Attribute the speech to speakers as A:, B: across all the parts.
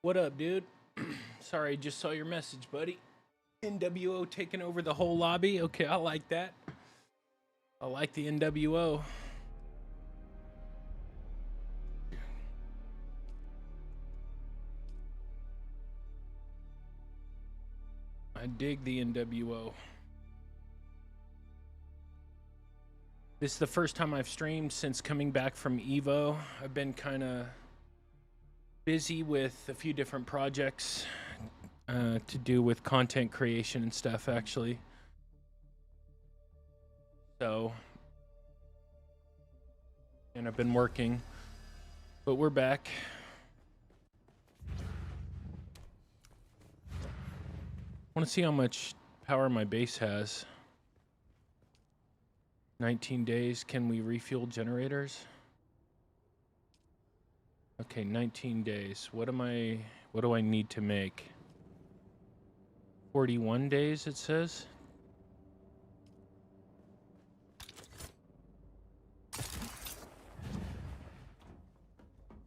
A: What up, dude? Sorry, just saw your message, buddy. NWO taking over the whole lobby. Okay, I like that. I like the NWO. I dig the NWO. This is the first time I've streamed since coming back from Evo. I've been kind of busy with a few different projects to do with content creation and stuff, actually. So, and I've been working, but we're back. I want to see how much power my base has. 19 days. Can we refuel generators? Okay, 19 days. What do I need to make? 41 days, it says.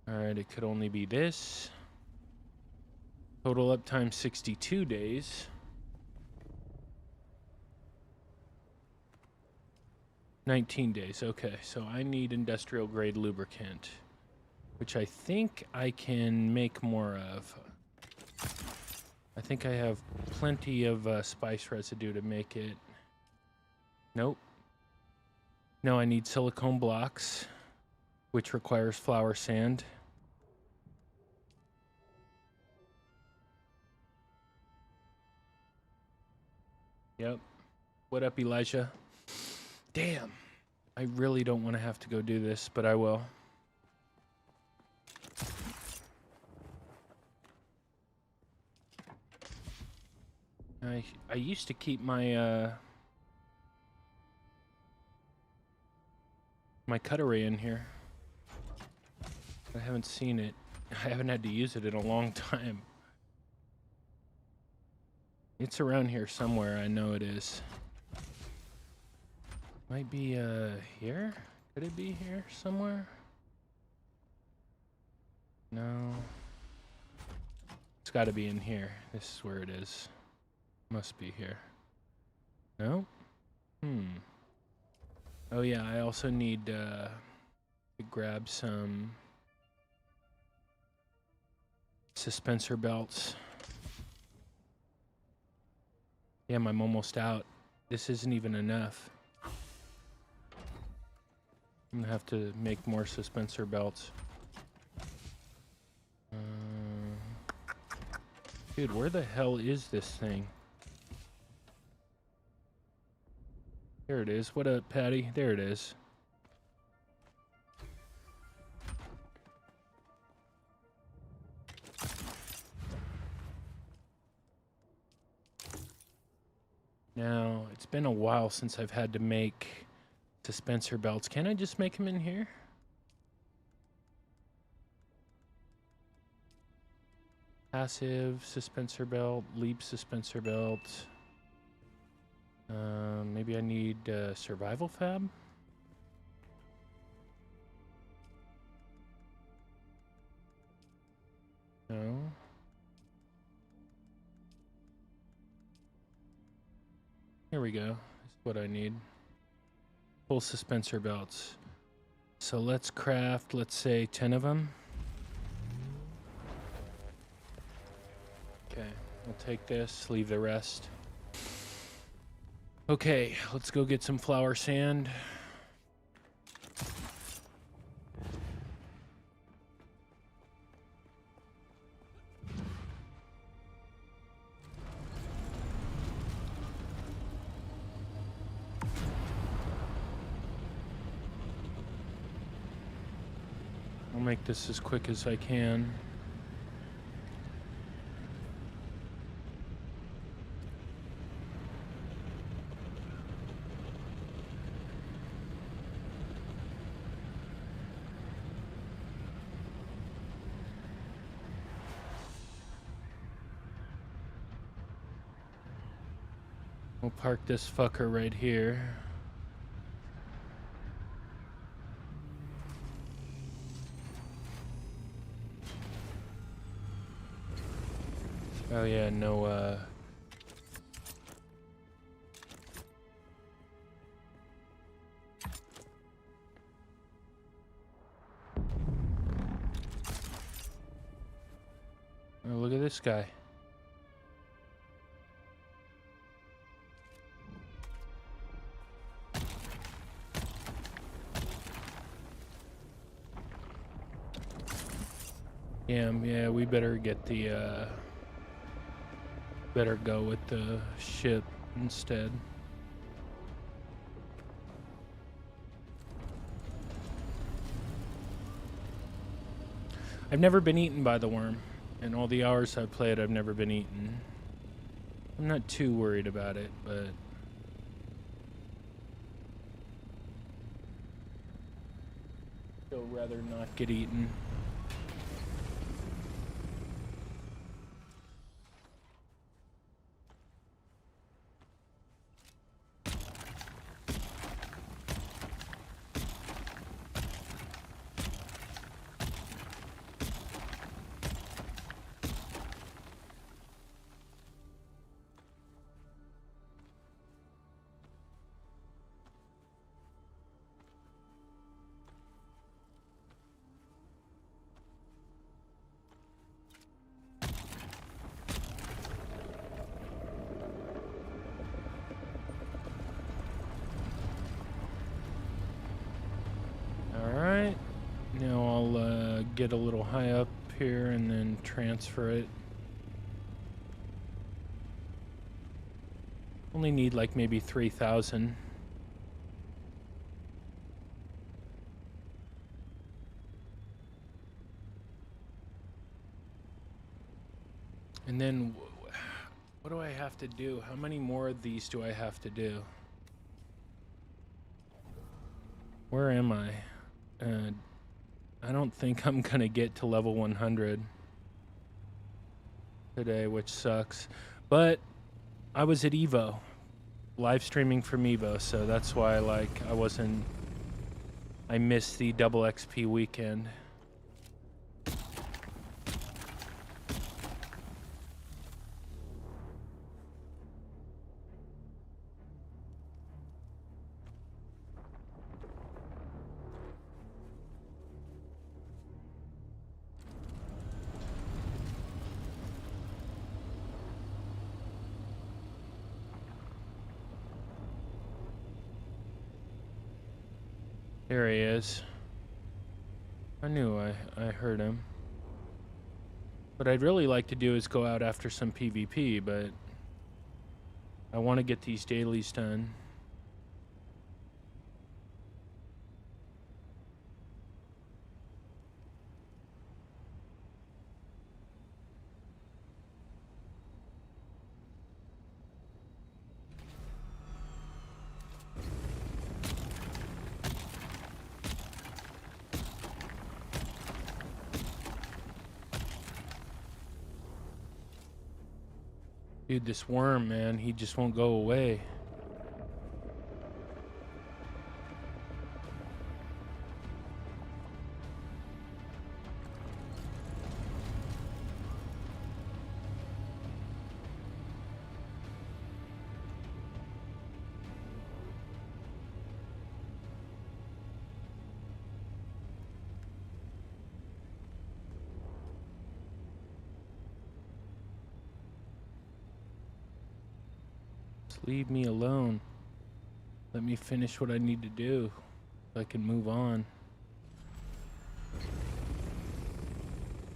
A: All right, it could only be this. Total uptime 62 days. 19 days. Okay, so I need industrial grade lubricant, which I think I can make more of. I think I have plenty of spice residue to make it. Nope. No, I need silicone blocks, which requires flour sand. Yep. What up, Elijah? Damn. I really don't want to have to go do this, but I will. I used to keep my my cut array in here. I haven't seen it. I haven't had to use it in a long time. It's around here somewhere. I know it is. Might be here? Could it be here somewhere? No. It's got to be in here. This is where it is. Must be here. No? Oh yeah, I also need to grab some suspensor belts. Yeah, I'm almost out. This isn't even enough. I'm gonna have to make more suspensor belts. Dude, where the hell is this thing? There it is. What up, Patty? There it is. Now, it's been a while since I've had to make suspensor belts. Can I just make them in here? Passive suspensor belt, leap suspensor belt. Maybe I need survival fab? No. Here we go. This is what I need. Full suspensor belts. So let's craft, let's say, 10 of them. Okay, we'll take this, leave the rest. Okay, let's go get some flour sand. I'll make this as quick as I can. We'll park this fucker right here. Oh yeah, no, oh, look at this guy. Yeah, we better get the, better go with the ship instead. I've never been eaten by the worm. In all the hours I've played, I've never been eaten. I'm not too worried about it, but... still rather not get eaten. Alright, now I'll get a little high up here and then transfer it. Only need like maybe 3,000. And then what do I have to do? How many more of these do I have to do? Where am I? I don't think I'm gonna get to level 100 today, which sucks. But I was at Evo, live streaming from Evo, so that's why I missed the double XP weekend. There he is. I knew I heard him. What I'd really like to do is go out after some PvP, but I want to get these dailies done. Dude, this worm, man, he just won't go away. Leave me alone. Let me finish what I need to do so I can move on.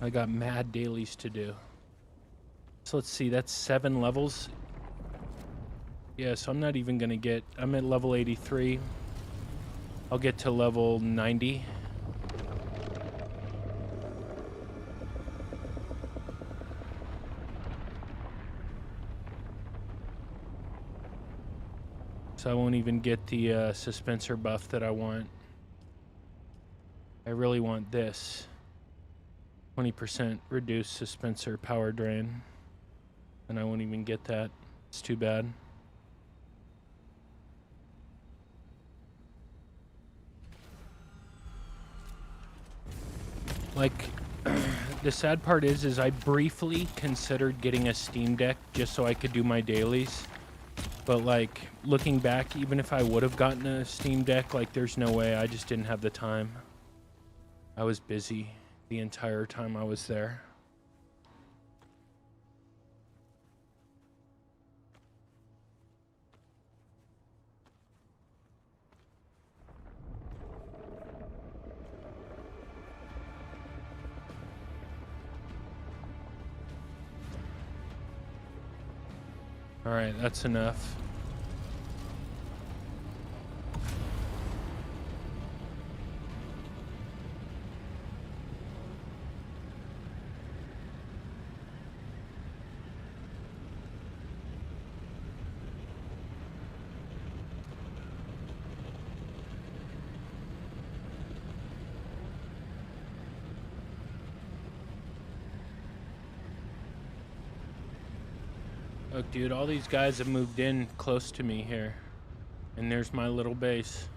A: I got mad dailies to do. So let's see, that's 7 levels. Yeah, so I'm not even gonna get... I'm at level 83. I'll get to level 90. So I won't even get the suspensor buff that I want. I really want this. 20% reduced suspensor power drain. And I won't even get that. It's too bad. Like, the sad part is I briefly considered getting a Steam Deck just so I could do my dailies. But like looking back, even if I would have gotten a Steam Deck, like there's no way. I just didn't have the time. I was busy the entire time I was there. All right, that's enough. Look, dude, all these guys have moved in close to me here. And there's my little base.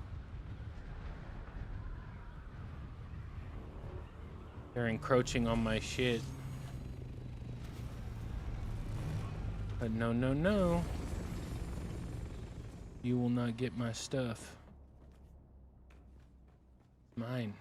A: They're encroaching on my shit. But no, no, no. You will not get my stuff. Mine.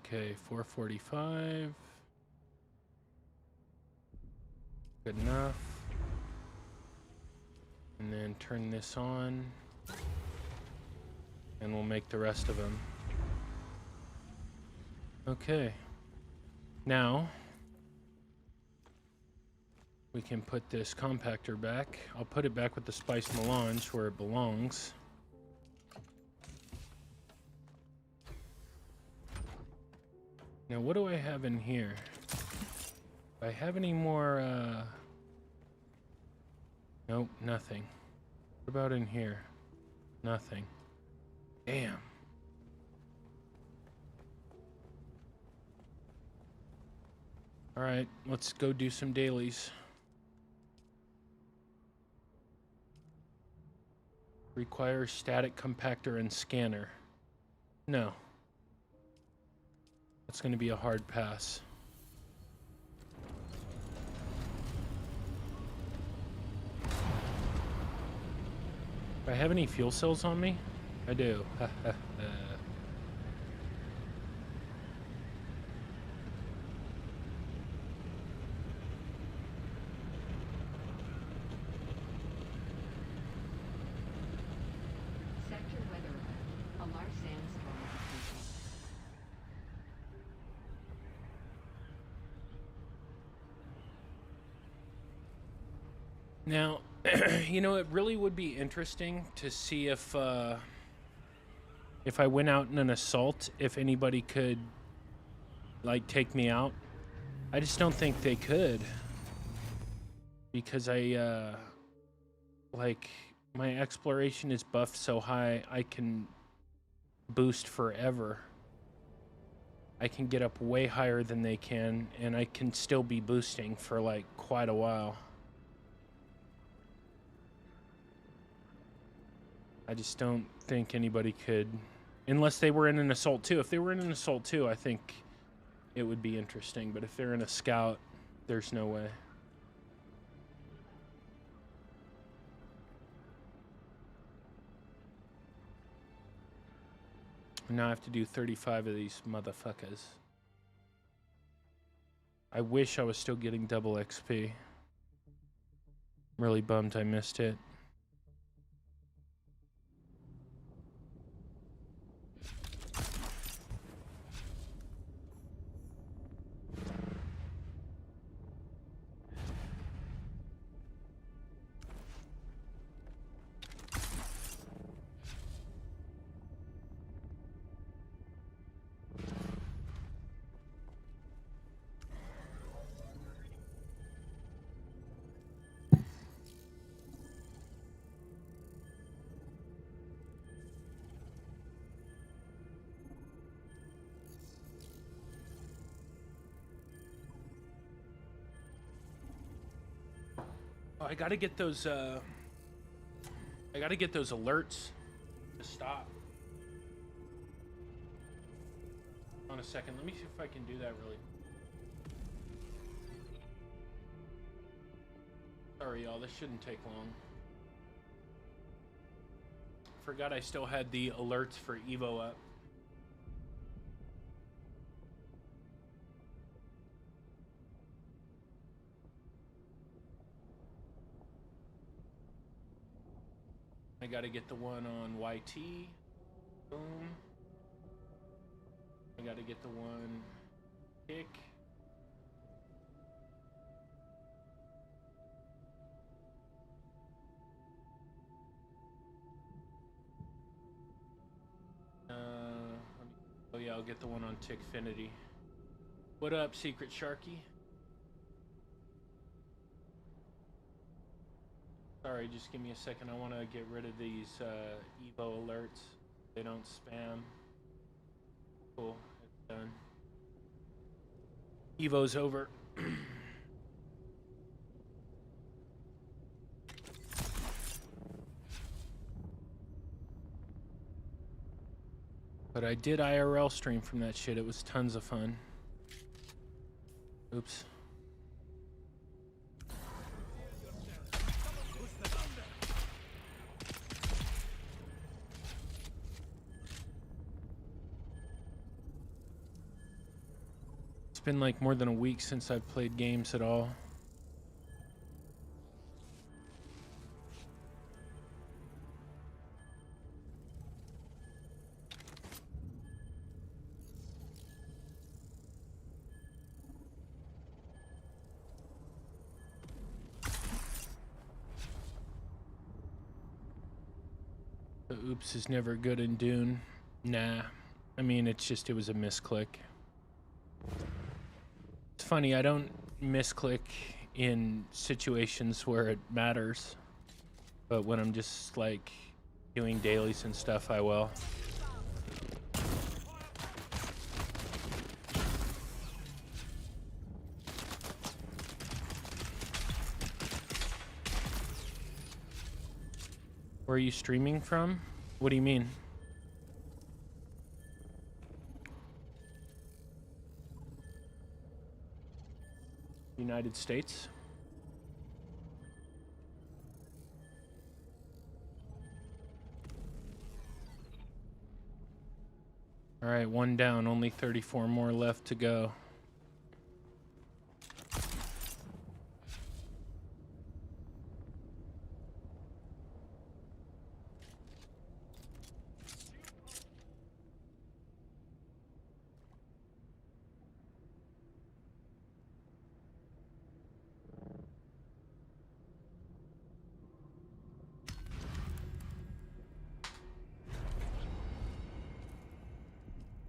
A: Okay, 445. Good enough. And then turn this on. And we'll make the rest of them. Okay. Now, we can put this compactor back. I'll put it back with the spice melange where it belongs. Now, what do I have in here? Do I have any more, Nope, nothing. What about in here? Nothing. Damn. Alright, let's go do some dailies. Requires static compactor and scanner. No. That's going to be a hard pass. Do I have any fuel cells on me? I do.
B: Sector weather alert. A large sandstorm is approaching.
A: Now, you know, it really would be interesting to see if I went out in an assault, if anybody could, like, take me out. I just don't think they could. Because like, my exploration is buffed so high, I can boost forever. I can get up way higher than they can, and I can still be boosting for, like, quite a while. I just don't think anybody could, unless they were in an assault 2. If they were in an assault 2, I think it would be interesting. But if they're in a scout, there's no way. Now I have to do 35 of these motherfuckers. I wish I was still getting double XP. I'm really bummed I missed it. Oh, I gotta get those alerts to stop. On a second, let me see if I can do that really. Sorry, y'all, this shouldn't take long. Forgot I still had the alerts for Evo up. I gotta get the one on YT. Boom. I gotta get the one kick. Oh yeah, I'll get the one on Tickfinity. What up, Secret Sharky? Sorry, just give me a second. I want to get rid of these Evo alerts. They don't spam. Cool, it's done. Evo's over. But I did IRL stream from that shit. It was tons of fun. Oops. It's been like more than a week since I've played games at all. The oops is never good in Dune. Nah. I mean, it's just, it was a misclick. It's funny, I don't misclick in situations where it matters. But when I'm just, like, doing dailies and stuff, I will. Where are you streaming from? What do you mean? United States? All right, one down, only 34 more left to go.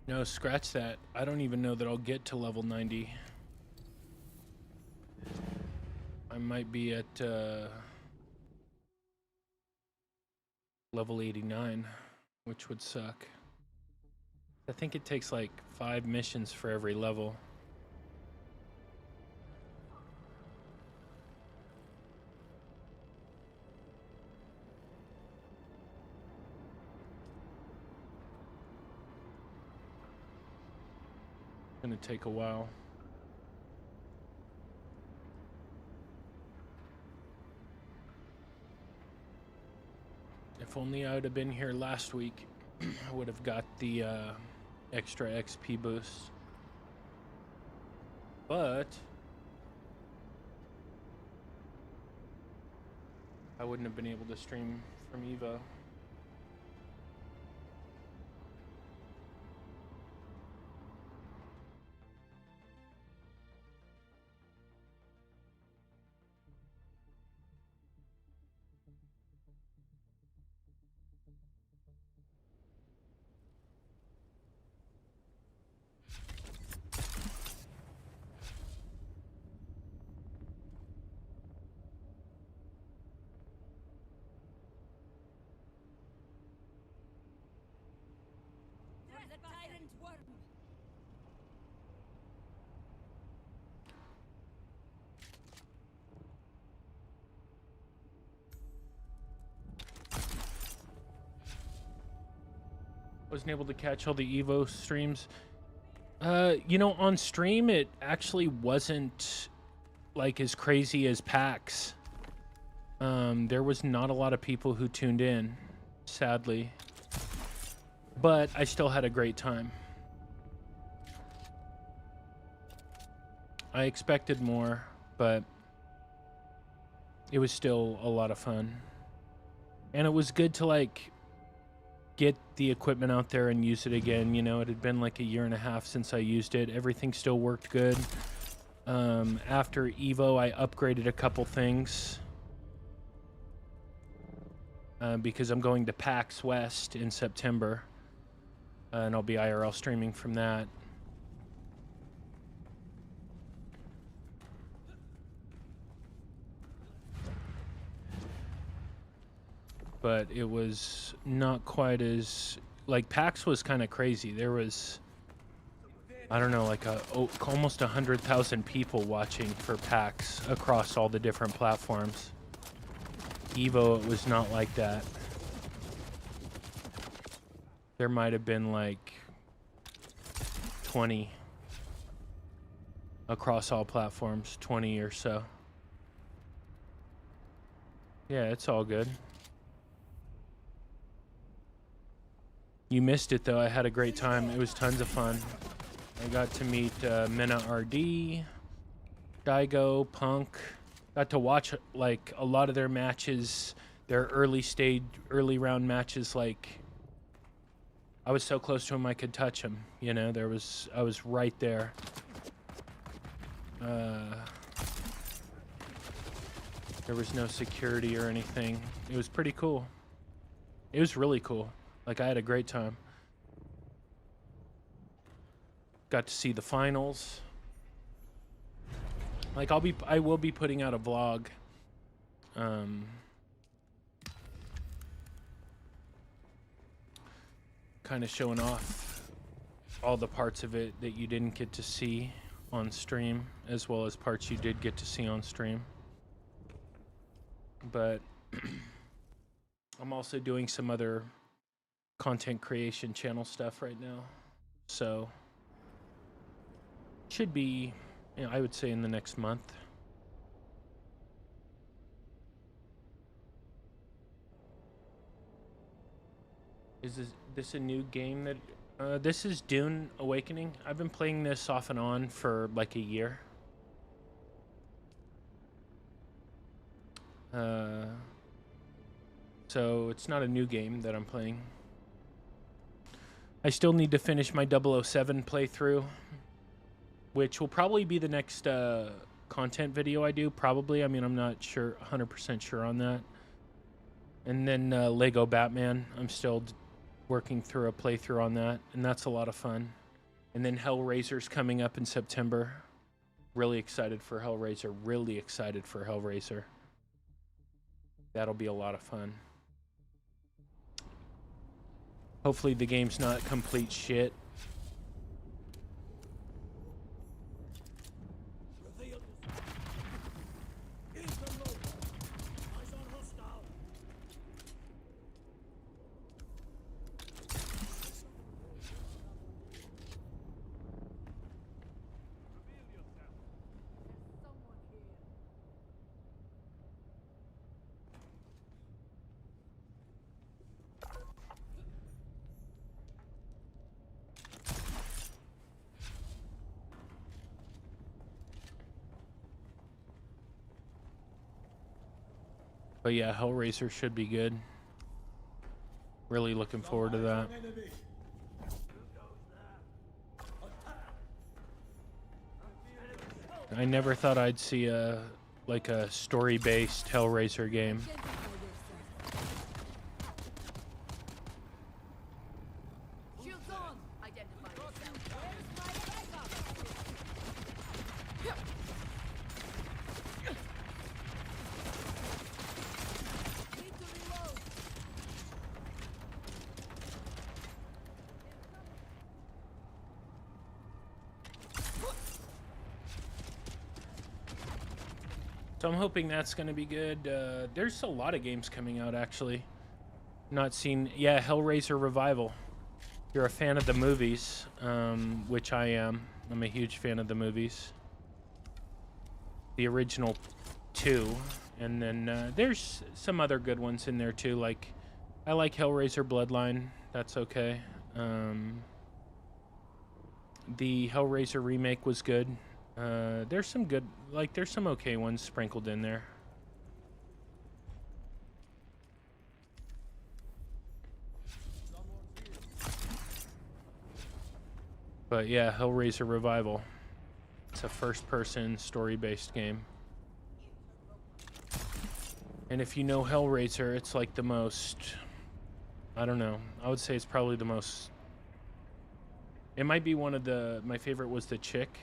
A: No, scratch that. I don't even know that I'll get to level 90. I might be at level 89, which would suck. I think it takes like 5 missions for every level. Gonna take a while. If only I would have been here last week, I would have got the extra XP boost. But I wouldn't have been able to stream from Evo. Wasn't able to catch all the Evo streams. You know, on stream it actually wasn't like as crazy as PAX. There was not a lot of people who tuned in, sadly. But I still had a great time. I expected more, but it was still a lot of fun. And it was good to like get the equipment out there and use it again. You know, it had been like a year and a half since I used it. Everything still worked good. After Evo, I upgraded a couple things because I'm going to PAX West in September, and I'll be IRL streaming from that. But it was not quite as like PAX was kind of crazy. There was, I don't know, like almost 100,000 people watching for PAX across all the different platforms. Evo, it was not like that. There might have been like 20 across all platforms, 20 or so. Yeah, it's all good. You missed it though. I had a great time. It was tons of fun. I got to meet Mena RD, Daigo, Punk. Got to watch like a lot of their matches, their early round matches. Like I was so close to him I could touch him. You know, I was right there. There was no security or anything. It was pretty cool. It was really cool. Like, I had a great time. Got to see the finals. Like, I will be putting out a vlog. Kind of showing off all the parts of it that you didn't get to see on stream, as well as parts you did get to see on stream. But I'm also doing some other content creation channel stuff right now, so should be, you know, I would say in the next month. Is this a new game that this is Dune Awakening? I've been playing this off and on for like a year. So it's not a new game that I'm playing. I still need to finish my 007 playthrough, which will probably be the next content video I do, probably. I mean, I'm not sure, 100% sure on that. And then Lego Batman, I'm still working through a playthrough on that, and that's a lot of fun. And then Hellraiser's coming up in September. Really excited for Hellraiser, really excited for Hellraiser. That'll be a lot of fun. Hopefully the game's not complete shit. But yeah, Hellraiser should be good. Really looking forward to that. I never thought I'd see a story-based Hellraiser game. So I'm hoping that's going to be good. There's a lot of games coming out, actually. Not seen... Yeah, Hellraiser Revival. you're a fan of the movies, which I am. I'm a huge fan of the movies. The original 2, and then there's some other good ones in there too. Like, I like Hellraiser Bloodline. That's okay. The Hellraiser remake was good. There's some good, like, there's some okay ones sprinkled in there. But yeah, Hellraiser Revival. It's a first-person, story-based game. And if you know Hellraiser, it's like the most... I don't know. I would say it's probably the most... It might be one of the... My favorite was the chick.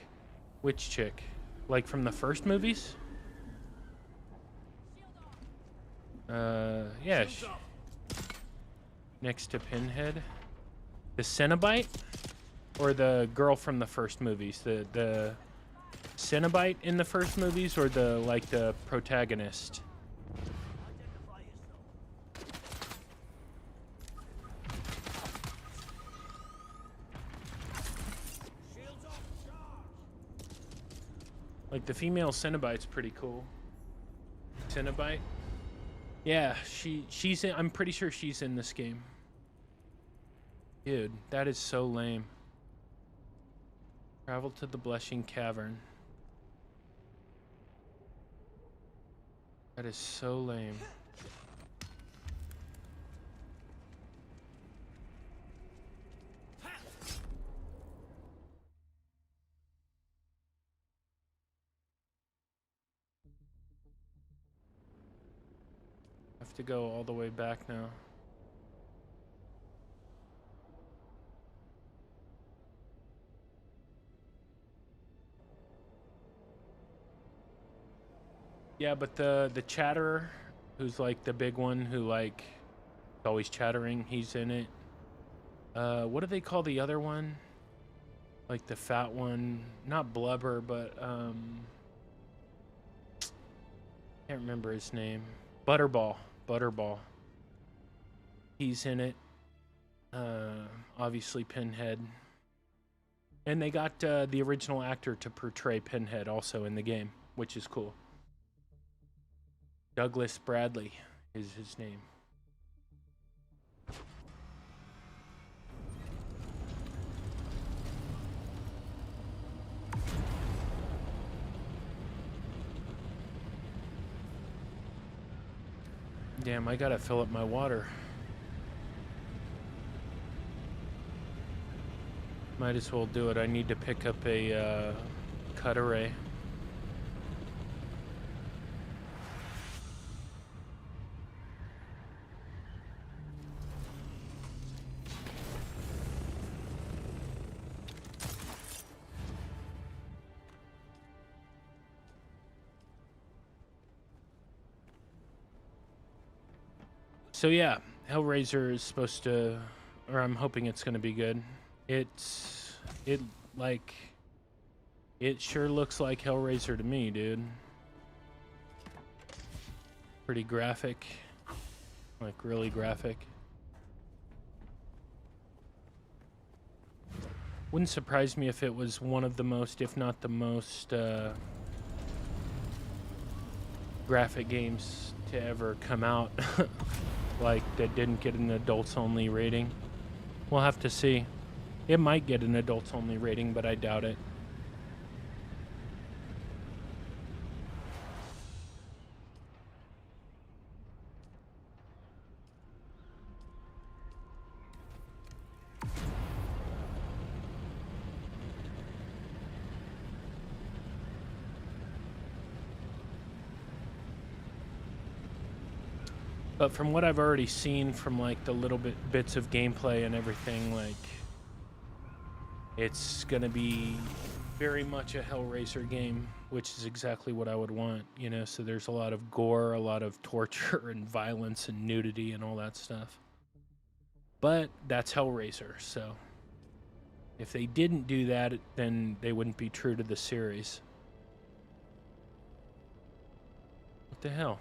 A: Which chick? Like from the first movies? Yeah. Next to Pinhead. The Cenobite? Or the girl from the first movies? The Cenobite in the first movies, or the, like, the protagonist? Like, the female Cenobite's pretty cool. Cenobite? Yeah, she's in, I'm pretty sure she's in this game. Dude, that is so lame. Travel to the Blushing Cavern. That is so lame. Have to go all the way back now. Yeah, but the Chatterer, who's like the big one who like is always chattering, he's in it. What do they call the other one? Like the fat one, not Blubber, but can't remember his name. Butterball. He's in it. Obviously Pinhead. And they got the original actor to portray Pinhead also in the game, which is cool. Douglas Bradley is his name. Damn, I gotta fill up my water. Might as well do it. I need to pick up a cut array. So yeah, Hellraiser is supposed to, or I'm hoping it's gonna be good. It sure looks like Hellraiser to me, dude. Pretty graphic, like really graphic. Wouldn't surprise me if it was one of the most, if not the most, graphic games to ever come out. Like, that didn't get an adults only rating. We'll have to see. It might get an adults only rating, but I doubt it. But from what I've already seen from like the little bits of gameplay and everything, like it's gonna be very much a Hellraiser game, which is exactly what I would want, you know. So there's a lot of gore, a lot of torture and violence and nudity and all that stuff. But that's Hellraiser, so if they didn't do that, then they wouldn't be true to the series. What the hell?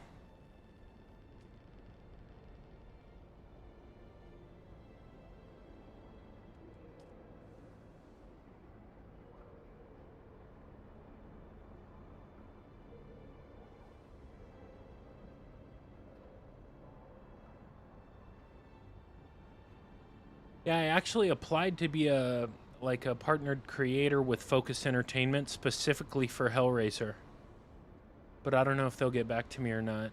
A: Yeah, I actually applied to be a like a partnered creator with Focus Entertainment specifically for Hellraiser. But I don't know if they'll get back to me or not.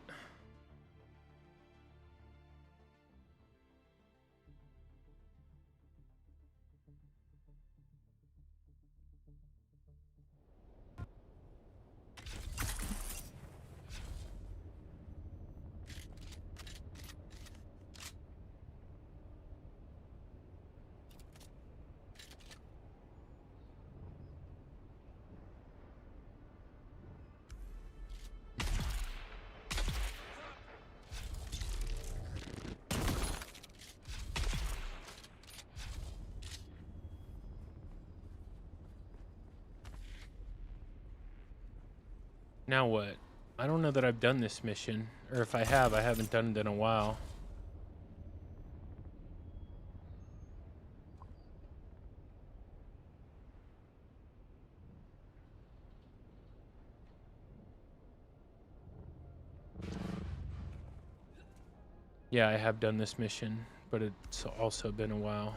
A: Now what? I don't know that I've done this mission, or if I have, I haven't done it in a while. Yeah, I have done this mission, but it's also been a while.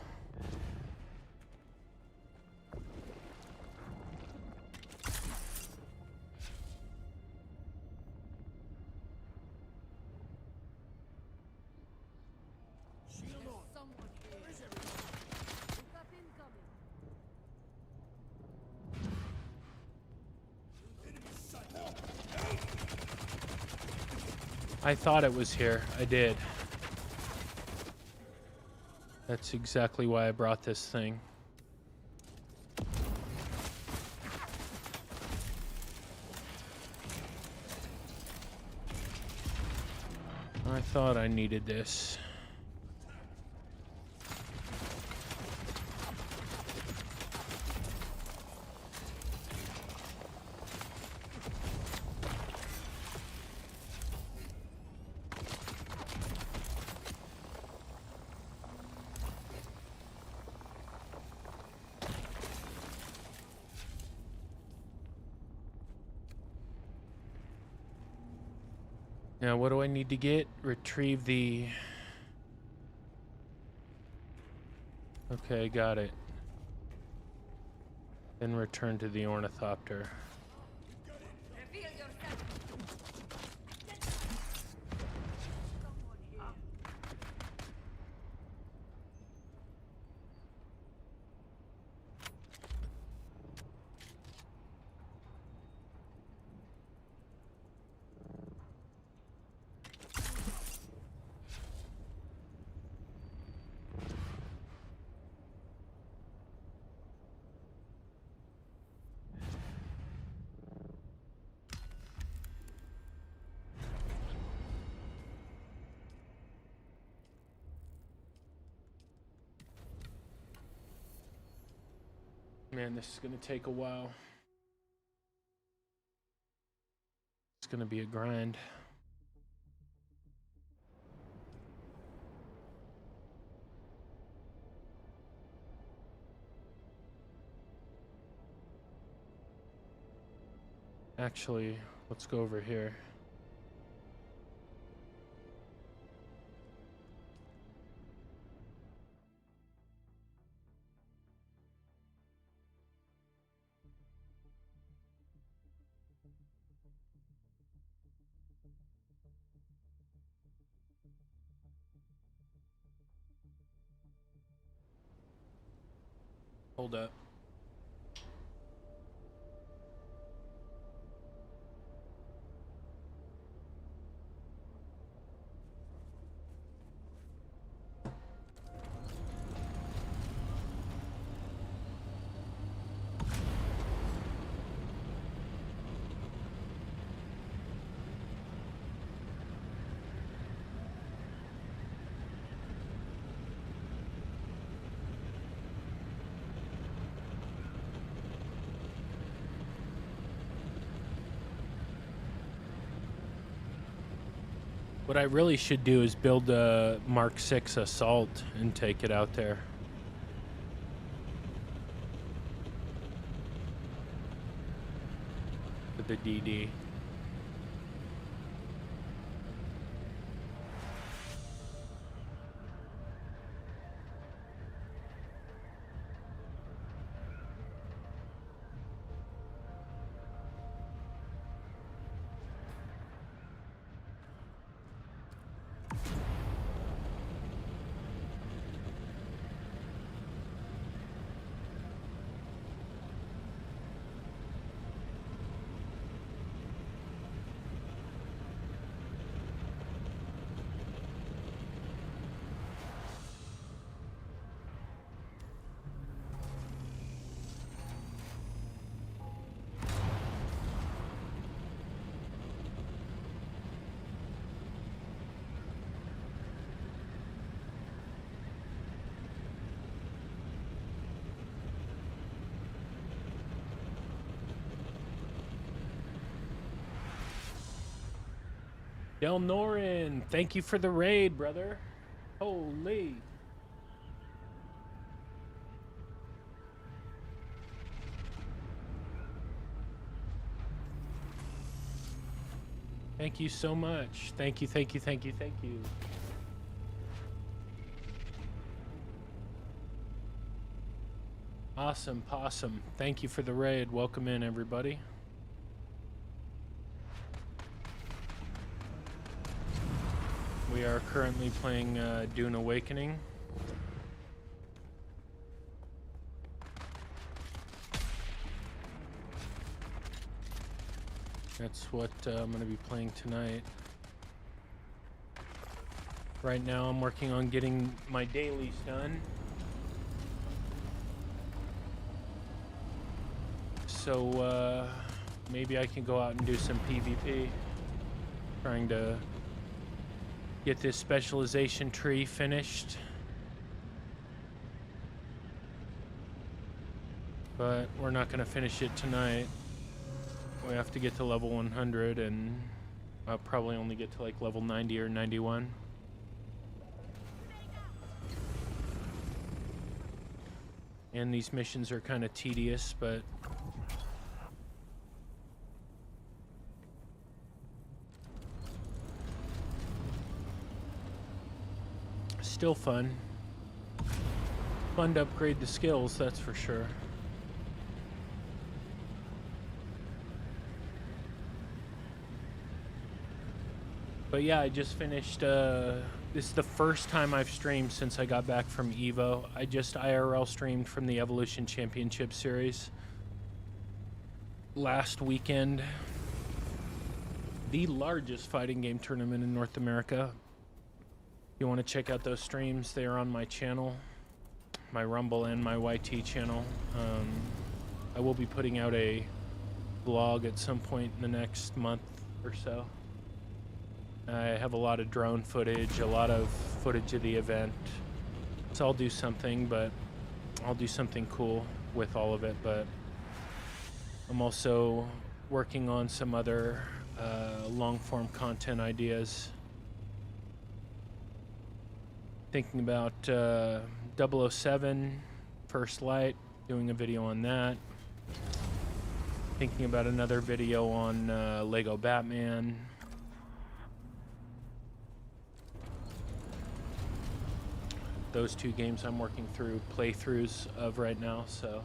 A: I thought it was here. I did. That's exactly why I brought this thing. I thought I needed this. Now, what do I need to get? Retrieve the... Okay, got it. Then return to the ornithopter. Man, this is gonna take a while. It's gonna be a grind. Actually, let's go over here. Hold up. What I really should do is build a Mark 6 Assault and take it out there. With the DD. Del Norin, thank you for the raid, brother. Holy. Thank you so much. Thank you, thank you, thank you, thank you. Awesome, possum. Thank you for the raid. Welcome in, everybody. We are currently playing Dune Awakening. That's what I'm going to be playing tonight. Right now I'm working on getting my dailies done. So maybe I can go out and do some PvP. Trying to get this specialization tree finished. But we're not going to finish it tonight. We have to get to level 100, and I'll probably only get to like level 90 or 91. And these missions are kind of tedious, but still fun. Fun to upgrade the skills, that's for sure. But yeah, I just finished, this is the first time I've streamed since I got back from EVO. I just IRL streamed from the Evolution Championship Series last weekend. The largest fighting game tournament in North America. If you want to check out those streams, they are on my channel, my Rumble and my YT channel. I will be putting out a vlog at some point in the next month or so. I have a lot of drone footage, a lot of footage of the event. So I'll do something, but I'll do something cool with all of it. But I'm also working on some other long-form content ideas. Thinking about 007, First Light, doing a video on that. Thinking about another video on Lego Batman. Those two games I'm working through playthroughs of right now, so.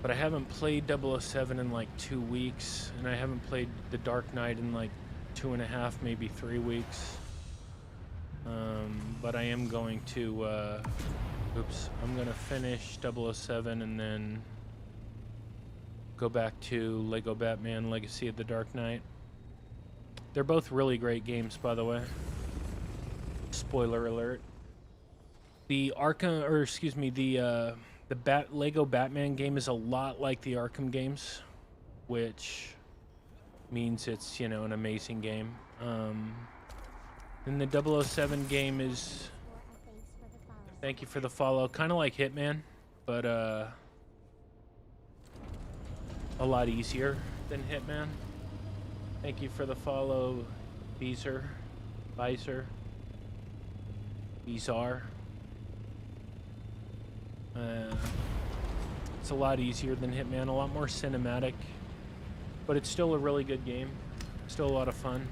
A: But I haven't played 007 in like 2 weeks, and I haven't played The Dark Knight in like 2.5, maybe 3 weeks. But I am going to, I'm gonna finish 007 and then go back to Lego Batman Legacy of the Dark Knight. They're both really great games, by the way. Spoiler alert. The Arkham, or excuse me, the Lego Batman game is a lot like the Arkham games, which means it's, you know, an amazing game. And the 007 game is, thank you for the follow, kind of like Hitman, but a lot easier than Hitman. Thank you for the follow, Beezer, Bizar. It's a lot easier than Hitman, a lot more cinematic, but it's still a really good game. Still a lot of fun.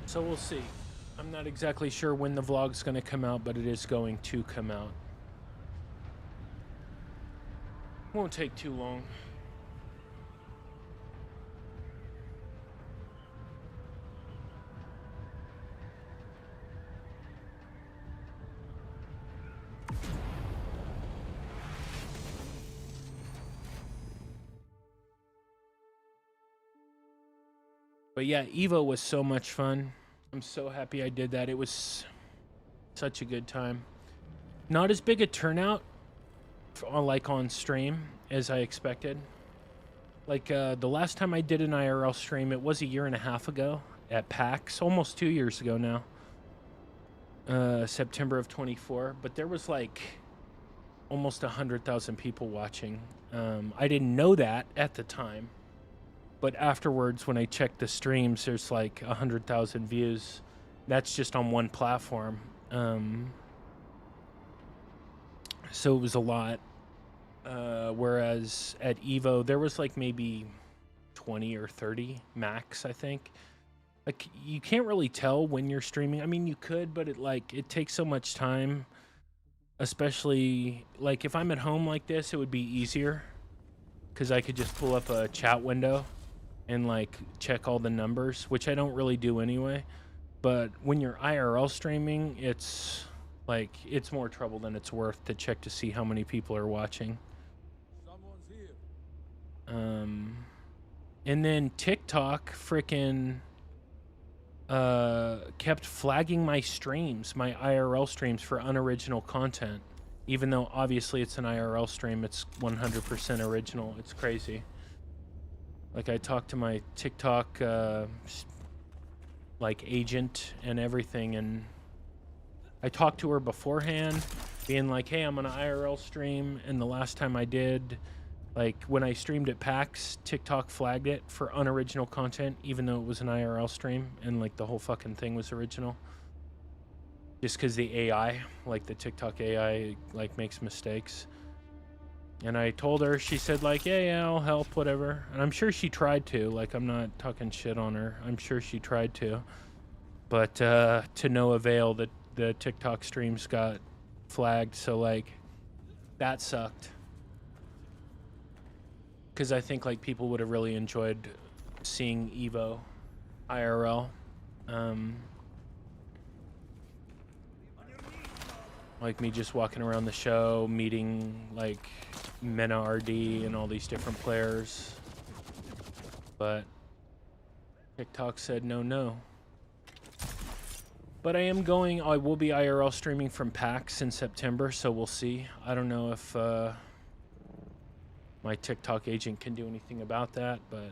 A: So we'll see. I'm not exactly sure when the vlog's going to come out, but it is going to come out. Won't take too long. But yeah, EVO was so much fun. I'm so happy I did that. It was such a good time. Not as big a turnout like on stream as I expected. Like the last time I did an IRL stream, it was a year and a half ago at PAX, almost 2 years ago now. September of 24, but there was like almost 100,000 people watching. I didn't know that at the time, but afterwards when I checked the streams, there's like 100,000 views. That's just on one platform. So it was a lot. Whereas at Evo, there was like maybe 20 or 30 max, I think. Like, you can't really tell when you're streaming. I mean, you could, but it takes so much time. Especially, like, if I'm at home like this, it would be easier. Because I could just pull up a chat window and, like, check all the numbers, which I don't really do anyway. But when you're IRL streaming, it's, like, it's more trouble than it's worth to check to see how many people are watching.
C: Someone's here.
A: And then TikTok frickin' kept flagging my streams, my IRL streams, for unoriginal content, even though obviously it's an IRL stream. It's 100% original. It's crazy. Like, I talked to my TikTok like agent and everything, and I talked to her beforehand, being like, hey, I'm on an IRL stream, and the last time I did, like, when I streamed at PAX, TikTok flagged it for unoriginal content, even though it was an IRL stream, and, like, the whole fucking thing was original. Just because the AI, like, the TikTok AI, like, makes mistakes. And I told her, she said, like, yeah, I'll help, whatever. And I'm sure she tried to. Like, I'm not talking shit on her. I'm sure she tried to. But to no avail, that the TikTok streams got flagged, so, like, that sucked. Because I think, like, people would have really enjoyed seeing Evo IRL. Like, me just walking around the show, meeting, like, Mena RD and all these different players. But TikTok said no. But I will be IRL streaming from PAX in September, so we'll see. I don't know if my TikTok agent can do anything about that, but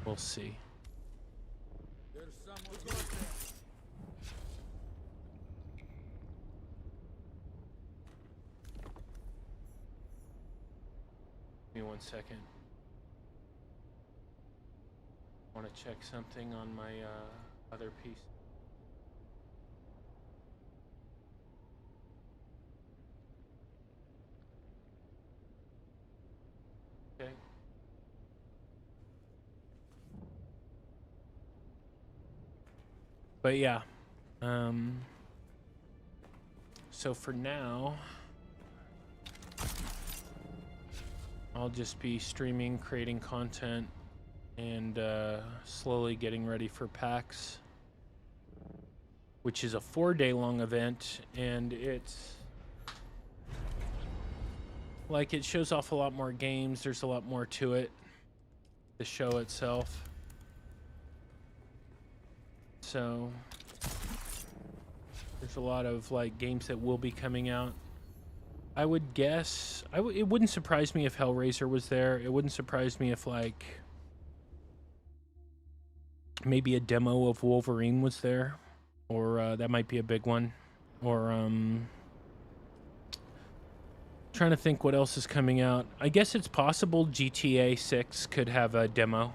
A: we'll see.
C: There's someone here.
A: Give me 1 second. I want to check something on my other piece. Okay. But yeah, so for now, I'll just be streaming, creating content, and slowly getting ready for PAX, which is a 4-day-long event, and it's like, it shows off a lot more games. There's a lot more to it, the show itself. So there's a lot of, like, games that will be coming out. I would guess it wouldn't surprise me if Hellraiser was there. It wouldn't surprise me if, like, maybe a demo of Wolverine was there, or that might be a big one. Or trying to think what else is coming out. I guess it's possible GTA 6 could have a demo.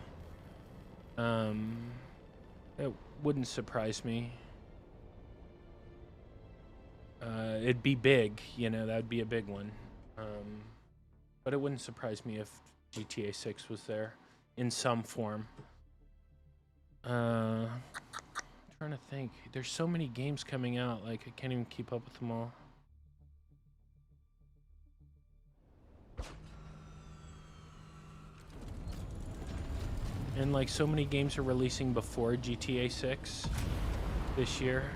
A: It wouldn't surprise me. It'd be big, you know, that'd be a big one. But it wouldn't surprise me if GTA 6 was there in some form. Trying to think. There's so many games coming out, like, I can't even keep up with them all. And, like, so many games are releasing before GTA 6 this year,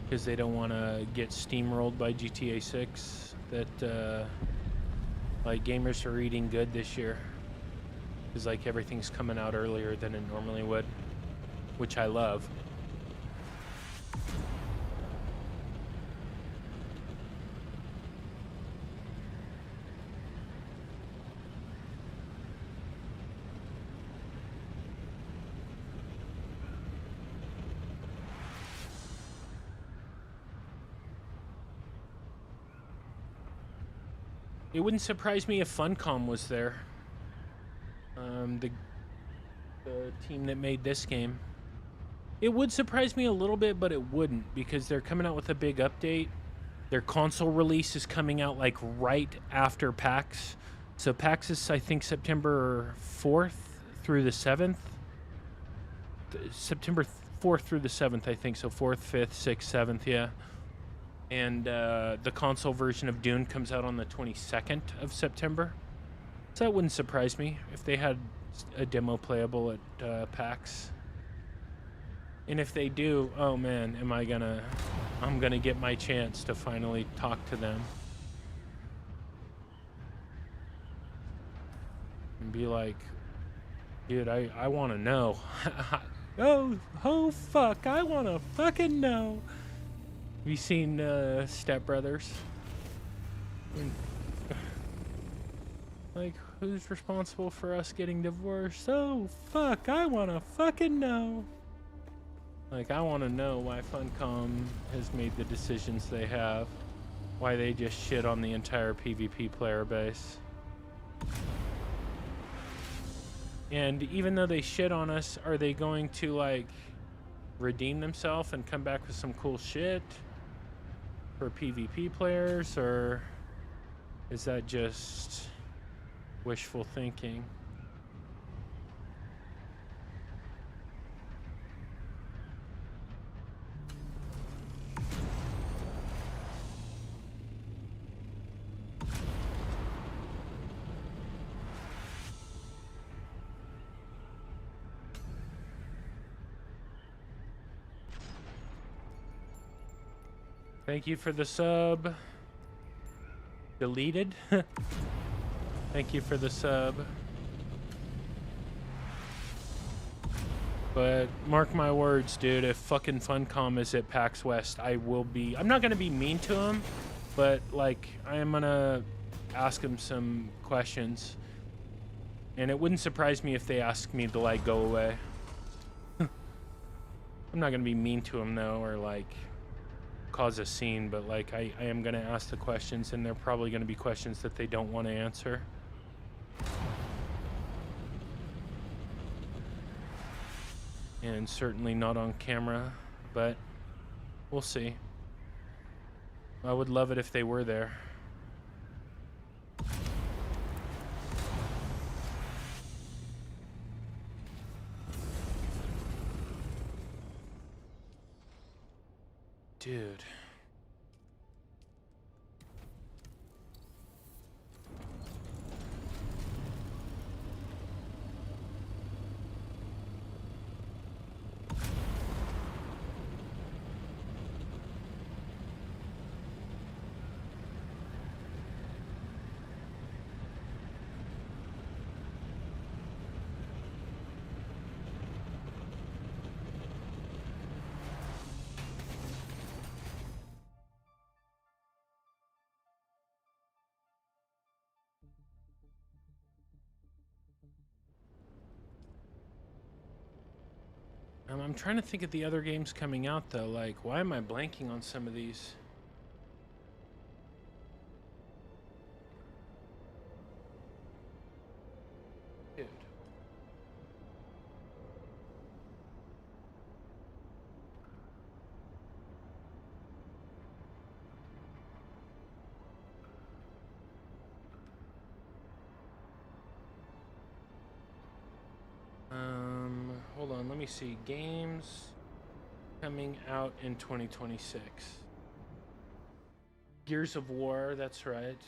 A: because they don't want to get steamrolled by GTA 6, that, like, gamers are eating good this year, because, like, everything's coming out earlier than it normally would, which I love. It wouldn't surprise me if Funcom was there. The team that made this game. It would surprise me a little bit, but it wouldn't, because they're coming out with a big update. Their console release is coming out like right after PAX. So PAX is, I think, September 4th through the 7th. September 4th through the 7th, I think. So 4th, 5th, 6th, 7th, yeah. And the console version of Dune comes out on the 22nd of September. So that wouldn't surprise me if they had a demo playable at PAX. And if they do, oh man, I'm gonna get my chance to finally talk to them. And be like, dude, I wanna know. oh fuck, I wanna fucking know. Have you seen Step Brothers? Like, who's responsible for us getting divorced? Oh fuck, I wanna fucking know. Like, I want to know why Funcom has made the decisions they have. Why they just shit on the entire PvP player base. And even though they shit on us, are they going to, like, redeem themselves and come back with some cool shit for PvP players? Or is that just wishful thinking? Thank you for the sub. Deleted? Thank you for the sub. But mark my words, dude, if fucking Funcom is at PAX West, I will be... I'm not going to be mean to him, but, like, I am going to ask him some questions. And it wouldn't surprise me if they asked me to, like, go away. I'm not going to be mean to him, though, or, like... cause a scene, but like I am gonna ask the questions, and they're probably gonna be questions that they don't want to answer. And certainly not on camera, but we'll see. I would love it if they were there. Dude. I'm trying to think of the other games coming out, though. Like, why am I blanking on some of these? Dude. Hold on, let me see. Games coming out in 2026. Gears of War, that's right.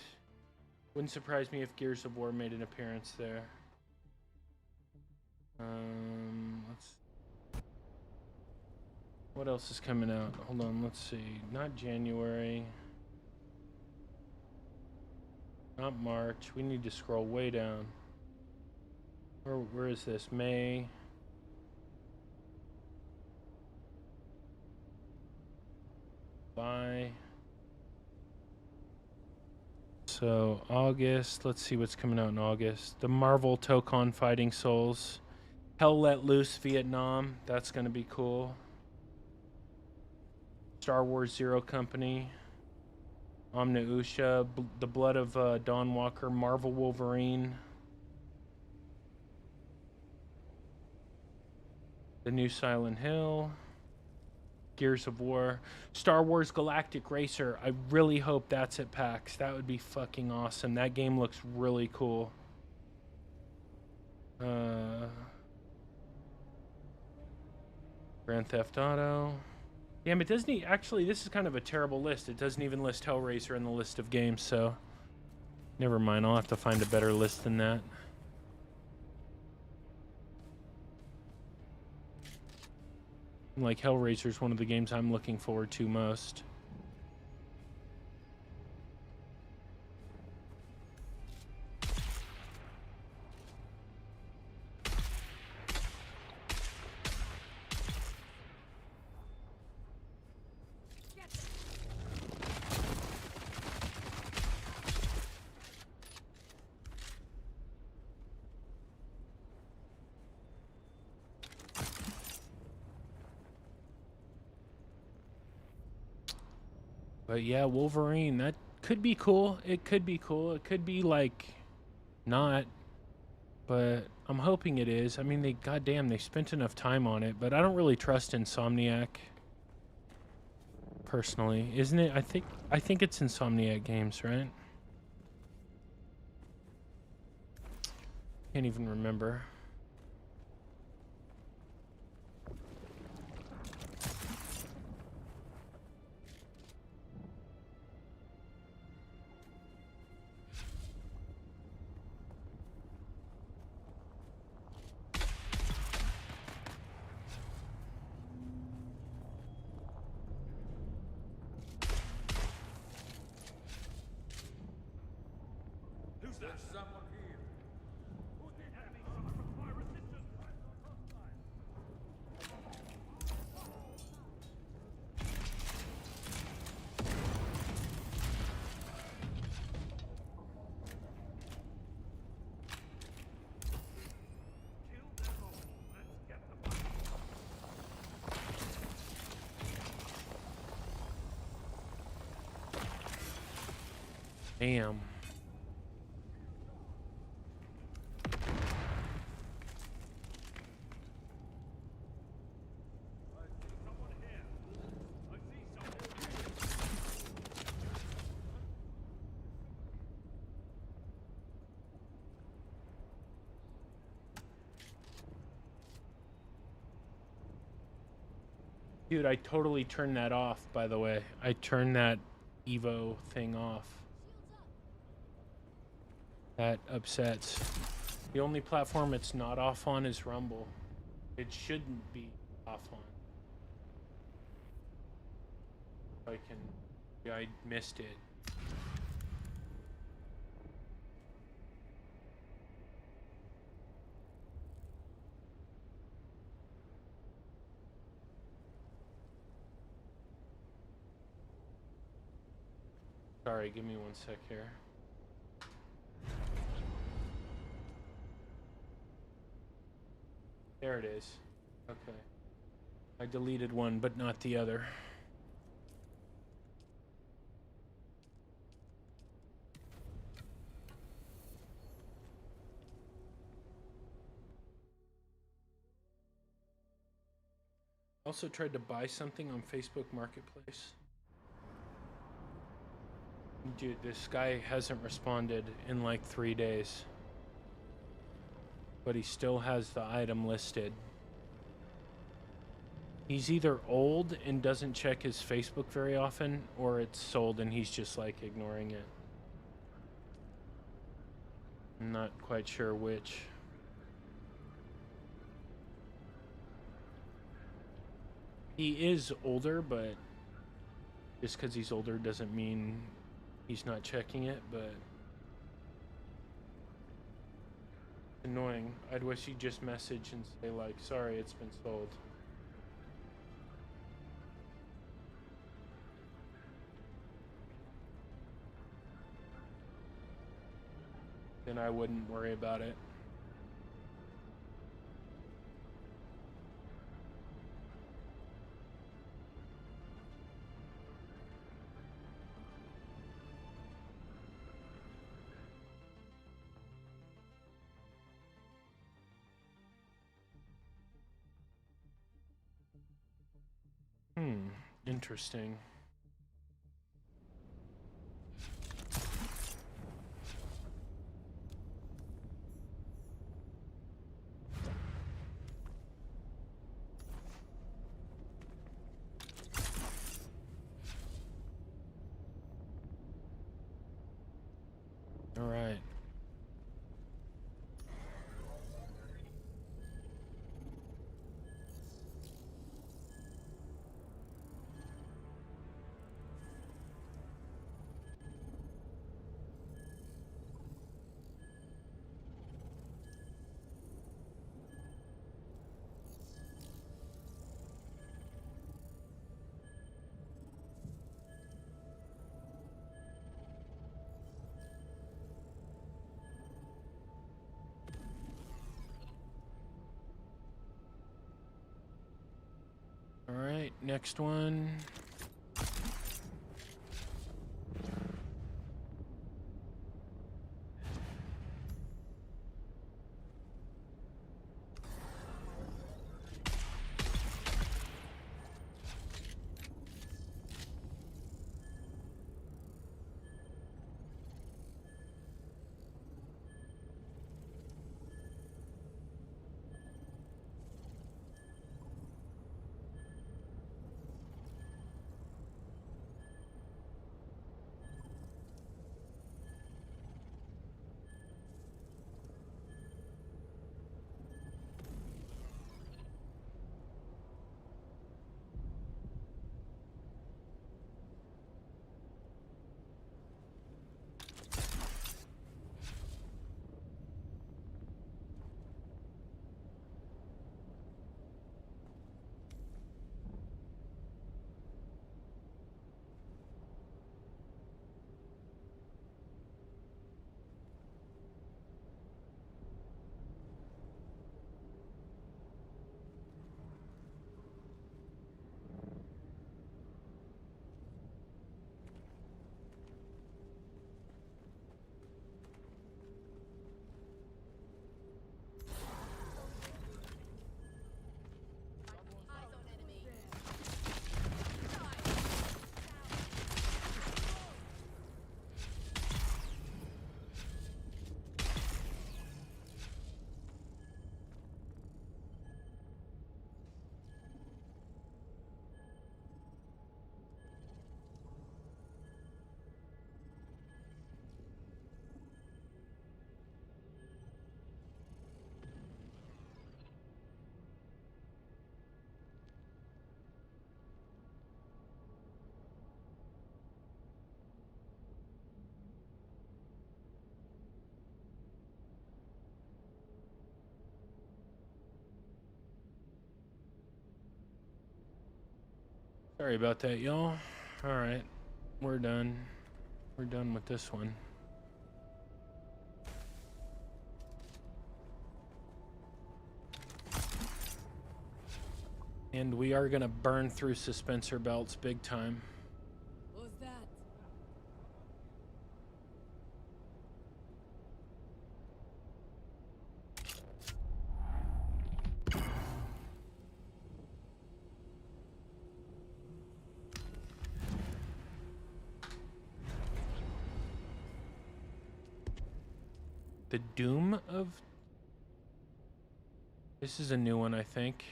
A: Wouldn't surprise me if Gears of War made an appearance there. What else is coming out? Hold on, let's see. Not January. Not March. We need to scroll way down. Where is this? May. July. So August. Let's see what's coming out in August. The Marvel Tokon Fighting Souls. Hell Let Loose Vietnam. That's going to be cool. Star Wars Zero Company. Omniusha, the Blood of Dawn Walker, Marvel Wolverine, the new Silent Hill, Gears of War, Star Wars Galactic Racer. I really hope that's at PAX. That would be fucking awesome. That game looks really cool. Grand Theft Auto. Damn, it doesn't actually, this is kind of a terrible list. It doesn't even list Hellraiser in the list of games, so never mind. I'll have to find a better list than that. Like, Hellraiser is one of the games I'm looking forward to most. But yeah, Wolverine, that could be cool. It could be cool. It could be like not, but I'm hoping it is. I mean, goddamn, they spent enough time on it, but I don't really trust Insomniac personally. Isn't it? I think it's Insomniac Games, right? Can't even remember.
C: There's someone here.
A: Damn. Dude, I totally turned that off, by the way. I turned that Evo thing off. That upsets. The only platform it's not off on is Rumble. It shouldn't be off on. Yeah, I missed it. Sorry, give me one sec here. There it is. Okay. I deleted one, but not the other. Also tried to buy something on Facebook Marketplace. Dude, this guy hasn't responded in like 3 days. But he still has the item listed. He's either old and doesn't check his Facebook very often, or it's sold and he's just like ignoring it. I'm not quite sure which. He is older, but just because he's older doesn't mean he's not checking it, but annoying. I'd wish he'd just message and say like, sorry, it's been sold. Then I wouldn't worry about it. Interesting. All right. All right, next one. Sorry about that, y'all. All right, we're done. We're done with this one. And we are gonna burn through suspensor belts big time.
D: What's that?
A: The Doom of... This is a new one, I think.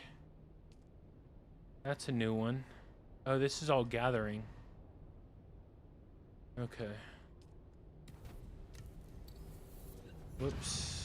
A: That's a new one. Oh, this is all gathering. Okay. Whoops.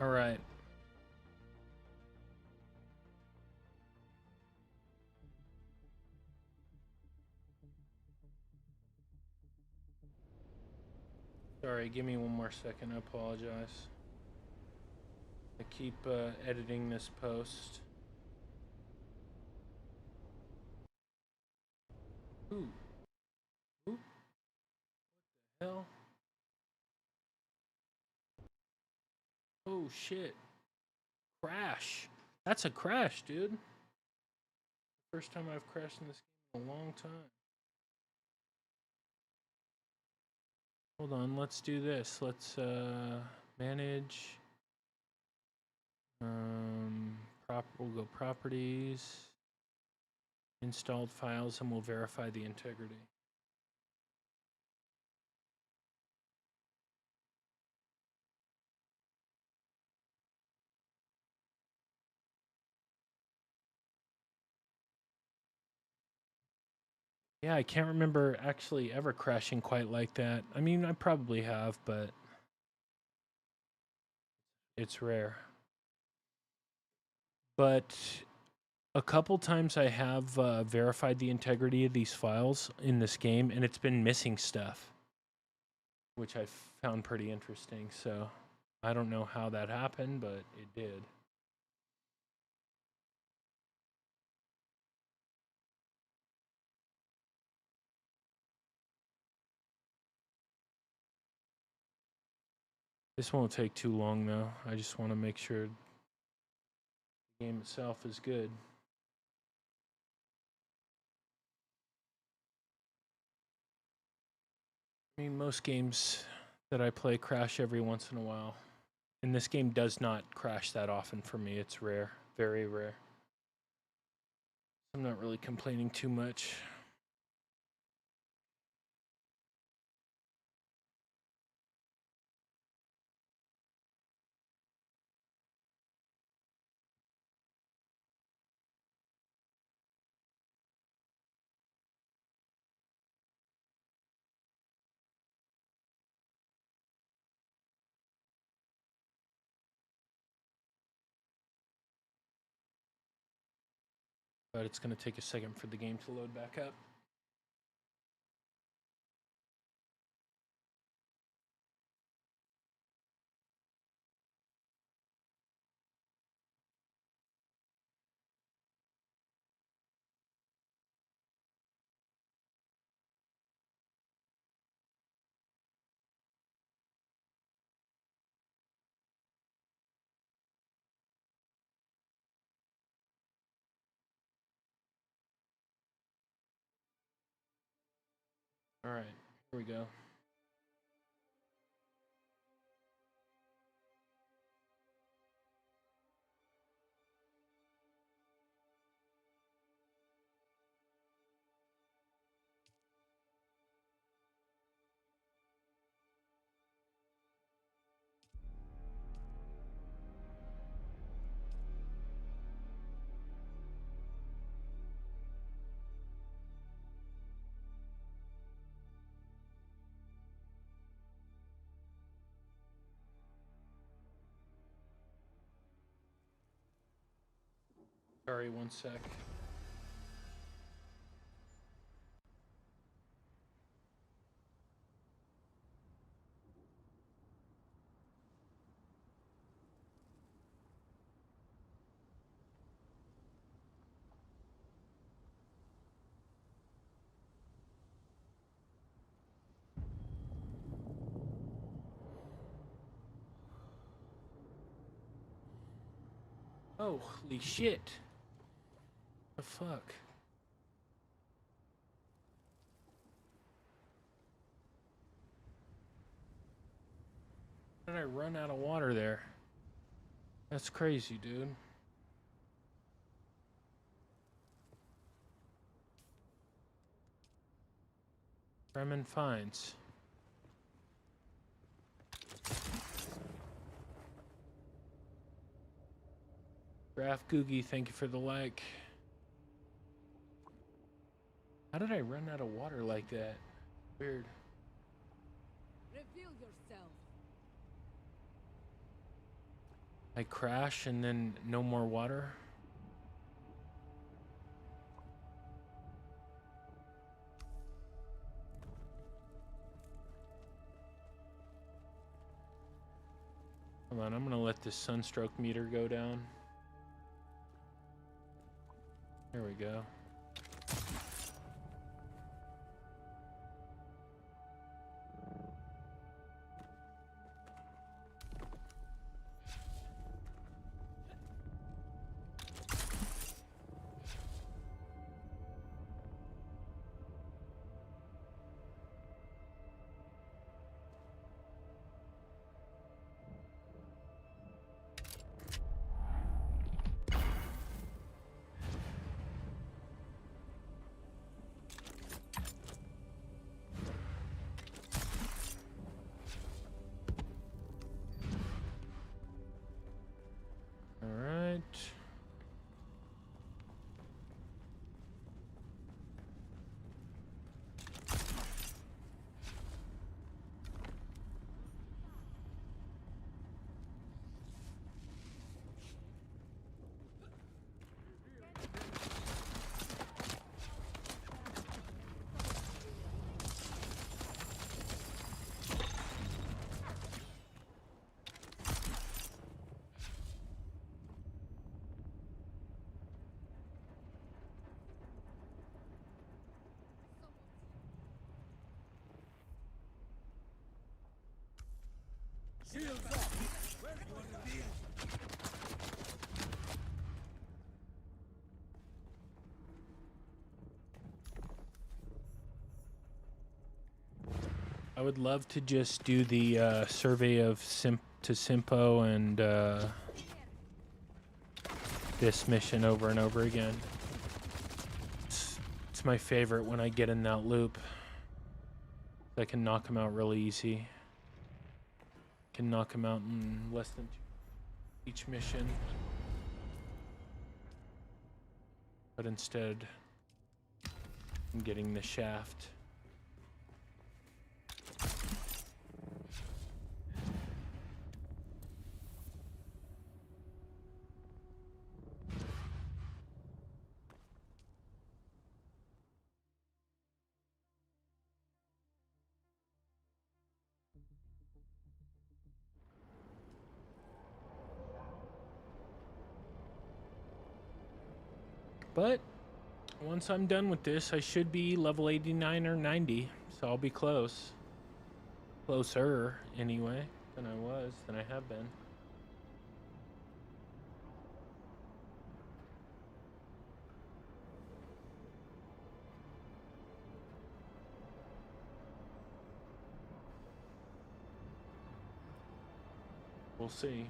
A: All right. Sorry, give me one more second. I apologize. I keep editing this post. Ooh. Ooh. What the hell? Oh shit. Crash. That's a crash, dude. First time I've crashed in this game in a long time. Hold on, let's do this. Let's manage. We'll go properties, installed files, and we'll verify the integrity. Yeah, I can't remember actually ever crashing quite like that. I mean, I probably have, but it's rare. But a couple times I have verified the integrity of these files in this game, and it's been missing stuff, which I found pretty interesting. So I don't know how that happened, but it did. This won't take too long, though. I just want to make sure the game itself is good. I mean, most games that I play crash every once in a while. And this game does not crash that often for me. It's rare. Very rare. I'm not really complaining too much. But it's going to take a second for the game to load back up. All right, here we go. Sorry, one sec. Oh, holy shit. The fuck? How did I run out of water there? That's crazy, dude. Bremen Fines. Graph Googie, thank you for the like. How did I run out of water like that? Weird.
D: Reveal yourself.
A: I crash and then no more water. Come on, I'm gonna let this sunstroke meter go down. There we go. All right.
C: Shields up! Where do you want to be?
A: I would love to just do the survey of Simpo and this mission over and over again. It's my favorite when I get in that loop. I can knock him out really easy. Can knock him out in less than each mission. But instead, I'm getting the shaft. But once I'm done with this, I should be level 89 or 90, so I'll be close. Closer, anyway, than I have been. We'll see.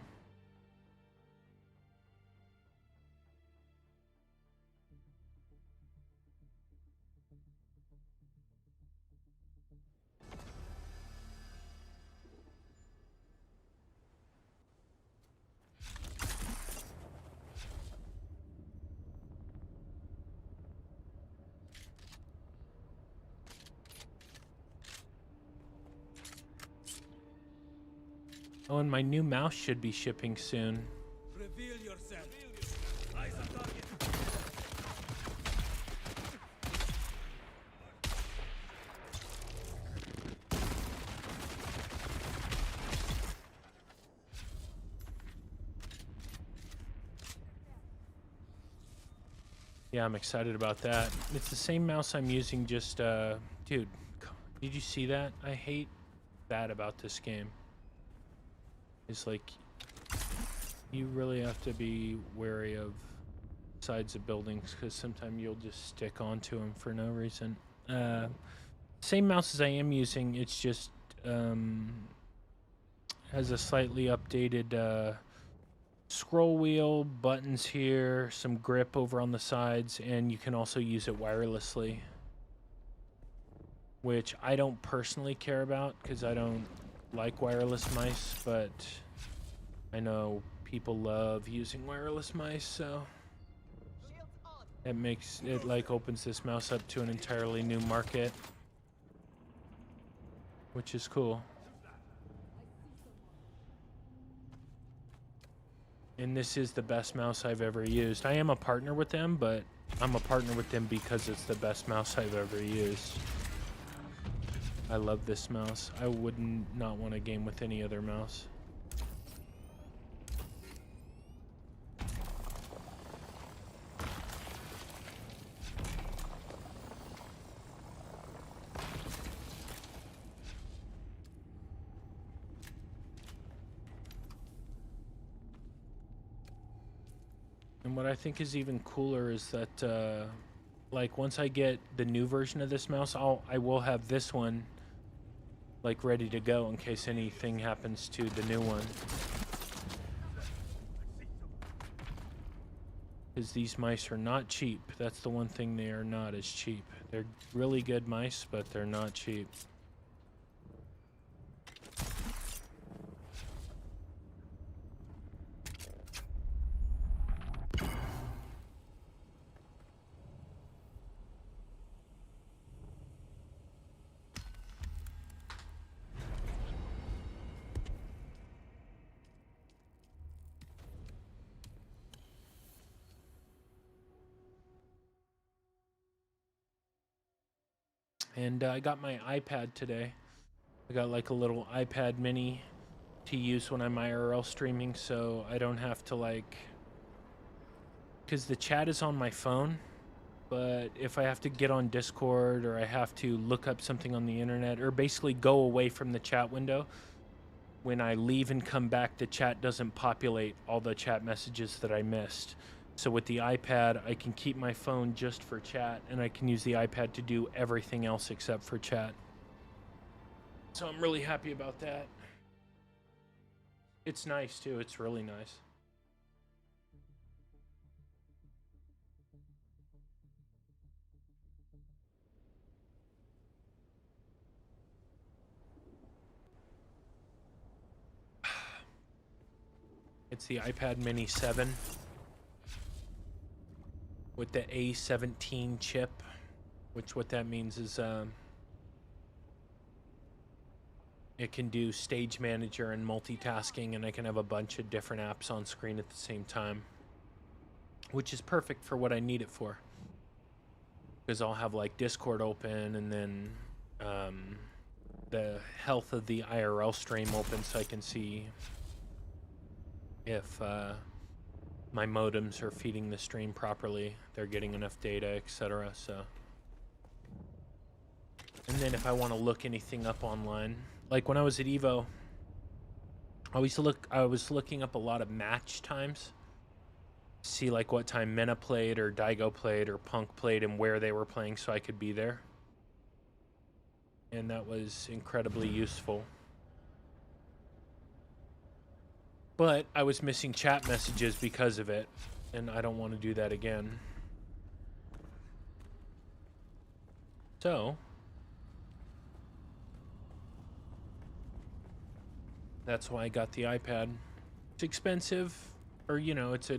A: Oh, and my new mouse should be shipping soon.
C: Reveal yourself. Eyes on target.
A: Yeah, I'm excited about that. It's the same mouse I'm using, just, dude, did you see that? I hate that about this game. It's like, you really have to be wary of sides of buildings, because sometimes you'll just stick onto them for no reason. Same mouse as I am using, it's just, has a slightly updated, scroll wheel, buttons here, some grip over on the sides, and you can also use it wirelessly, which I don't personally care about because I don't like wireless mice, but I know people love using wireless mice, so it makes it like opens this mouse up to an entirely new market, which is cool. And this is the best mouse I've ever used. I am a partner with them, but I'm a partner with them because it's the best mouse I've ever used. I love this mouse. I would not want to game with any other mouse. And what I think is even cooler is that, like, once I get the new version of this mouse, I will have this one, like, ready to go in case anything happens to the new one. Because these mice are not cheap. That's the one thing they are not, is cheap. They're really good mice, but they're not cheap. And I got my iPad today. I got like a little iPad mini to use when I'm IRL streaming, so I don't have to, like, because the chat is on my phone, but if I have to get on Discord or I have to look up something on the internet or basically go away from the chat window, when I leave and come back, the chat doesn't populate all the chat messages that I missed. So with the iPad, I can keep my phone just for chat, and I can use the iPad to do everything else except for chat. So I'm really happy about that. It's nice too, it's really nice. It's the iPad Mini 7 with the A17 chip, which what that means is it can do Stage Manager and multitasking, and I can have a bunch of different apps on screen at the same time, which is perfect for what I need it for. Because I'll have like Discord open, and then the health of the IRL stream open so I can see if my modems are feeding the stream properly, they're getting enough data, etc. So, and then if I want to look anything up online, like when I was at Evo, I was looking up a lot of match times, see like what time Mena played or Daigo played or Punk played and where they were playing so I could be there. And that was incredibly useful. But I was missing chat messages because of it, and I don't want to do that again. So that's why I got the iPad. It's expensive, or you know, it's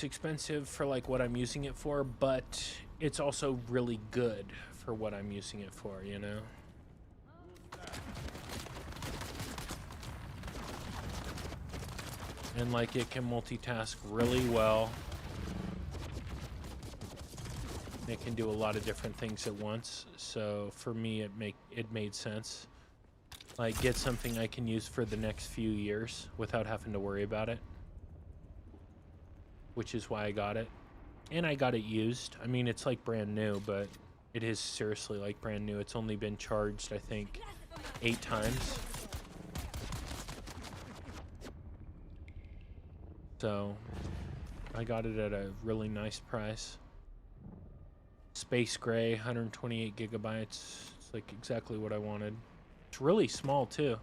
A: expensive for like what I'm using it for, but it's also really good for what I'm using it for, you know? And like it can multitask really well. It can do a lot of different things at once. So for me, it made sense. Like get something I can use for the next few years without having to worry about it. Which is why I got it. And I got it used. I mean, it's like brand new, but it is seriously like brand new. It's only been charged, I think, 8 times. So I got it at a really nice price. Space gray, 128 gigabytes. It's like exactly what I wanted. It's really small too.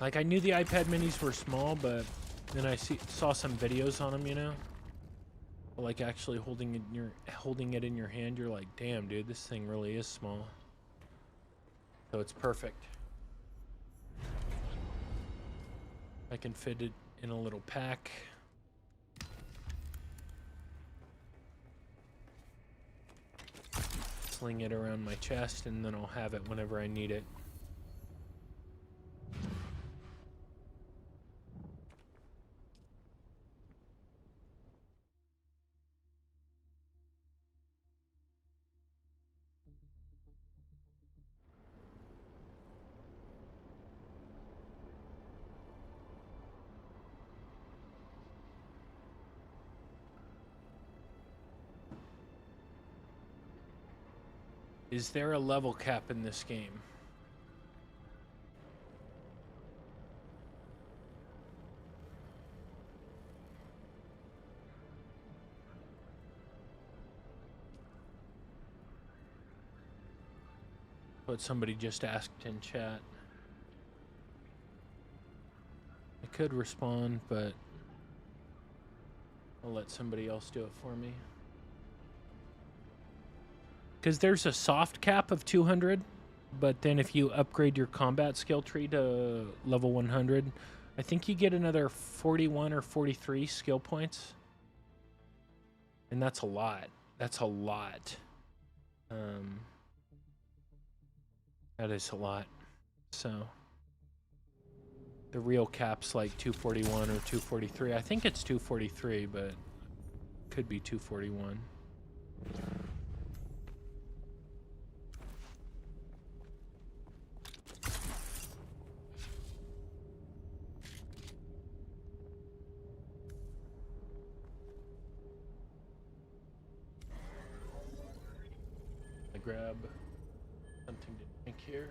A: Like I knew the iPad minis were small, but then I saw some videos on them, you know. But like actually holding it in your hand, you're like, damn, dude, this thing really is small. So it's perfect. I can fit it in a little pack. Sling it around my chest, and then I'll have it whenever I need it. Is there a level cap in this game? What somebody just asked in chat. I could respond, but I'll let somebody else do it for me. Because there's a soft cap of 200, but then if you upgrade your combat skill tree to level 100, I think you get another 41 or 43 skill points. And that's a lot. That's a lot. That is a lot. So the real cap's like 241 or 243. I think it's 243, but could be 241. I grab something to drink here.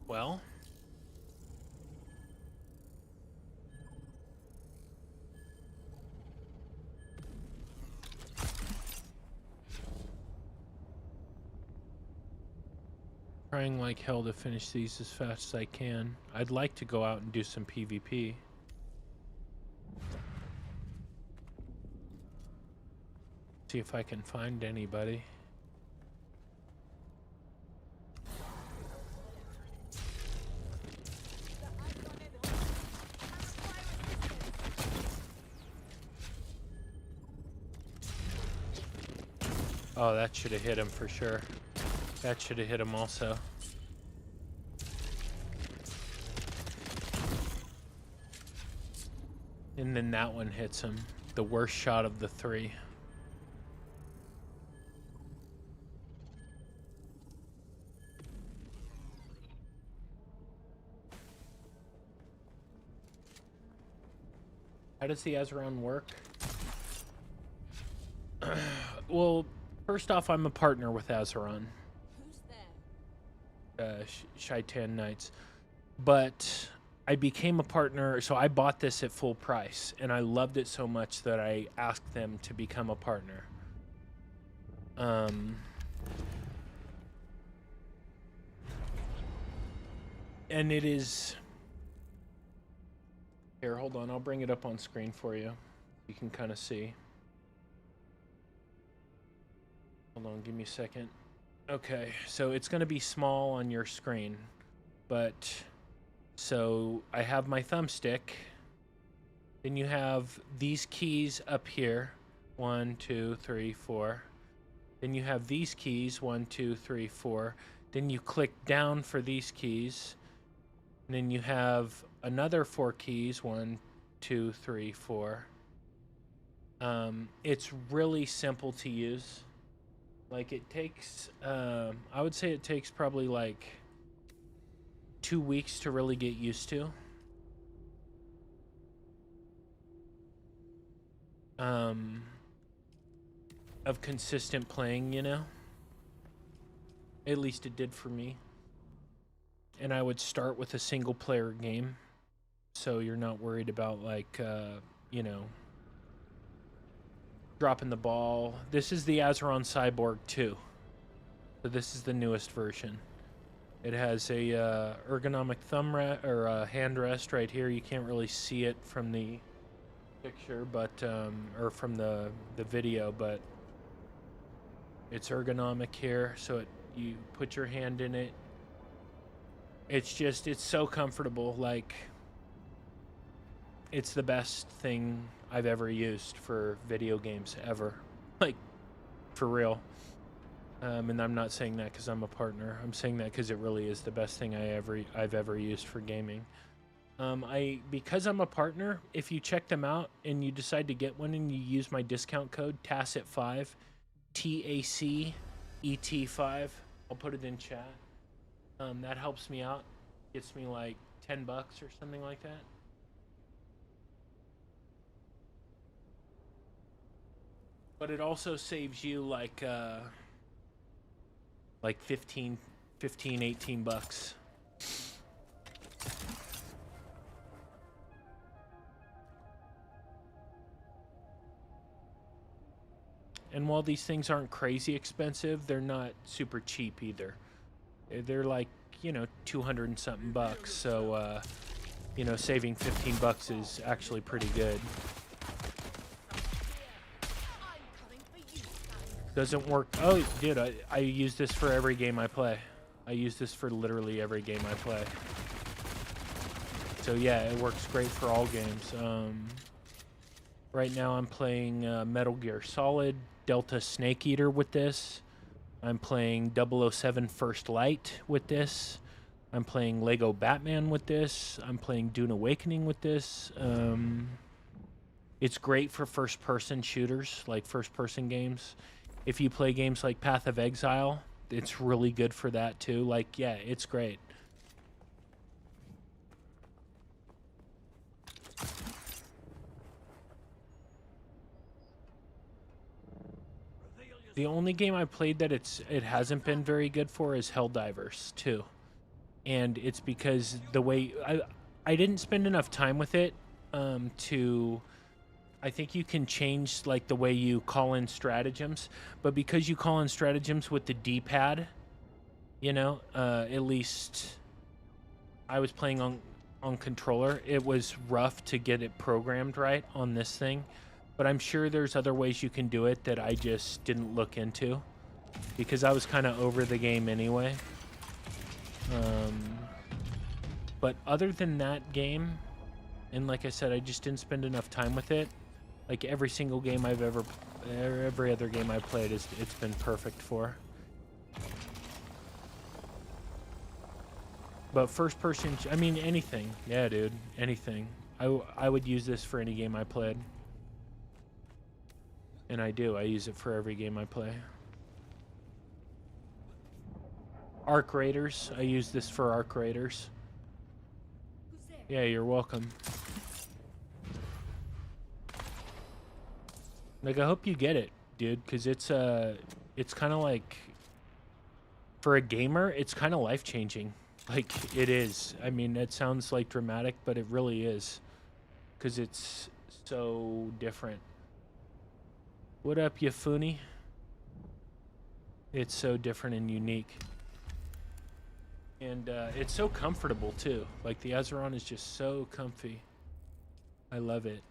A: Well, trying like hell to finish these as fast as I can. I'd like to go out and do some PvP. See if I can find anybody. Oh, that should have hit him for sure. That should have hit him also. And then that one hits him. The worst shot of the three. How does the Azeron work? Well, first off, I'm a partner with Azeron.
D: Who's there?
A: Shaitan Knights. But I became a partner, so I bought this at full price, and I loved it so much that I asked them to become a partner. And it is... Here, hold on, I'll bring it up on screen for you. You can kind of see. Hold on, give me a second. Okay, so it's going to be small on your screen, but so I have my thumbstick. Then you have these keys up here, 1, 2, 3, 4. Then you have these keys, 1, 2, 3, 4. Then you click down for these keys. And then you have another 4 keys, 1, 2, 3, 4. It's really simple to use. Like it takes, I would say it takes probably like 2 weeks to really get used to. Of consistent playing, you know? At least it did for me. And I would start with a single player game. So you're not worried about like, you know, dropping the ball. This is the Azeron Cyborg 2. So this is the newest version. It has a ergonomic hand rest right here. You can't really see it from the picture, but or from the video, but it's ergonomic here. So you put your hand in it. It's so comfortable. Like, it's the best thing I've ever used for video games ever. Like, for real. And I'm not saying that because I'm a partner. I'm saying that because it really is the best thing I've ever used for gaming. Because I'm a partner, if you check them out and you decide to get one and you use my discount code TACET5, TACET5, I'll put it in chat. That helps me out. Gets me like $10 or something like that. But it also saves you like 15, 18 bucks. And while these things aren't crazy expensive, they're not super cheap either. They're like, 200 and something bucks. So, saving 15 bucks is actually pretty good. Doesn't work. Oh, dude, I use this for every game I play. I use this for literally every game I play. So yeah, it works great for all games. Right now I'm playing Metal Gear Solid Delta Snake Eater with this. I'm playing 007 First Light with this. I'm playing Lego Batman with this. I'm playing Dune Awakening with this. It's great for first-person shooters, like first-person games. If you play games like Path of Exile, it's really good for that too. Like, yeah, it's great. The only game I played that it hasn't been very good for is Helldivers 2. And it's because the way I didn't spend enough time with it to... I think you can change like the way you call in stratagems, but because you call in stratagems with the D-pad, at least I was playing on controller. It was rough to get it programmed right on this thing, but I'm sure there's other ways you can do it that I just didn't look into because I was kind of over the game anyway. But other than that game, and like I said, I just didn't spend enough time with it. Like every single game every other game I've played, it's been perfect for. But first person, I mean anything. Yeah, dude, anything. I would use this for any game I played. And I do. I use it for every game I play. Arc Raiders. I use this for Arc Raiders. Yeah, you're welcome. Like, I hope you get it, dude, because it's kind of like, for a gamer, it's kind of life-changing. Like, it is. I mean, it sounds, like, dramatic, but it really is. Because it's so different. What up, Yafuni? It's so different and unique. And it's so comfortable, too. Like, the Azeron is just so comfy. I love it.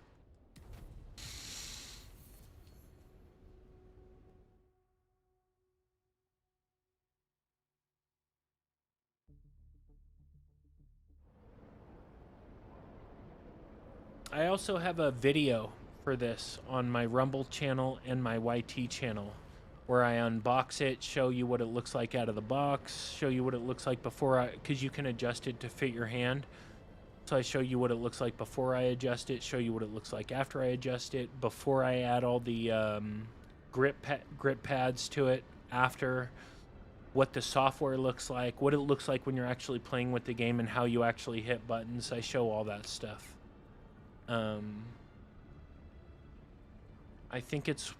A: I also have a video for this on my Rumble channel and my YT channel where I unbox it, show you what it looks like out of the box, show you what it looks like because you can adjust it to fit your hand. So I show you what it looks like before I adjust it, show you what it looks like after I adjust it, before I add all the grip pads to it, after, what the software looks like, what it looks like when you're actually playing with the game and how you actually hit buttons. I show all that stuff. I think it's,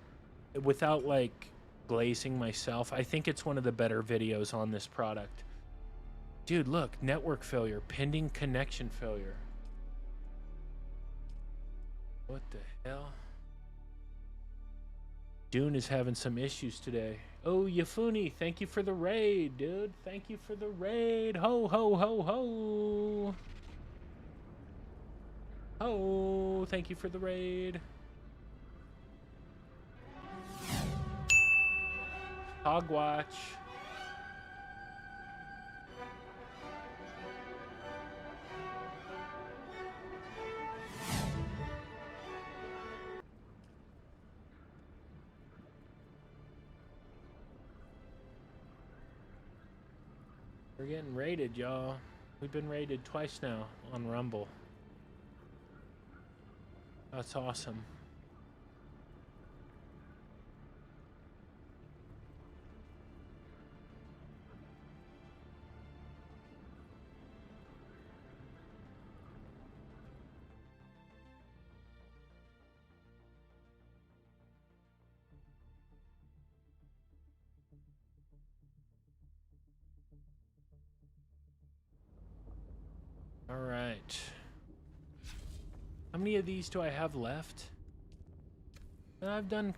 A: without like glazing myself, I think it's one of the better videos on this product. Dude, look, network failure, pending connection failure. What the hell? Dune is having some issues today. Oh, Yafuni, thank you for the raid, dude. Thank you for the raid. Ho, ho, ho, ho. Ho, thank you for the raid. Hogwatch. We're getting raided, y'all. We've been raided twice now on Rumble. That's awesome. All right. How many of these do I have left? I've done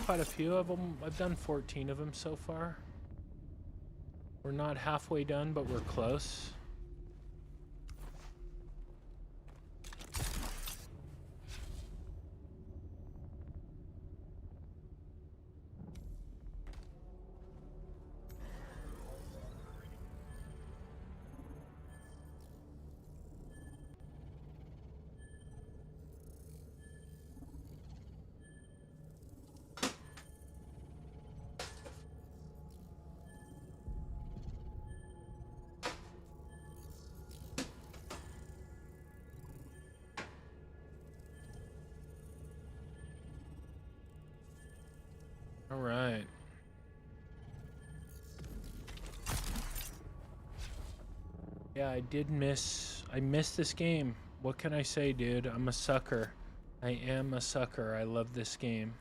A: quite a few of them. I've done 14 of them so far. We're not halfway done, but we're close. All right. Yeah, I missed this game. What can I say, dude? I'm a sucker. I am a sucker. I love this game.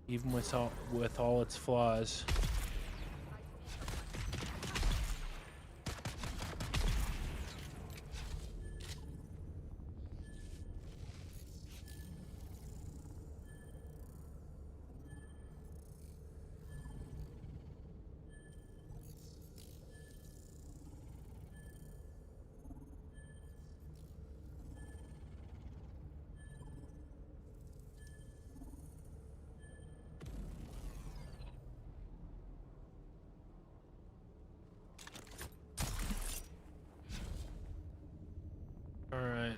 A: Even with all its flaws. All right.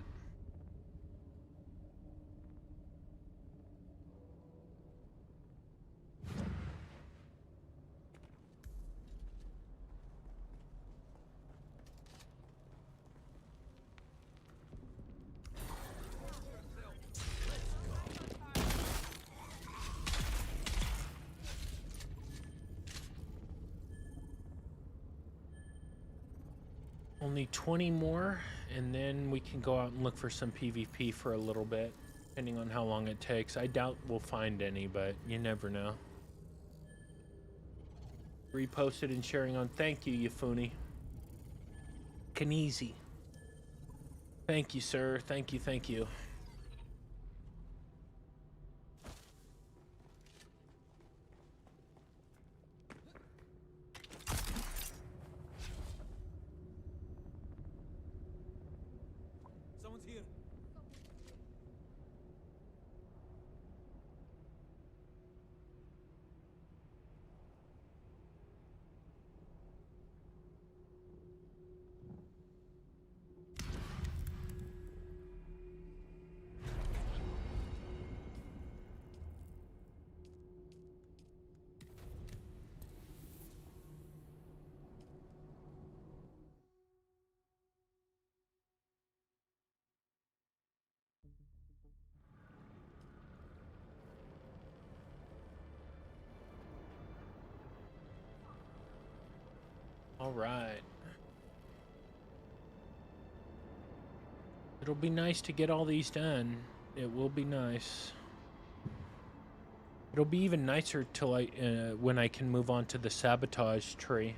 A: Only 20 more, and then we can go out and look for some PvP for a little bit, depending on how long it takes. I doubt we'll find any, but you never know. Reposted and sharing on. Thank you, Yafuni. Kaneezy. Thank you, sir. Thank you, thank you.
C: Someone's here.
A: All right. It'll be nice to get all these done. It will be nice. It'll be even nicer till when I can move on to the sabotage tree.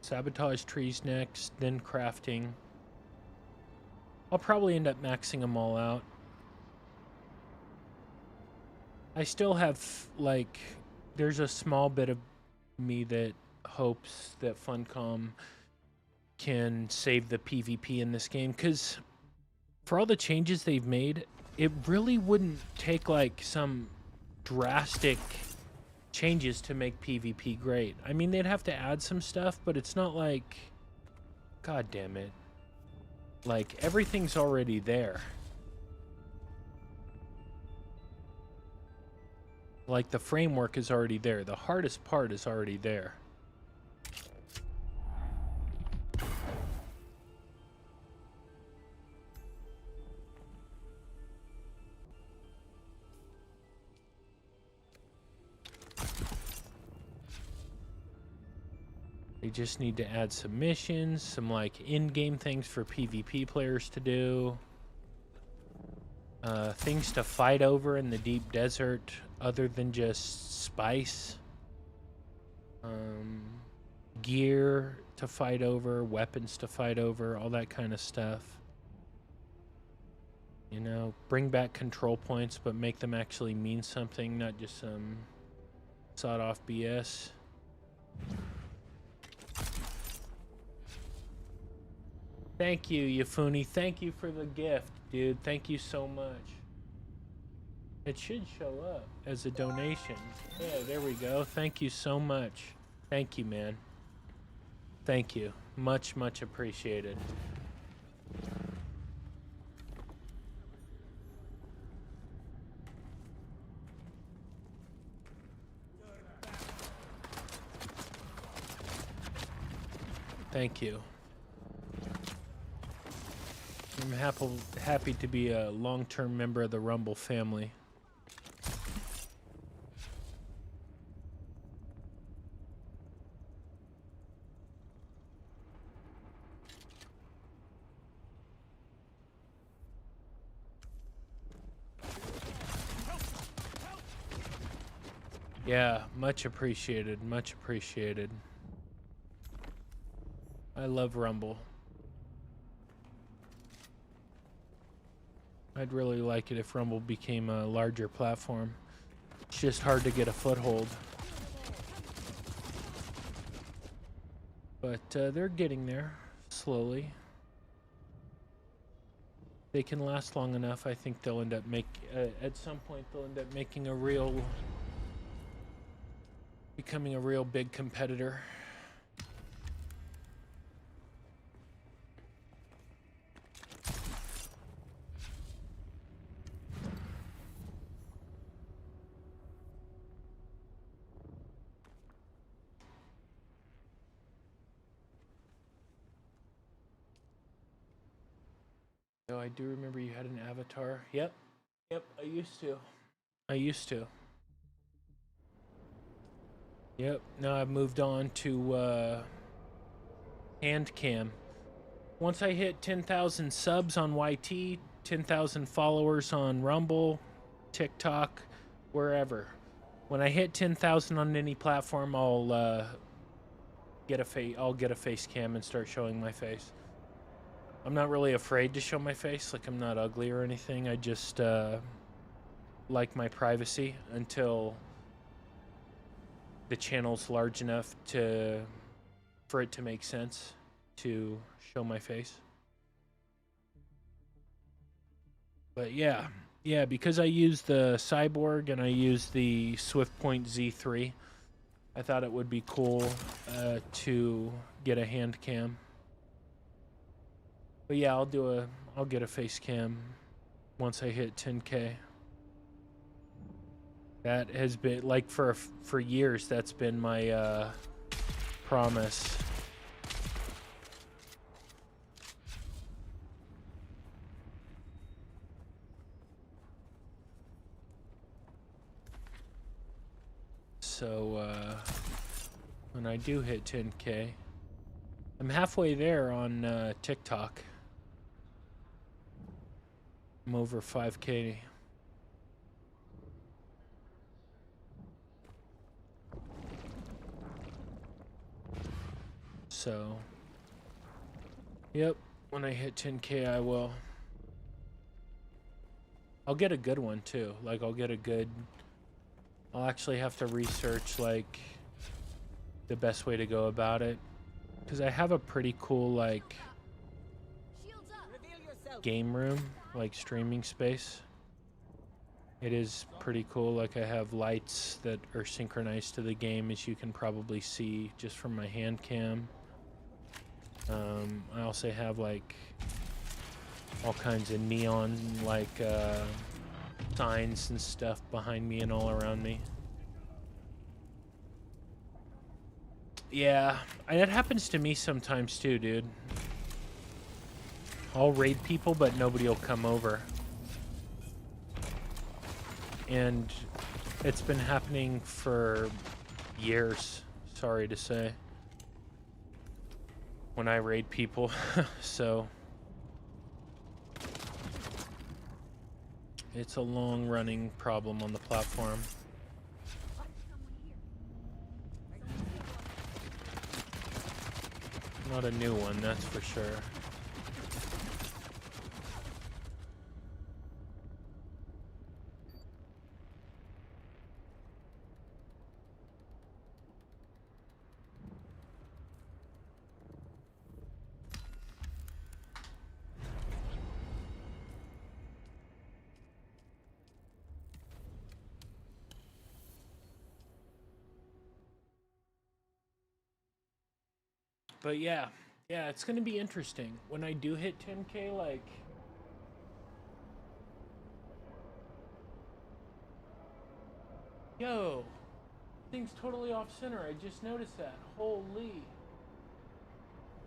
A: Sabotage trees next, then crafting. I'll probably end up maxing them all out. I still have, like, there's a small bit of me that hopes that Funcom can save the PvP in this game, because for all the changes they've made, it really wouldn't take, like, some drastic changes to make PvP great. I mean, they'd have to add some stuff, but it's not like, god damn it, like, everything's already there. Like, the framework is already there. The hardest part is already there. They just need to add some missions, some, like, in-game things for PvP players to do. Things to fight over in the deep desert other than just spice. Gear to fight over, weapons to fight over, all that kind of stuff. You know, bring back control points, but make them actually mean something, not just some sawed-off BS. Thank you, Yafuni. Thank you for the gift, dude. Thank you so much. It should show up as a donation. Yeah, there we go. Thank you so much. Thank you, man. Thank you. Much, much appreciated. Thank you. I'm happy to be a long-term member of the Rumble family. Yeah, much appreciated, much appreciated. I love Rumble. I'd really like it if Rumble became a larger platform. It's just hard to get a foothold. But they're getting there, slowly. They can last long enough. I think they'll end up at some point they'll end up making becoming a real big competitor. Oh, I do remember you had an avatar. Yep. Yep, I used to. Yep, now I've moved on to hand cam. Once I hit 10,000 subs on YT, 10,000 followers on Rumble, TikTok, wherever. When I hit 10,000 on any platform, I'll get a face cam and start showing my face. I'm not really afraid to show my face, like I'm not ugly or anything. I just like my privacy until the channel's large enough for it to make sense to show my face. But yeah, because I use the Cyborg and I use the SwiftPoint Z3, I thought it would be cool to get a hand cam. But yeah, I'll get a face cam once I hit 10K. That has been, like, for years, that's been my promise. So when I do hit 10K, I'm halfway there on TikTok. I'm over 5K. So, yep, when I hit 10K, I will. I'll get a good one too. Like, I'll get a good I'll actually have to research like the best way to go about it, because I have a pretty cool like
D: Shields up.
C: Reveal yourself.
A: game room, like streaming space. It is pretty cool. Like I have lights that are synchronized to the game, as you can probably see just from my hand cam. I also have like all kinds of neon like signs and stuff behind me and all around me. Yeah, and it happens to me sometimes too, dude. I'll raid people, but nobody will come over. And it's been happening for years, sorry to say, when I raid people. So it's a long-running problem on the platform. Not a new one, that's for sure. But yeah, it's gonna be interesting when I do hit 10K. Like, yo, thing's totally off center. I just noticed that. Holy,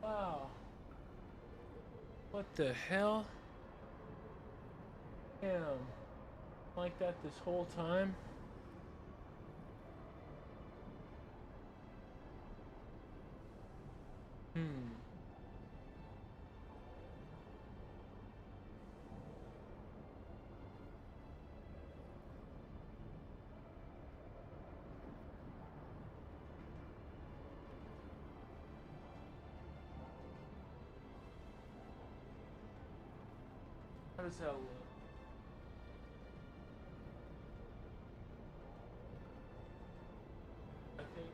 A: wow, what the hell? Damn, like that this whole time. How does that look? I think.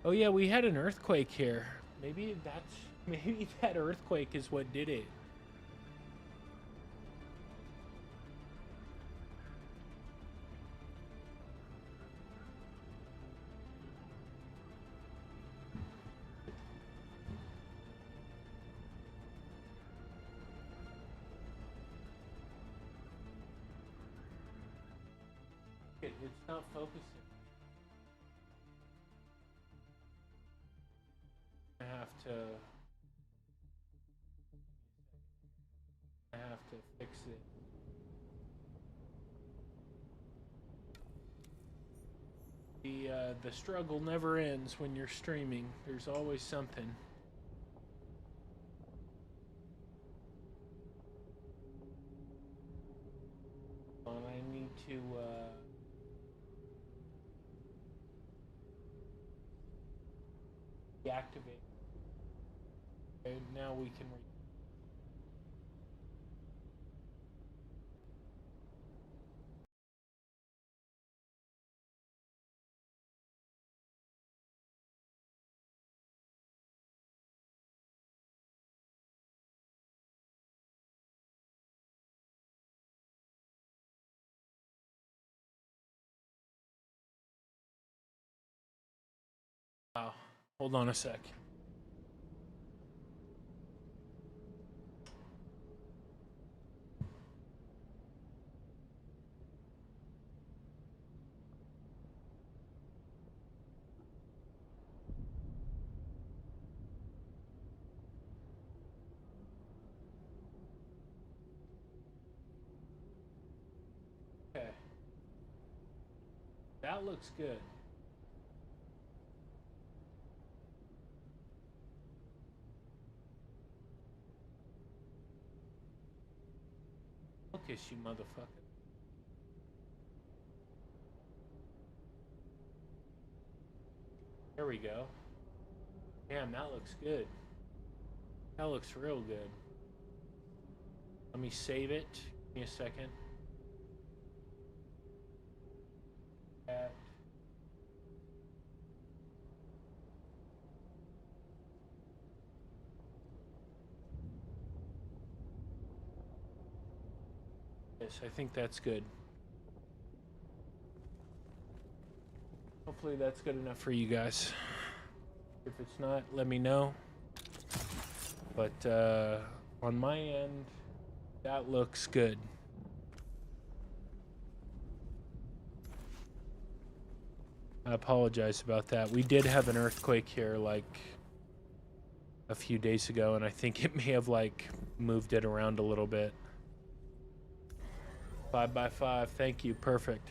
A: Oh yeah, we had an earthquake here. Maybe that earthquake is what did it. It's not focusing. I have to fix it. The struggle never ends when you're streaming. There's always something. I need to deactivate. Okay, now we can. Wow. Hold on a sec. Okay. That looks good. Focus, you motherfucker. There we go. Damn, that looks good. That looks real good. Let me save it. Give me a second. That. Yes, I think that's good. Hopefully that's good enough for you guys. If it's not, let me know. But on my end, that looks good. I apologize about that. We did have an earthquake here like a few days ago, and I think it may have like moved it around a little bit. 5x5, thank you, perfect.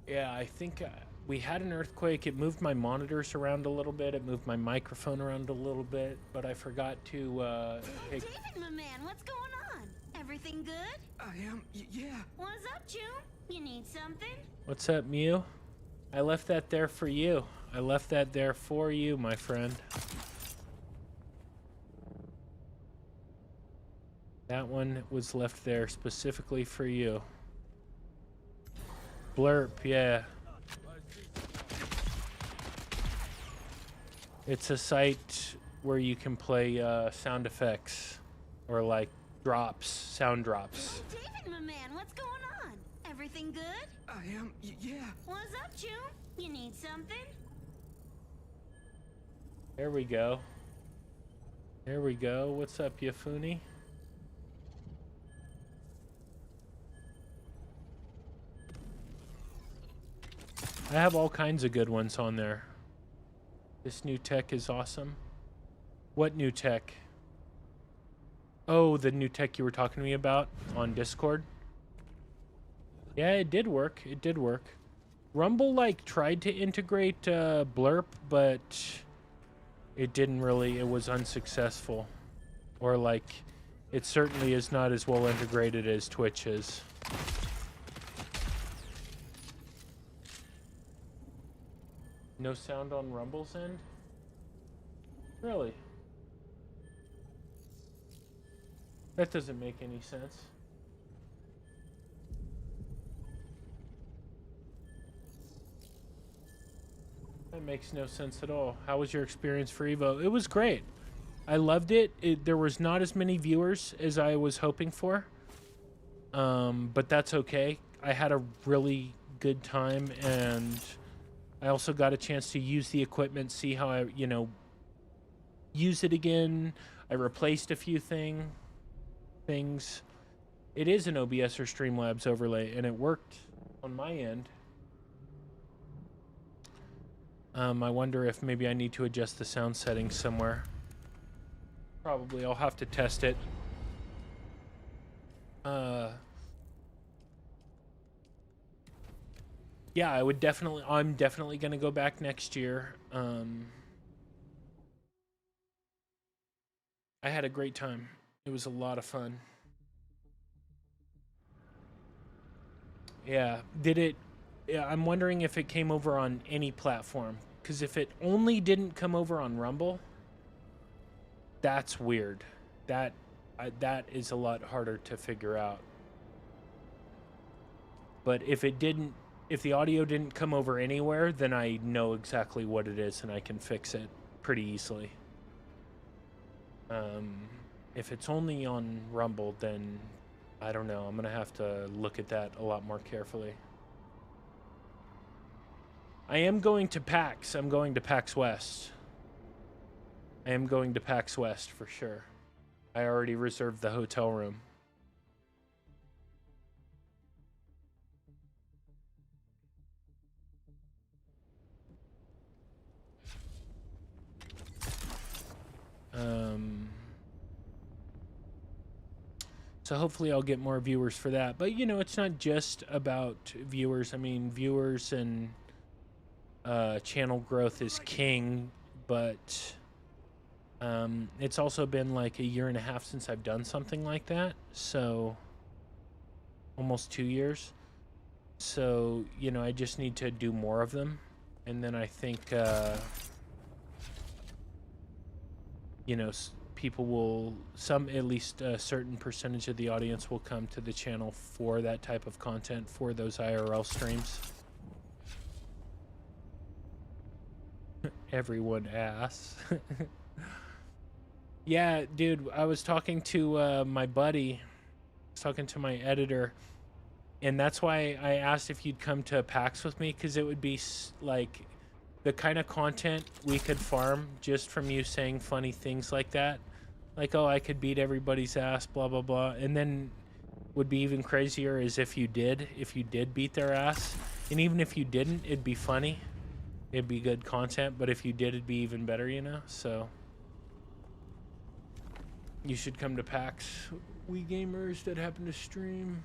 A: Yeah, I think we had an earthquake. It moved my monitors around a little bit. It moved my microphone around a little bit, but I forgot to take...
D: David, my man, what's going on? Everything good?
C: I am, yeah.
D: What's up, June? You need something?
A: What's up, Mew? I left that there for you. I left that there for you, my friend. That one was left there specifically for you. Blurp, yeah. It's a site where you can play sound effects or like drops, sound drops.
D: David, my man, what's going on? Everything good?
C: I am, yeah.
D: What's up, June? You need something?
A: There we go. There we go. What's up, Yafuni? I have all kinds of good ones on there. This new tech is awesome. What new tech? Oh, the new tech you were talking to me about on Discord? Yeah, it did work. It did work. Rumble, like, tried to integrate Blurp, but it didn't really. It was unsuccessful. Or, like, it certainly is not as well integrated as Twitch is. No sound on Rumble's end? Really? That doesn't make any sense. That makes no sense at all. How was your experience for Evo? It was great. I loved it. There was not as many viewers as I was hoping for. But that's okay. I had a really good time, and I also got a chance to use the equipment, see how I, use it again. I replaced a few things. It is an OBS or Streamlabs overlay, and it worked on my end. I wonder if maybe I need to adjust the sound settings somewhere. Probably. I'll have to test it. Yeah, I'm definitely going to go back next year. I had a great time. It was a lot of fun. Yeah, I'm wondering if it came over on any platform, because if it only didn't come over on Rumble, that's weird. That is a lot harder to figure out. But if the audio didn't come over anywhere, then I know exactly what it is and I can fix it pretty easily. If it's only on Rumble, then I don't know. I'm gonna have to look at that a lot more carefully. I am going to PAX. I'm going to PAX West. I am going to PAX West for sure. I already reserved the hotel room. So hopefully I'll get more viewers for that. But, it's not just about viewers. I mean, viewers and channel growth is king, but It's also been like a year and a half since I've done something like that, so almost 2 years. So, you know, I just need to do more of them, and then I think, you know, people will, at least a certain percentage of the audience will come to the channel for that type of content, for those IRL streams. Everyone asks. Yeah, dude, I was talking to my buddy, I was talking to my editor, and that's why I asked if you'd come to PAX with me, because it would be like the kind of content we could farm just from you saying funny things like that. Like, oh, I could beat everybody's ass, blah, blah, blah. And then would be even crazier is if you did beat their ass. And even if you didn't, it'd be funny. It'd be good content, but if you did, it'd be even better, you know? So you should come to PAX. We gamers that happen to stream.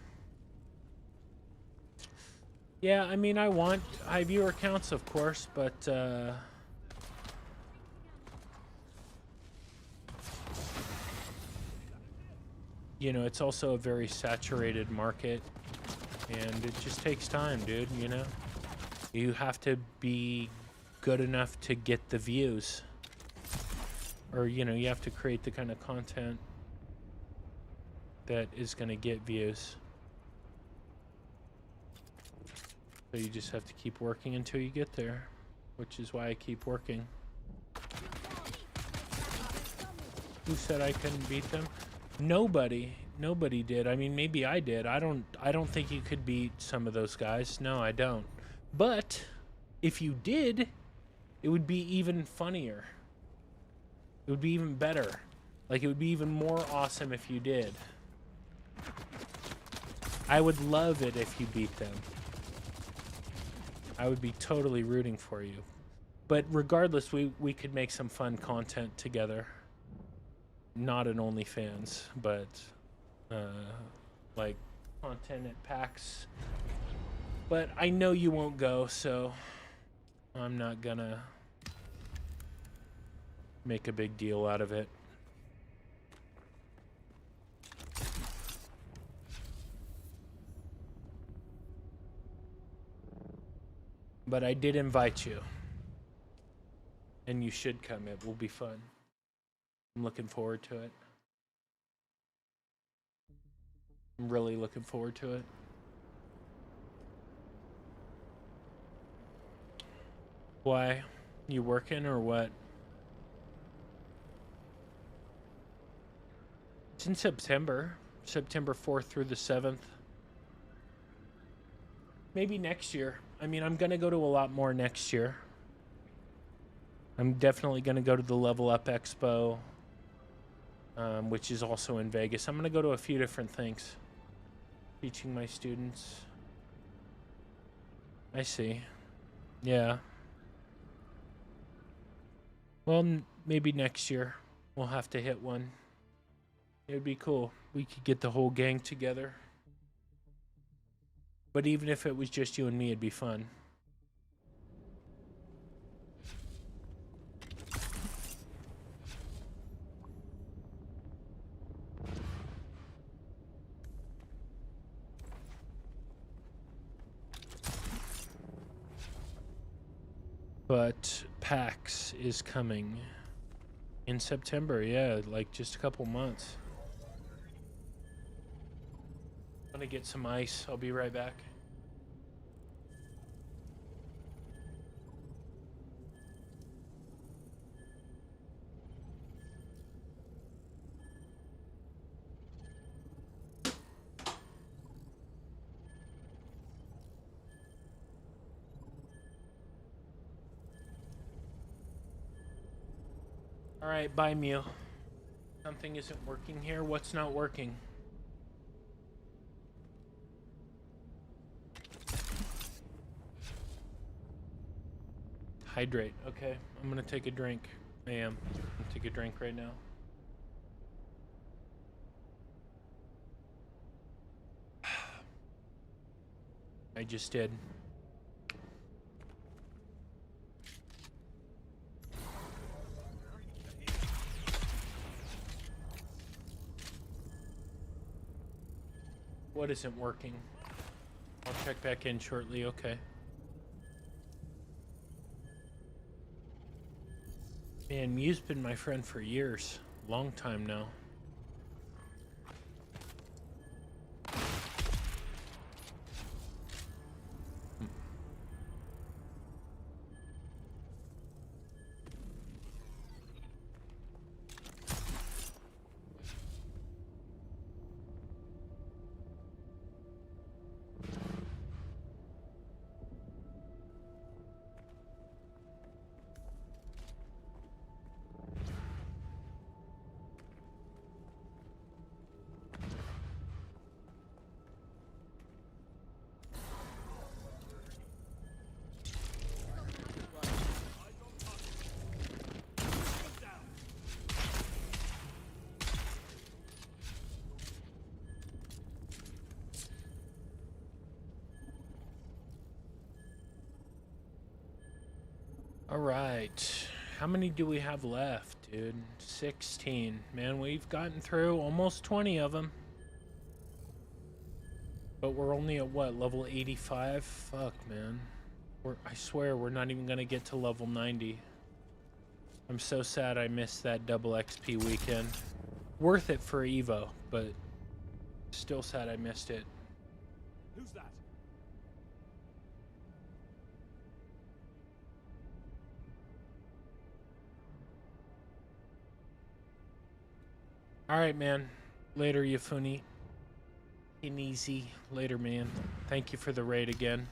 A: Yeah, I mean, I want high viewer counts, of course, but you know, it's also a very saturated market, and it just takes time, dude, you know? You have to be good enough to get the views. Or, you know, you have to create the kind of content that is going to get views. So you just have to keep working until you get there, which is why I keep working. Who said I couldn't beat them? Nobody did. I mean, maybe I did. I don't think you could beat some of those guys. No, I don't. But if you did, it would be even funnier. It would be even better. Like, it would be even more awesome if you did. I would love it if you beat them. I would be totally rooting for you. But regardless, we could make some fun content together. Not an OnlyFans, but like content at PAX. But I know you won't go, so I'm not gonna make a big deal out of it. But I did invite you. And you should come. It will be fun. I'm looking forward to it. I'm really looking forward to it. Why? You working or what? It's in September. September 4th through the 7th. Maybe next year. I mean, I'm going to go to a lot more next year. I'm definitely going to go to the Level Up Expo, which is also in Vegas. I'm going to go to a few different things. Teaching my students. I see. Yeah. Well, maybe next year we'll have to hit one. It would be cool. We could get the whole gang together. But even if it was just you and me, it'd be fun. But PAX is coming in September. Yeah, like just a couple months. I'm gonna get some ice. I'll be right back. All right, bye, Mew. Something isn't working here. What's not working? Hydrate. Okay, I'm gonna take a drink. I am. I'm gonna take a drink right now. I just did. What isn't working? I'll check back in shortly, okay. Man, Mew's been my friend for years. Long time now. All right. How many do we have left, dude? 16. Man, we've gotten through almost 20 of them. But we're only at what, level 85? Fuck, man. I swear we're not even gonna get to level 90. I'm so sad I missed that double XP weekend. Worth it for Evo, but still sad I missed it.
C: Who's that?
A: All right, man. Later, Yafuni. Easy. Later, man. Thank you for the raid again.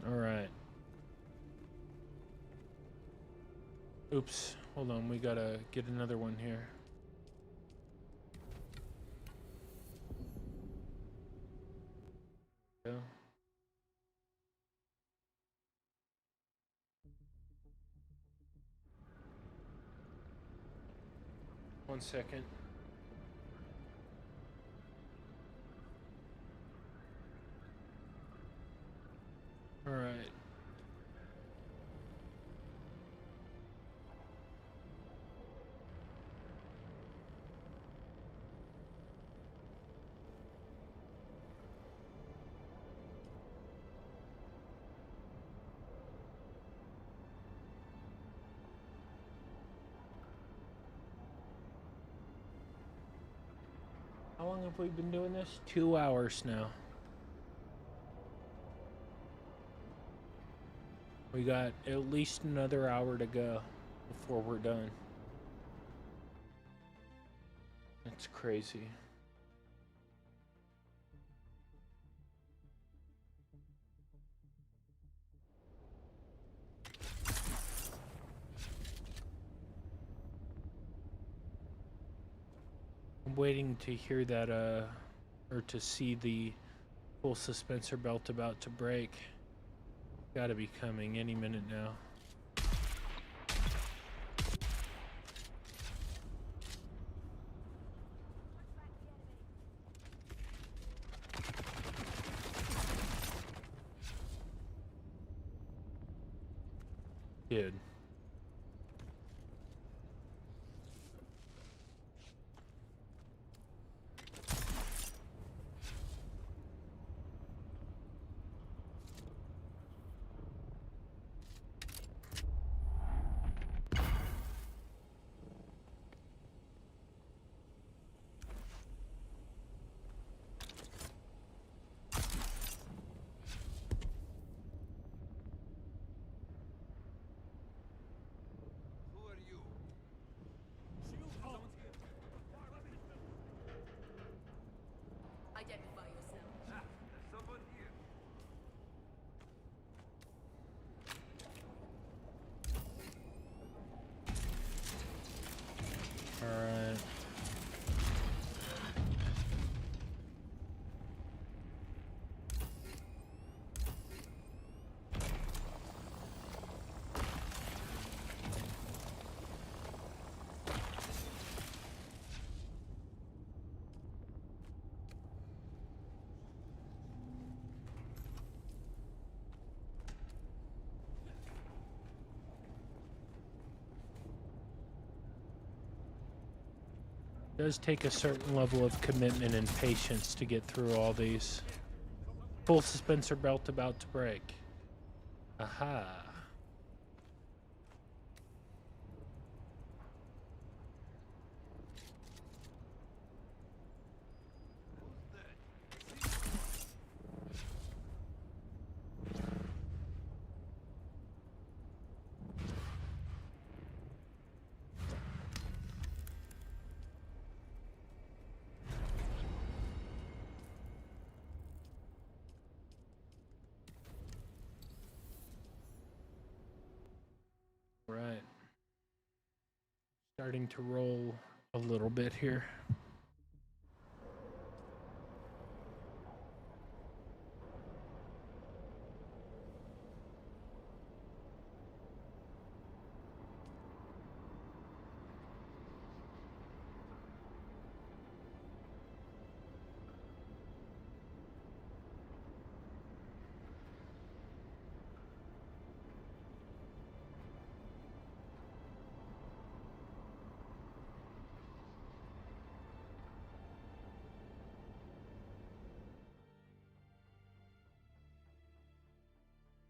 A: All right. Oops. Hold on. We gotta get another one here. Go. One second. All right. How long have we been doing this? 2 hours now. We got at least another hour to go before we're done. That's crazy. I'm waiting to hear that, or to see the full suspensor belt about to break. Gotta be coming any minute now. Dude. does take a certain level of commitment and patience to get through all these. Full suspensor belt about to break. Aha. Right. Starting to roll a little bit here.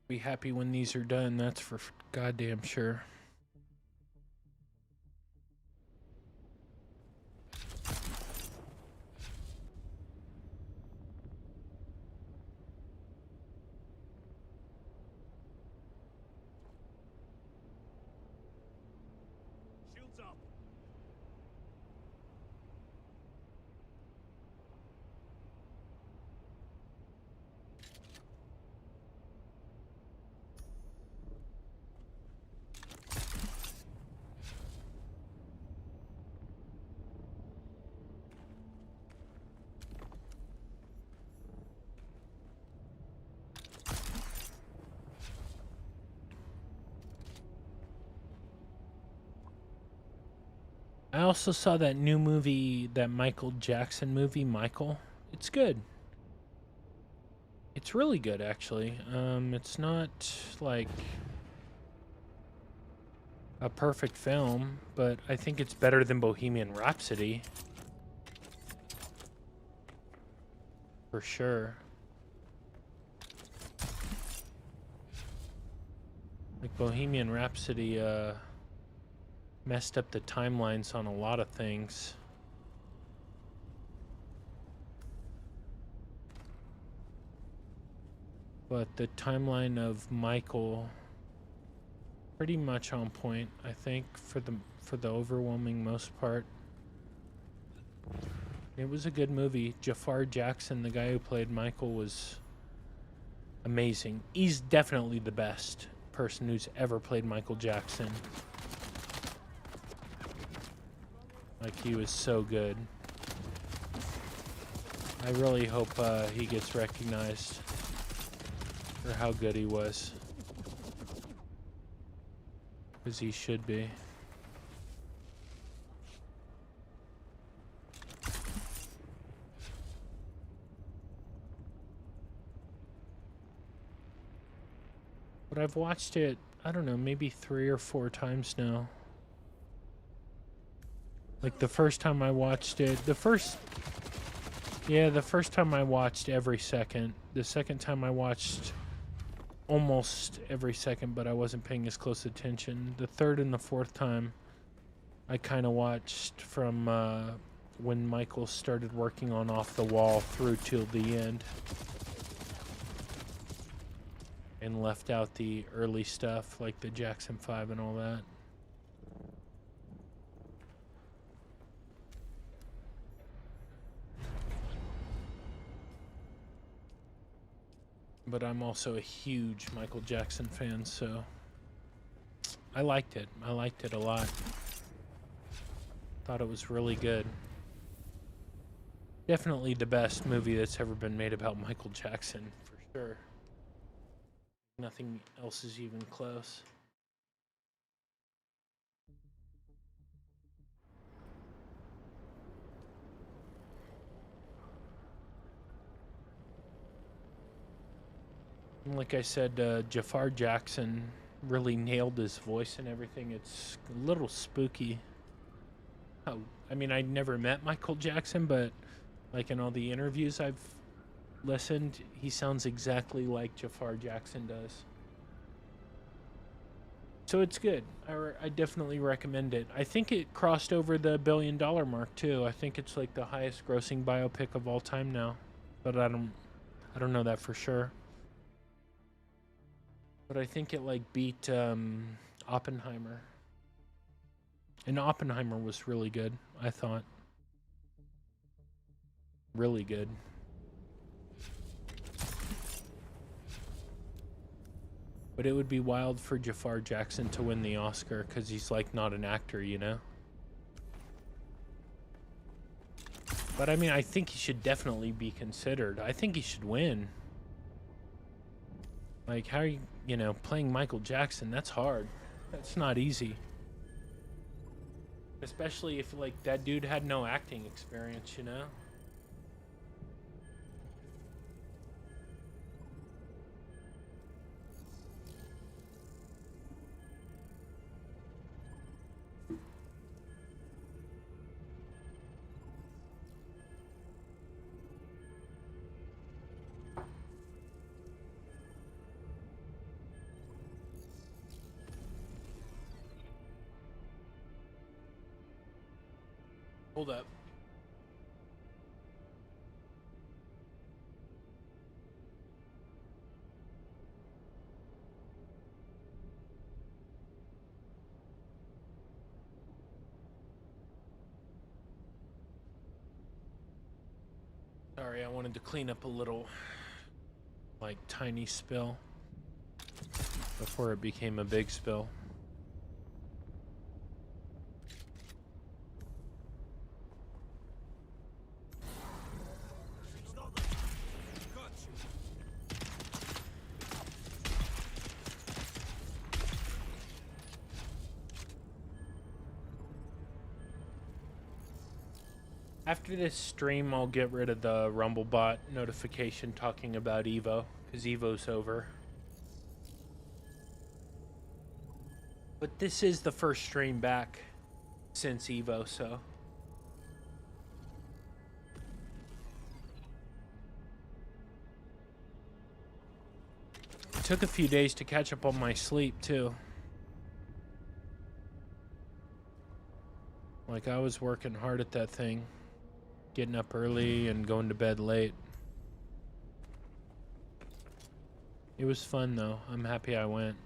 A: Be happy when these are done, that's for goddamn sure.
C: Shields up.
A: I also saw that new movie, that Michael Jackson movie, Michael. It's good. It's really good, actually. It's not like a perfect film, but I think it's better than Bohemian Rhapsody. For sure. Like Bohemian Rhapsody, messed up the timelines on a lot of things. But the timeline of Michael, pretty much on point, I think, for the overwhelming most part. It was a good movie. Jafar Jackson, the guy who played Michael, was amazing. He's definitely the best person who's ever played Michael Jackson. Like, he was so good. I really hope he gets recognized for how good he was. Because he should be. But I've watched it, I don't know, maybe 3 or 4 times now. Like the first time I watched it, the first time I watched every second. The second time I watched almost every second, but I wasn't paying as close attention. The third and the fourth time, I kind of watched from when Michael started working on Off the Wall through till the end. And left out the early stuff, like the Jackson 5 and all that. But I'm also a huge Michael Jackson fan, so I liked it. I liked it a lot. Thought it was really good. Definitely the best movie that's ever been made about Michael Jackson, for sure. Nothing else is even close. And like I said, Jafar Jackson really nailed his voice and everything. It's a little spooky how I mean, I never met Michael Jackson, but like in all the interviews I've listened, he sounds exactly like Jafar Jackson does. So it's good. I definitely recommend it. I think it crossed over the $1 billion mark too. I think it's like the highest grossing biopic of all time now, but I don't know that for sure. But I think it like beat Oppenheimer. And Oppenheimer was really good, I thought. Really good. But it would be wild for Jafar Jackson to win the Oscar because he's like not an actor, you know? But I mean, I think he should definitely be considered. I think he should win. Like, how are you know, playing Michael Jackson? That's hard. That's not easy. Especially if, like, that dude had no acting experience, you know? Hold up. Sorry, I wanted to clean up a little, like, tiny spill before it became a big spill. After this stream, I'll get rid of the Rumblebot notification talking about Evo, because Evo's over. But this is the first stream back since Evo, so... It took a few days to catch up on my sleep, too. Like, I was working hard at that thing. Getting up early and going to bed late. It was fun though. I'm happy I went.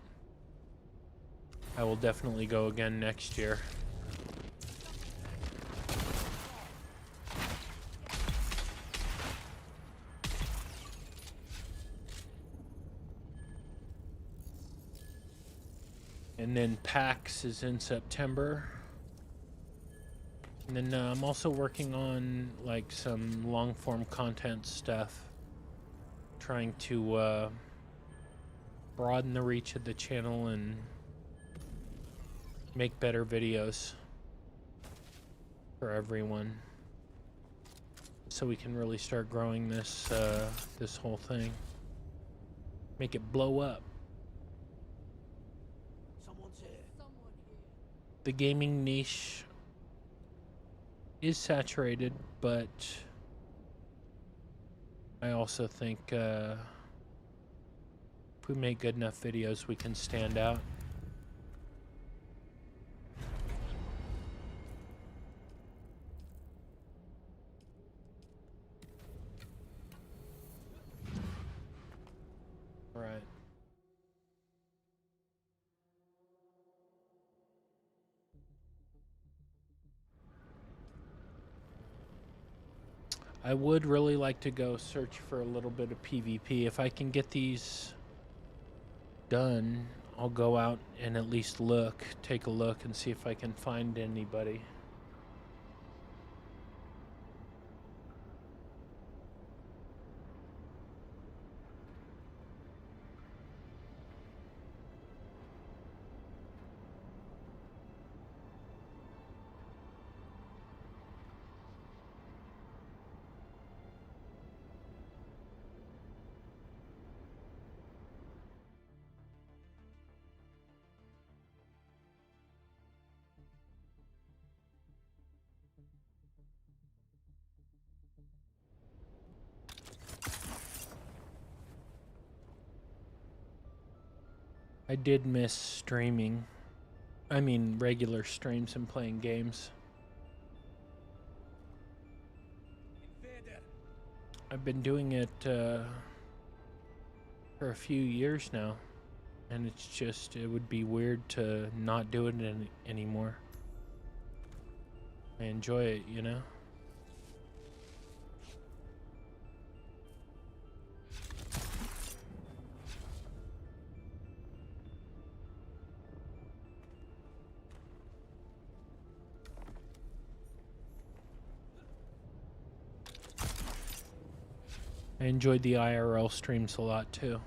A: I will definitely go again next year. And then PAX is in September. And then I'm also working on like some long form content stuff, trying to broaden the reach of the channel and make better videos for everyone, so we can really start growing this this whole thing, make it blow up.
C: Someone's here.
A: The gaming niche is saturated, but I also think if we make good enough videos, we can stand out. Right. I would really like to go search for a little bit of PvP. If I can get these done, I'll go out and at least take a look and see if I can find anybody. I did miss streaming. I mean, regular streams and playing games.
C: Invader.
A: I've been doing it for a few years now, and it's just, it would be weird to not do it anymore. I enjoy it, you know? I enjoyed the IRL streams a lot too.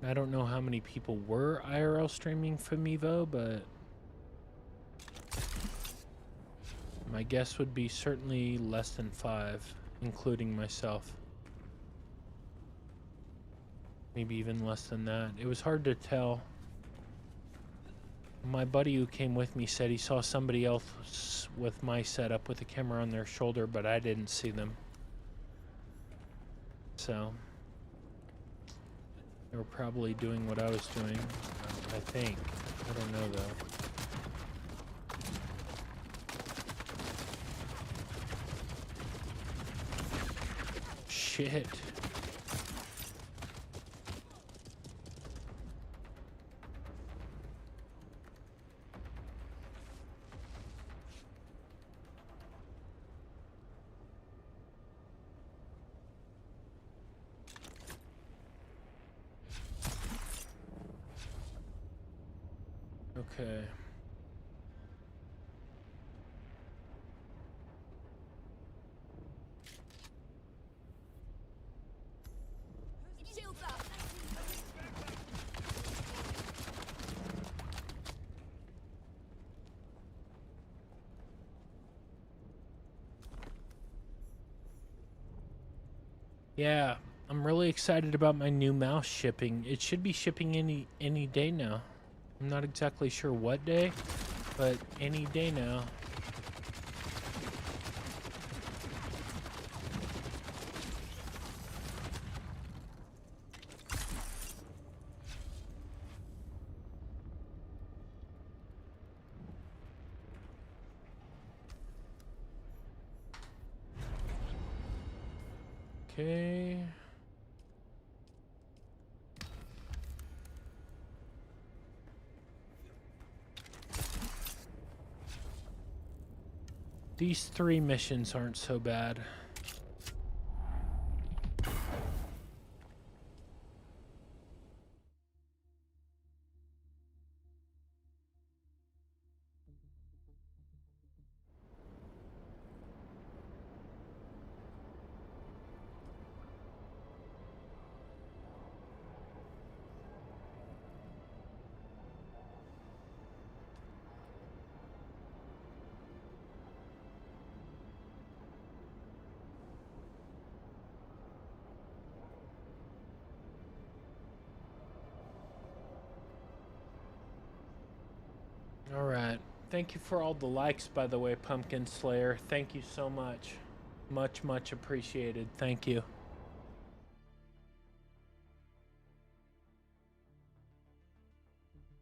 A: I don't know how many people were IRL streaming Famivo, but my guess would be certainly less than 5, including myself. Maybe even less than that. It was hard to tell. My buddy who came with me said he saw somebody else with my setup with a camera on their shoulder, but I didn't see them. So they were probably doing what I was doing, I think. I don't know though. Shit. Okay.
E: Shields up.
A: Yeah, I'm really excited about my new mouse shipping. It should be shipping any day now. I'm not exactly sure what day, but any day now. Okay. These 3 missions aren't so bad. All right. Thank you for all the likes, by the way, Pumpkin Slayer. Thank you so much. Much, much appreciated. Thank you.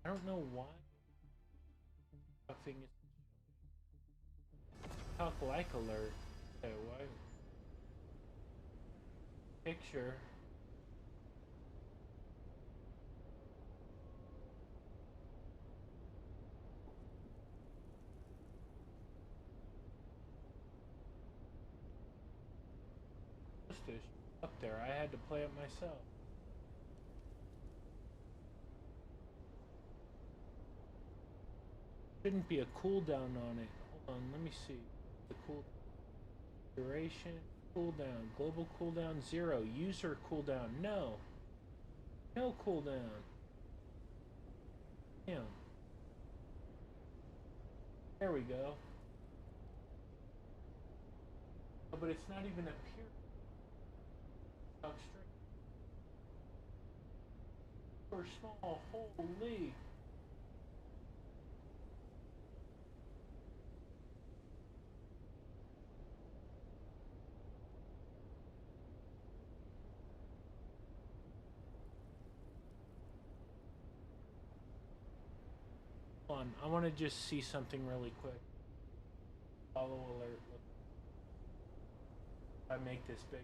A: I don't know why. Talk like alert. Okay, why? Picture. Up there, I had to play it myself. Shouldn't be a cooldown on it. Hold on, let me see. The cool duration, cooldown, global cooldown 0, user cooldown no cooldown. Damn. There we go. Oh, but it's not even a pure. Or small, holy. on. I want to just see something really quick. Follow alert. If I make this big.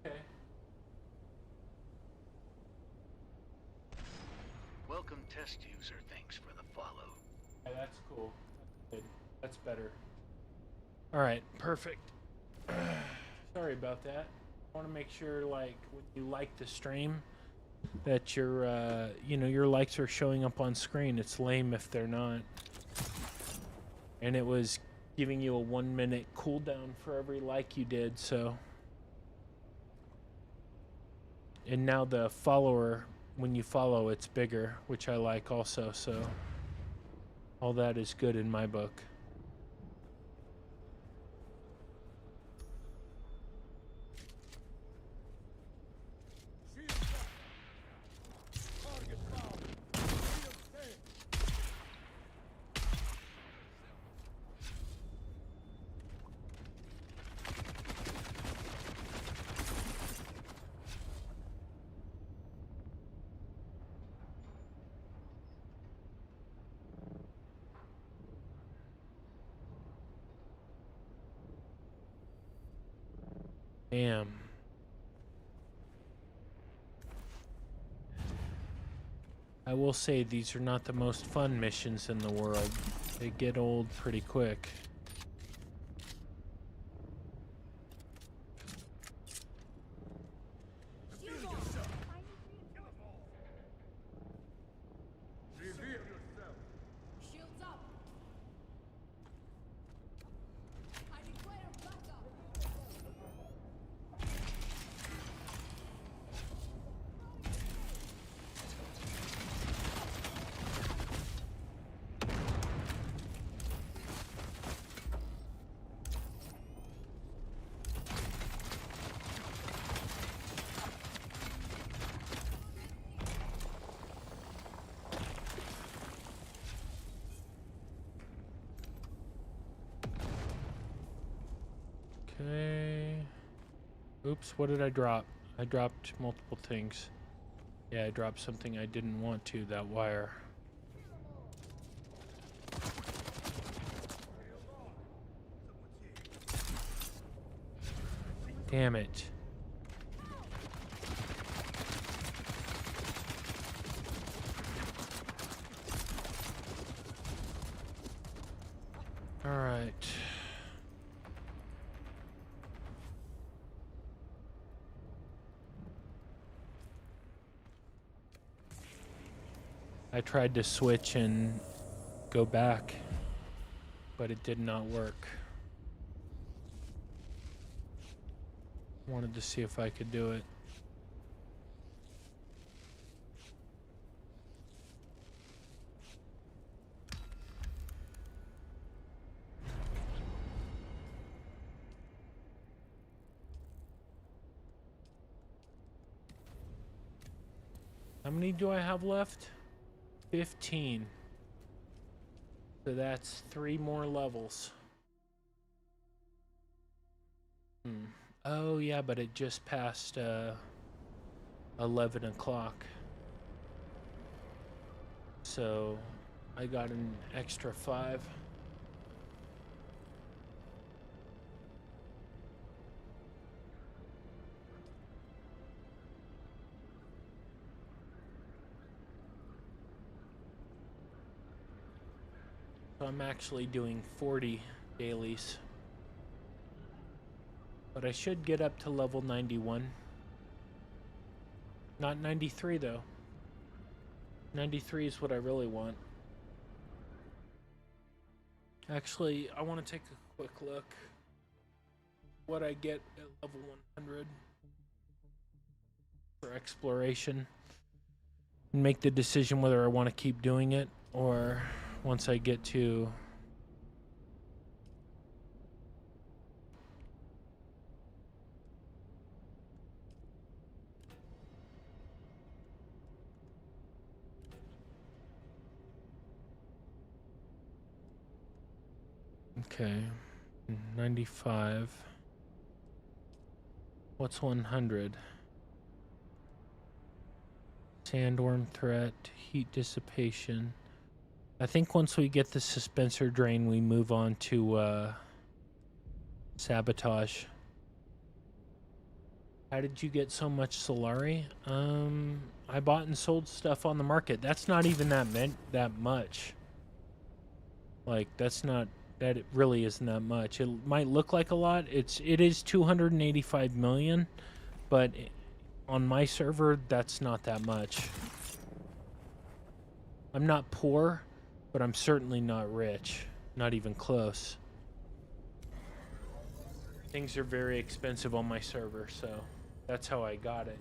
A: Okay.
F: Welcome test user, thanks for the follow.
A: Yeah, that's cool. That's good. That's better. All right, perfect. Sorry about that. I want to make sure, like, when you like the stream, that your, your likes are showing up on screen. It's lame if they're not. And it was giving you a 1-minute cooldown for every like you did, so. And now the follower, when you follow, it's bigger, which I like also, so. All that is good in my book.
C: Shields up. Target found. Shields dead.
A: Damn. I will say these are not the most fun missions in the world. They get old pretty quick.
E: Shields off.
C: Reveal yourself.
E: Shields up. I declare backup.
A: Okay. Oops, what did I drop? I dropped multiple things. Yeah, I dropped something I didn't want to, that wire. Damn it. All right. I tried to switch and go back, but it did not work. Wanted to see if I could do it. How many do I have left? 15. So that's 3 more levels. Oh yeah, but it just passed 11 o'clock. So I got an extra 5. So I'm actually doing 40 dailies. But I should get up to level 91. Not 93 though. 93 is what I really want. Actually, I want to take a quick look what I get at level 100 for exploration and make the decision whether I want to keep doing it or once I get to Okay. 95. What's 100? Sandworm threat, heat dissipation. I think once we get the suspensor drain, we move on to sabotage. How did you get so much Solari? I bought and sold stuff on the market. That's not even that much. Like, that it really isn't that much. It might look like a lot. It is 285 million, but on my server, that's not that much. I'm not poor, but I'm certainly not rich. Not even close. Things are very expensive on my server, so that's how I got it.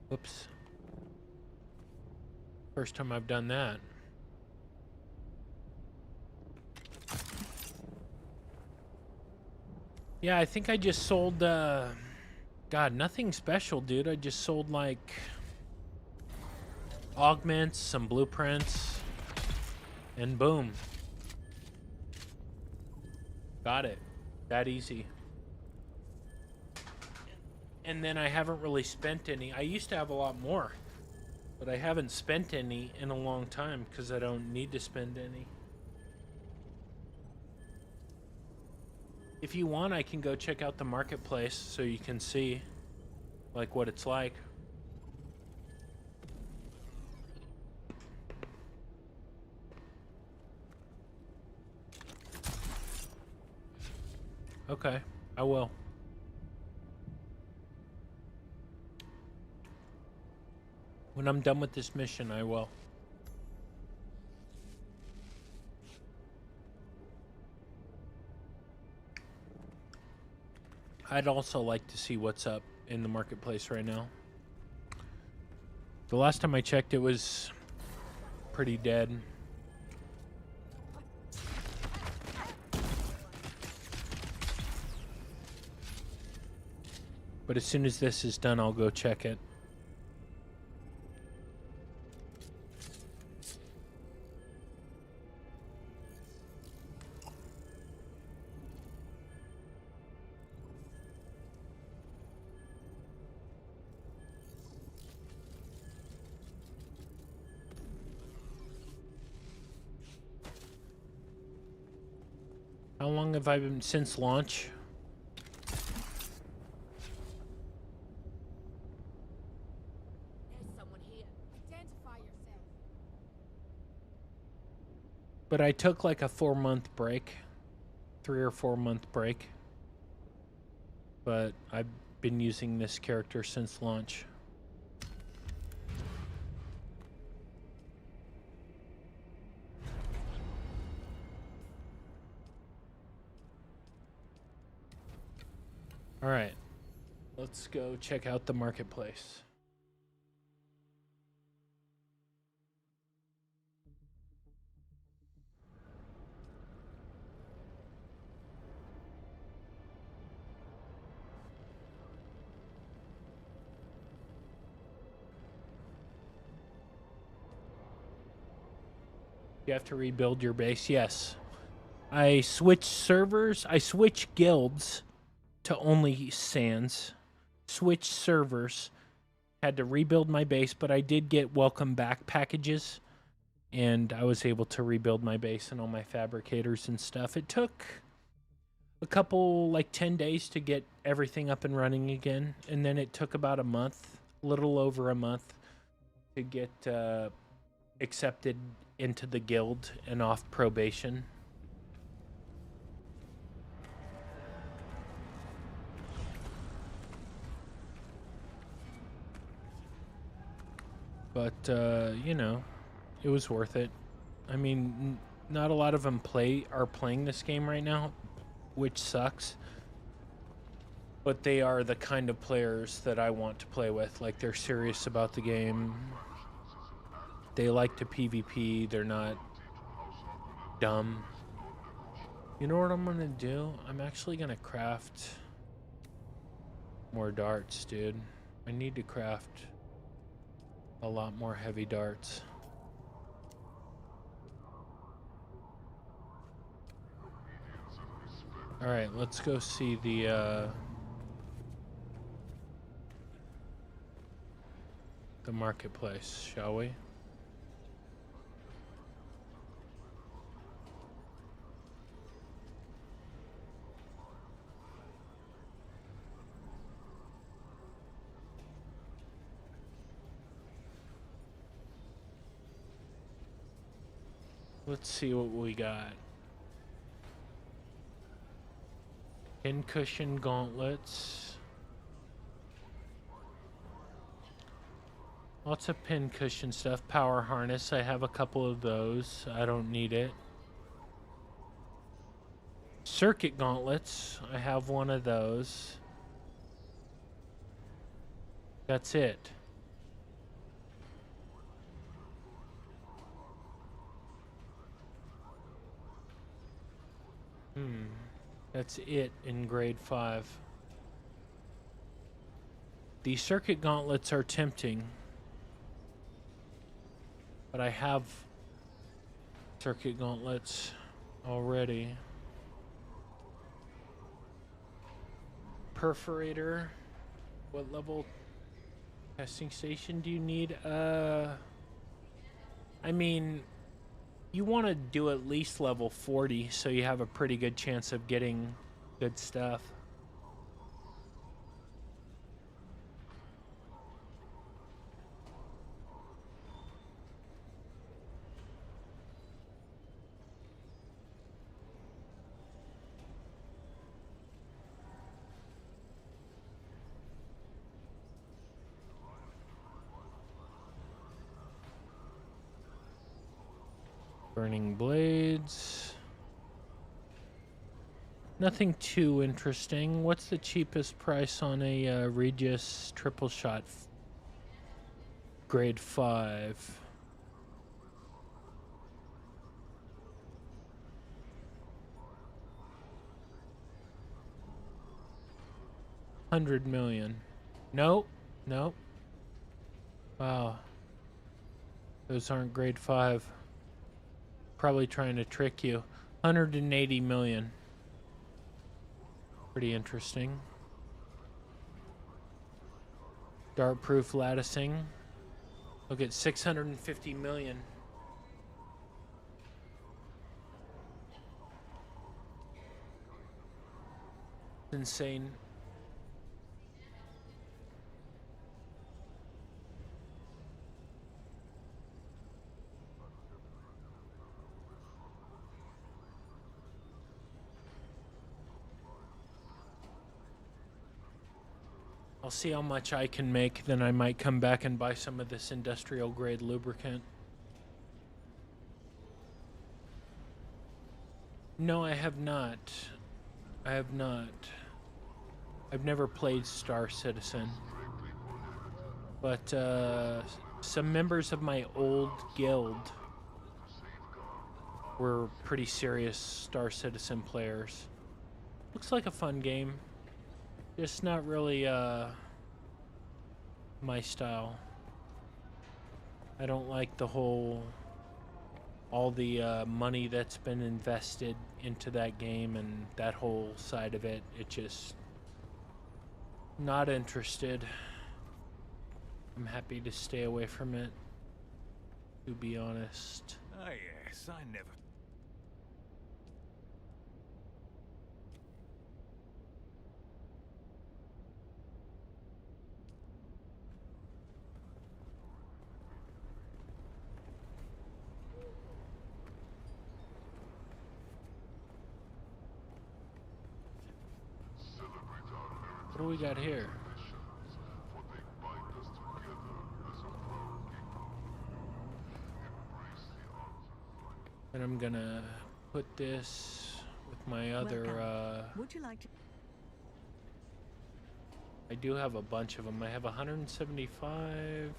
A: Whoops. First time I've done that. Yeah, I think I just sold, God, nothing special, dude. I just sold, like, augments, some blueprints, and boom. Got it. That easy. And then I haven't really spent any. I used to have a lot more, but I haven't spent any in a long time because I don't need to spend any. If you want, I can go check out the marketplace so you can see, like, what it's like. Okay, I will. When I'm done with this mission, I will. I'd also like to see what's up in the marketplace right now. The last time I checked, it was pretty dead. But as soon as this is done, I'll go check it. How long have I been since launch?
E: There's someone here. Identify yourself.
A: But I took like a 4-month break. 3 or 4 month break. But I've been using this character since launch. All right, let's go check out the marketplace. You have to rebuild your base, yes. I switched servers, I switched guilds to only Sands, switched servers, had to rebuild my base, but I did get welcome back packages, and I was able to rebuild my base and all my fabricators and stuff. It took a couple, like 10 days to get everything up and running again, and then it took about a month, a little over a month, to get accepted into the guild and off probation. But, you know, it was worth it. I mean, not a lot of them are playing this game right now. which sucks. But they are the kind of players that I want to play with. Like, they're serious about the game. They like to PvP. They're not dumb. You know what I'm gonna do? I'm actually gonna craft more darts, dude. I need to craft a lot more heavy darts. All right, let's go see the marketplace, shall we? Let's see what we got. Pincushion gauntlets. Lots of pincushion stuff. Power harness. I have a couple of those. I don't need it. Circuit gauntlets. I have one of those. That's it. That's it in grade 5. The circuit gauntlets are tempting, but I have circuit gauntlets already. Perforator. What level testing station do you need? I mean, you want to do at least level 40 so you have a pretty good chance of getting good stuff. Burning blades. Nothing too interesting. What's the cheapest price on a Regis triple shot grade 5? $100 million. Nope. Nope. Wow. Those aren't grade 5. Probably trying to trick you. 180 million. Pretty interesting. Dart-proof latticing. Look at 650 million. Insane. I'll see how much I can make, then I might come back and buy some of this industrial grade lubricant. No, I have not. I have not. I've never played Star Citizen. But some members of my old guild were pretty serious Star Citizen players. Looks like a fun game. Just not really my style. I don't like the whole, all the money that's been invested into that game and that whole side of it. It just, not interested. I'm happy to stay away from it, to be honest.
C: Ah, yes, I never.
A: What do we got here? And I'm gonna put this with my other,
G: Would you like to?
A: I do have a bunch of them. I have 175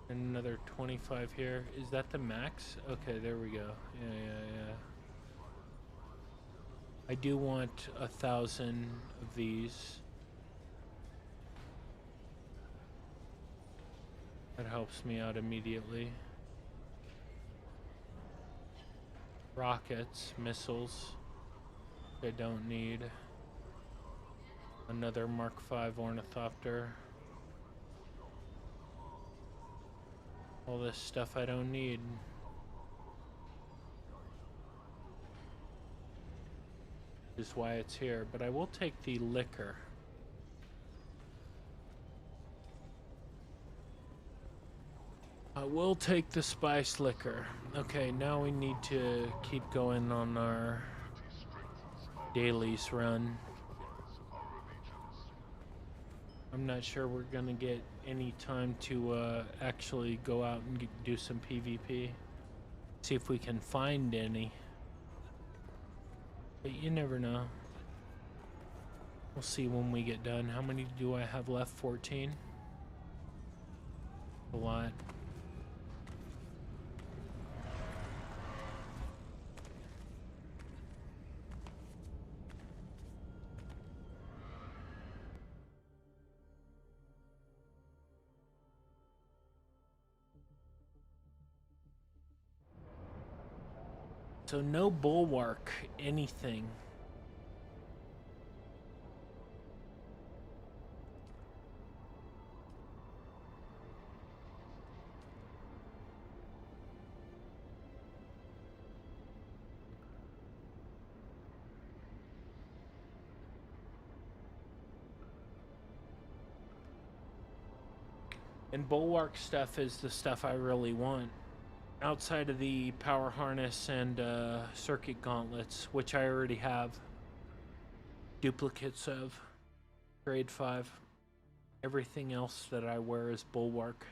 A: and another 25 here. Is that the max? Okay, there we go. Yeah. I do want 1,000 of these. That helps me out immediately. Rockets, missiles. I don't need. Another Mark V ornithopter. All this stuff I don't need. Is why it's here, but I will take the liquor. I will take the spice liquor. Okay, now we need to keep going on our dailies run. I'm not sure we're gonna get any time to actually go out and do some PvP. See if we can find any. But you never know. We'll see when we get done. How many do I have left? 14? A lot. So no bulwark, anything. And bulwark stuff is the stuff I really want. Outside of the power harness and circuit gauntlets, which I already have duplicates of, grade 5. Everything else that I wear is bulwark.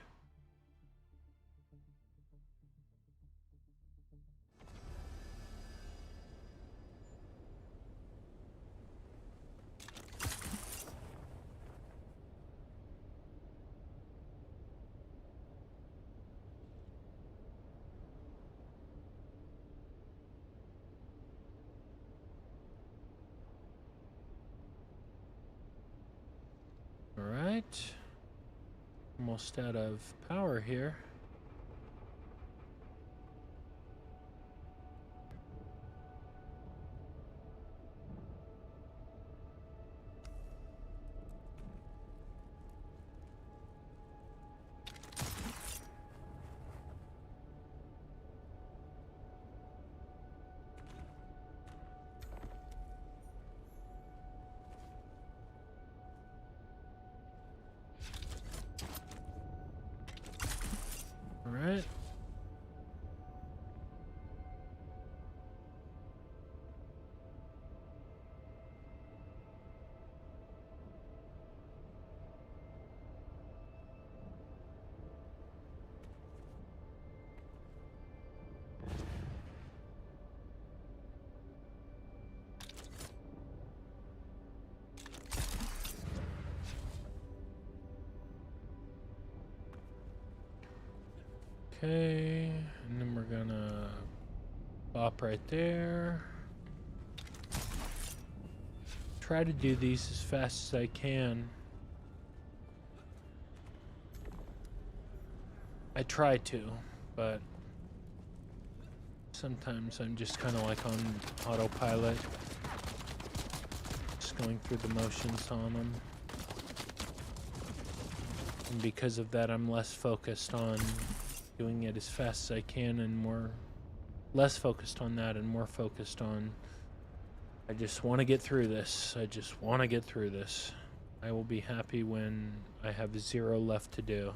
A: Alright, almost out of power here. Alright. Okay, and then we're gonna pop right there. Try to do these as fast as I can. I try to, but sometimes I'm just kind of like on autopilot, just going through the motions on them. And because of that, I'm less focused on doing it as fast as I can, and less focused on that and more focused on, I just want to get through this. I just want to get through this. I will be happy when I have 0 left to do.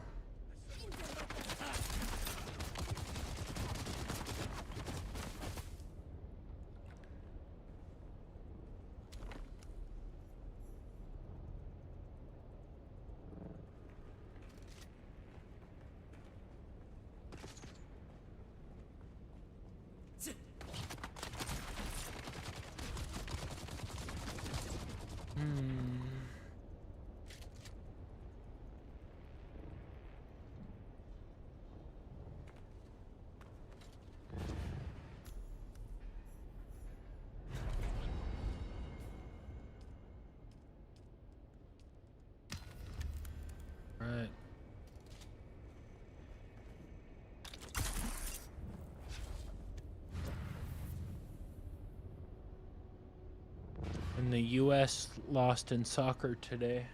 A: And the U.S. lost in soccer today.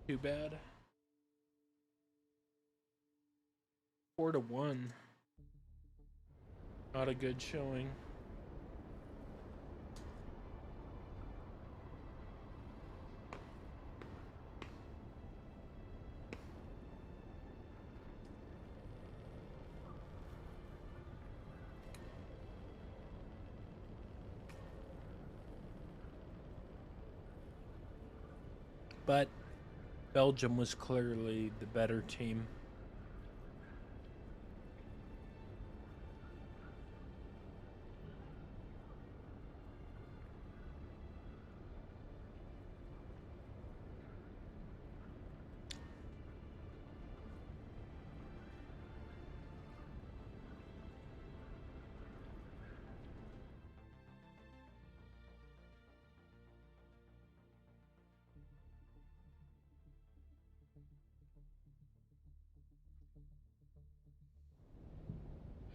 A: Too bad. 4-1. Not a good showing. But Belgium was clearly the better team.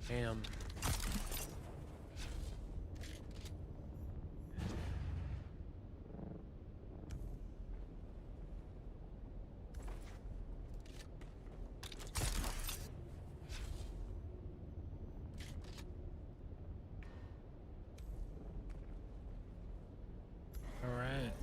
A: Damn. All right.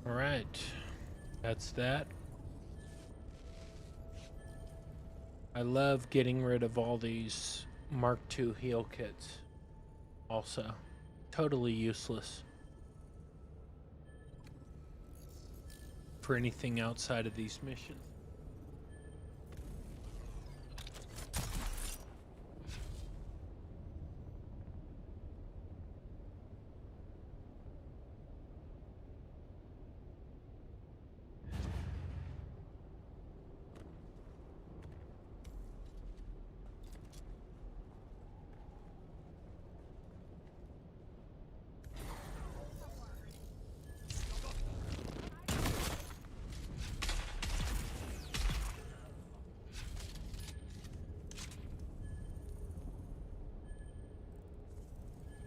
A: All right. That's that. I love getting rid of all these Mark II heal kits. Also, totally useless for anything outside of these missions.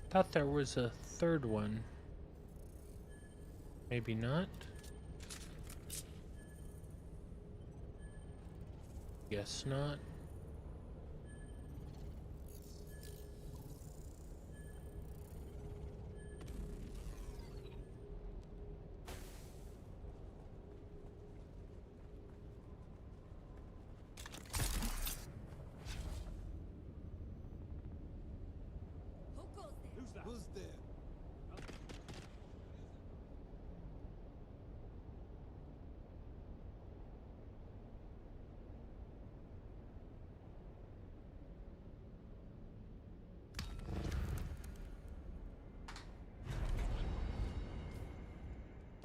A: Thought there was a third one. Maybe not. Guess not.
C: Who's there?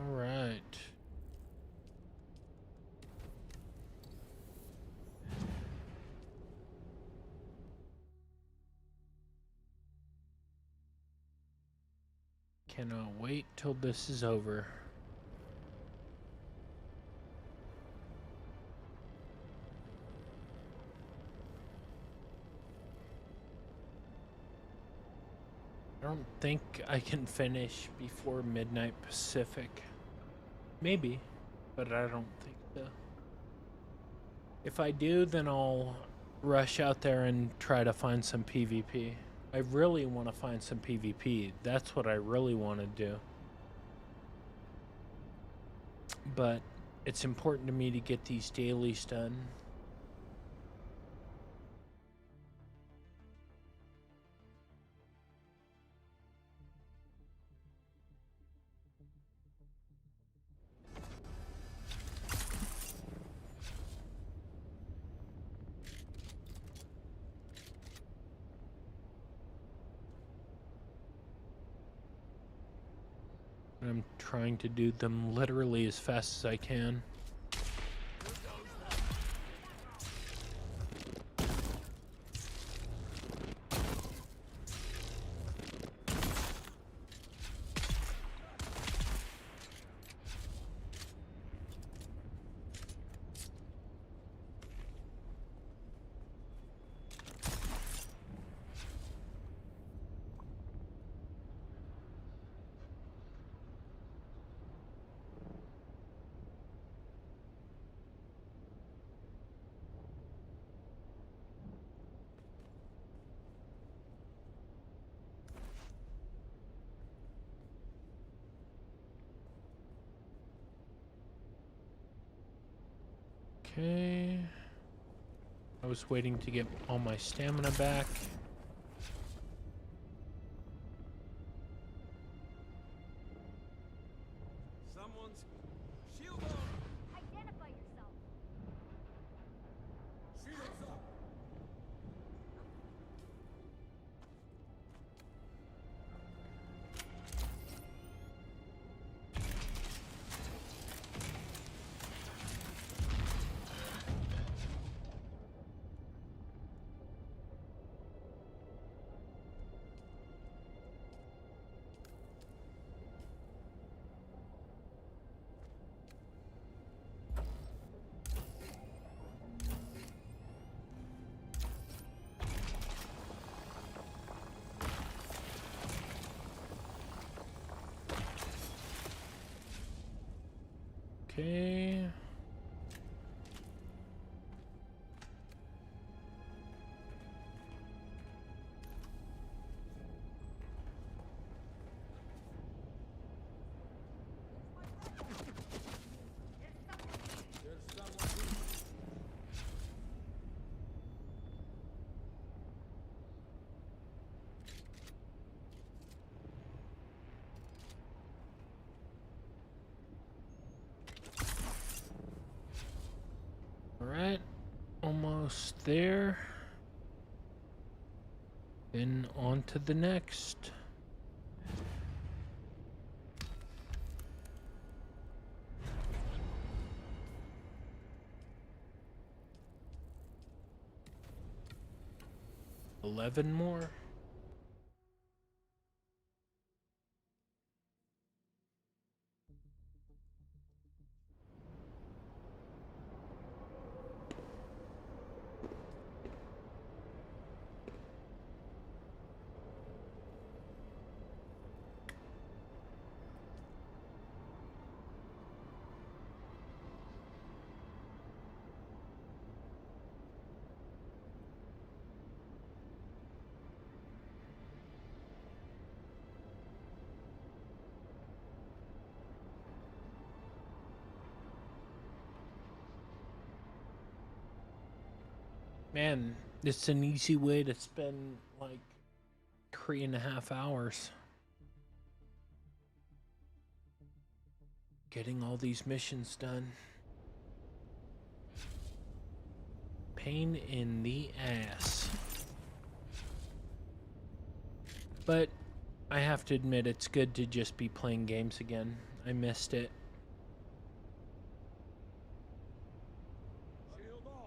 A: All right. Cannot wait till this is over. I don't think I can finish before midnight Pacific. Maybe, but I don't think so. If I do, then I'll rush out there and try to find some PvP. I really want to find some PvP. That's what I really want to do. But it's important to me to get these dailies done. I'm trying to do them literally as fast as I can. Okay. I was waiting to get all my stamina back.
C: Someone's shield on.
E: Identify yourself.
C: Shields up.
A: Okay.
C: There's someone here.
A: All right. Almost there. Then on to the next. $11 more. Man, it's an easy way to spend like 3.5 hours getting all these missions done. Pain in the ass. But I have to admit, it's good to just be playing games again. I missed it.
C: Shield on.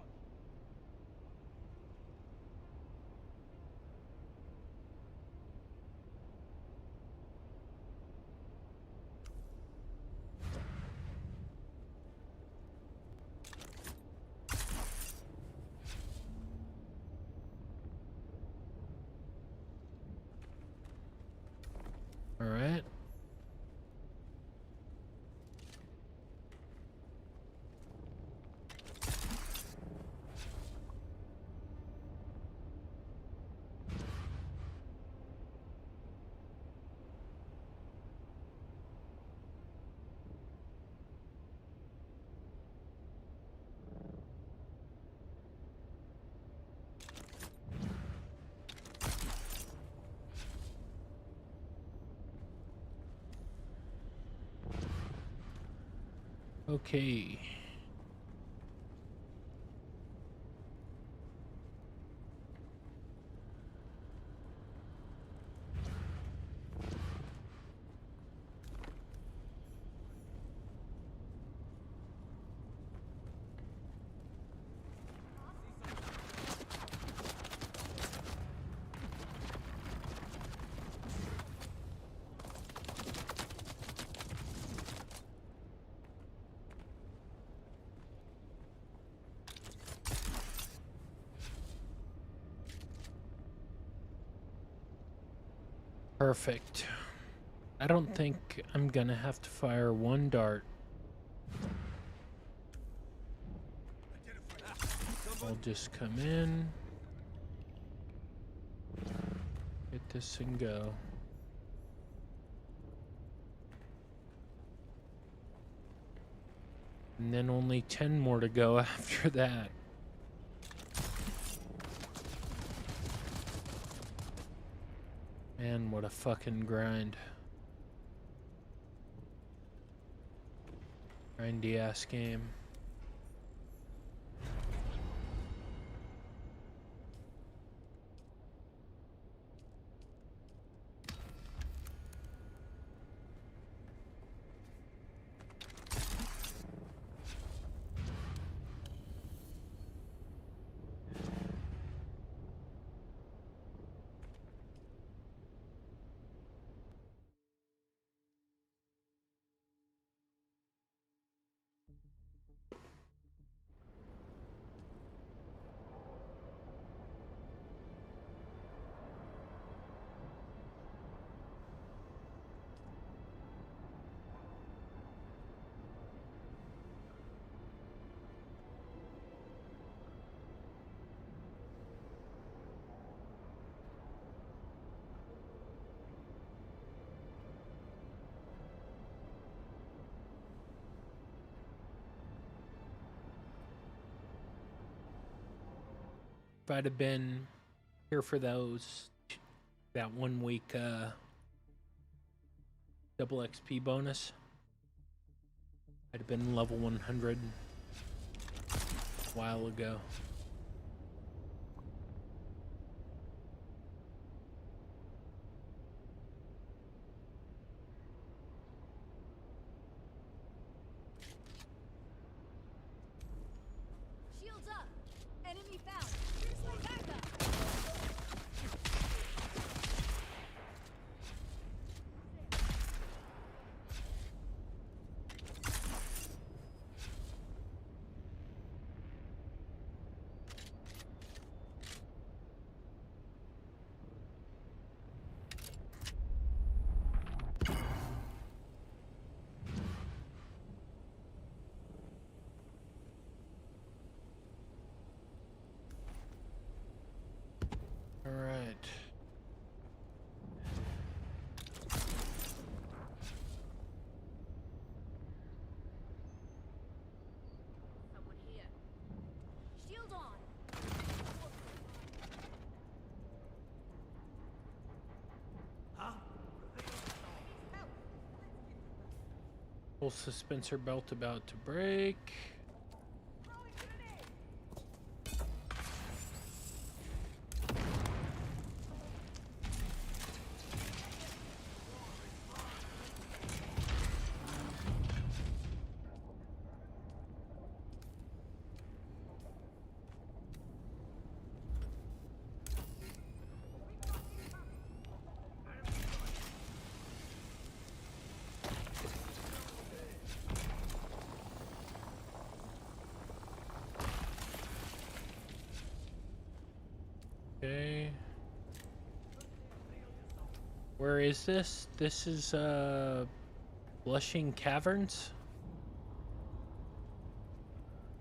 A: All right. Okay. Perfect. I don't think I'm gonna have to fire one dart. I'll just come in, get this and go. And then only 10 more to go after that. Man, what a fucking grind. Grindy ass game. If I'd have been here for that 1 week double XP bonus, I'd have been level 100 a while ago.
E: Shields up. Enemy found. Here's my backup.
A: All right.
E: Someone here. Shield on.
A: Full suspensor belt about to break. Okay. Where is this? This is Blushing Caverns.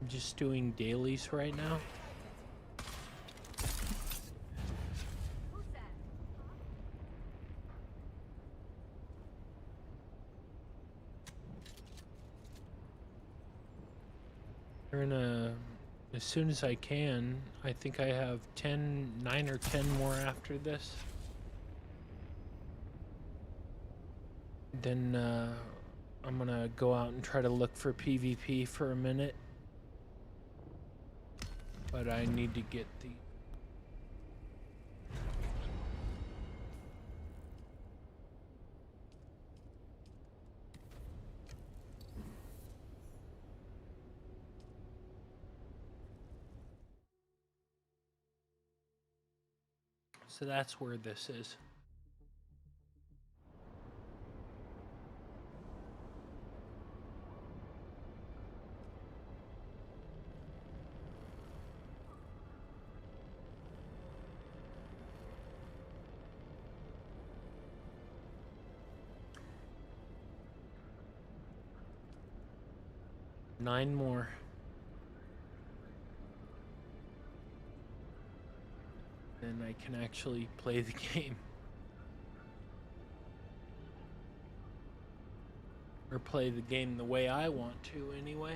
A: I'm just doing dailies right now.
E: Who's that?
A: We're gonna, as soon as I can. I think I have 9 or 10 more after this. Then I'm gonna go out and try to look for PvP for a minute. But I need to get the... So that's where this is. Nine more. Then I can actually play the game. Or play the game the way I want to, anyway.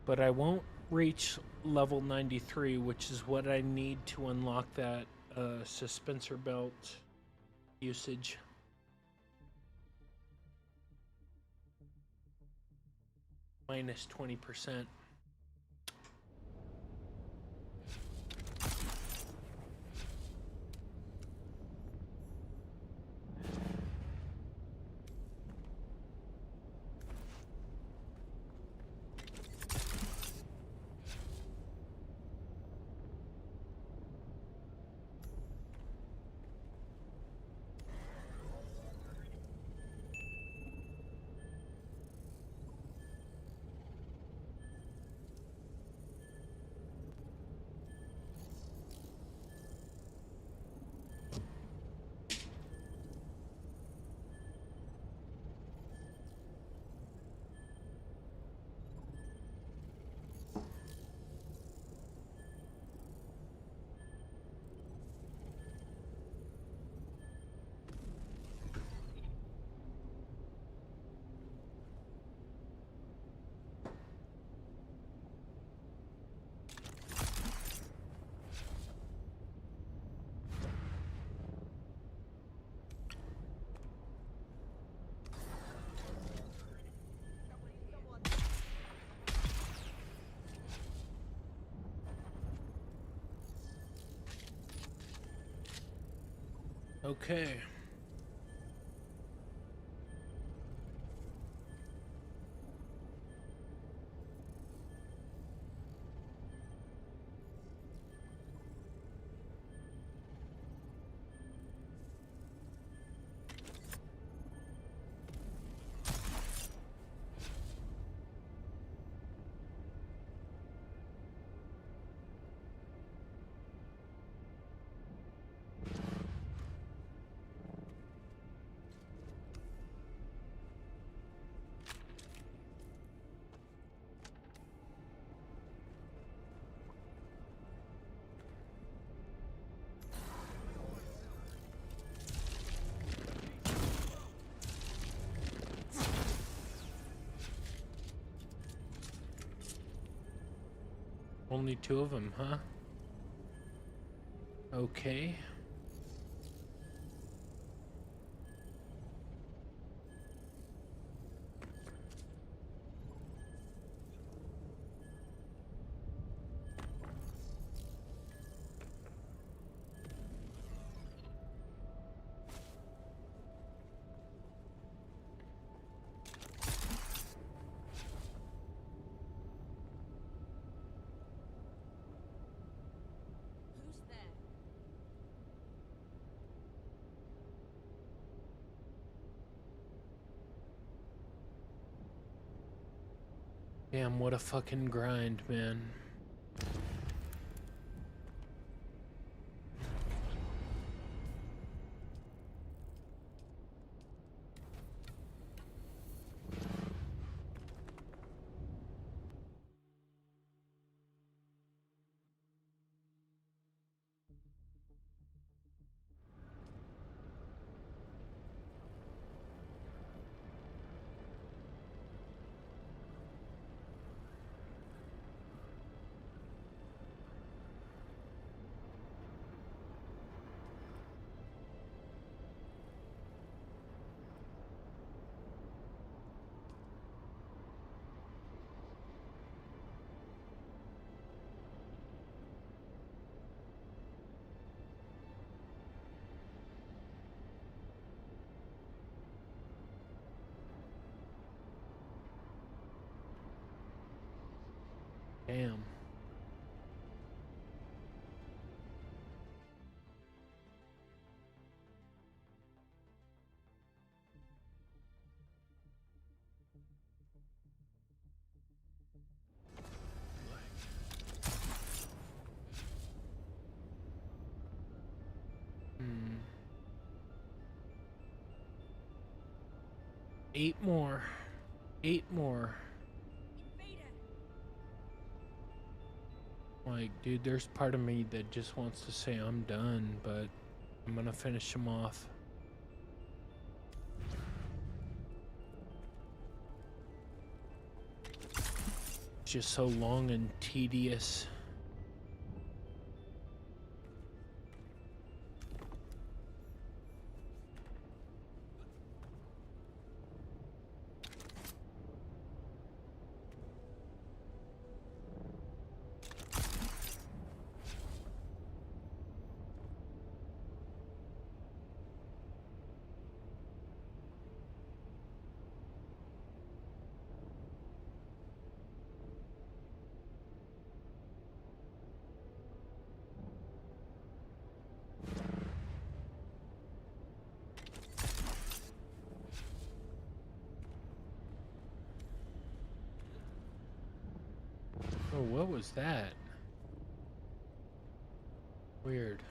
A: But I won't reach level 93, which is what I need to unlock that suspensor belt usage. Minus 20%. Okay. Only two of them, huh? Okay.
E: Who's there?
A: Damn, what a fucking grind, man. Damn. Hmm. 8 more. 8 more. Like, dude, there's part of me that just wants to say I'm done, but I'm gonna finish him off. It's just so long and tedious. Oh, what was that? Weird.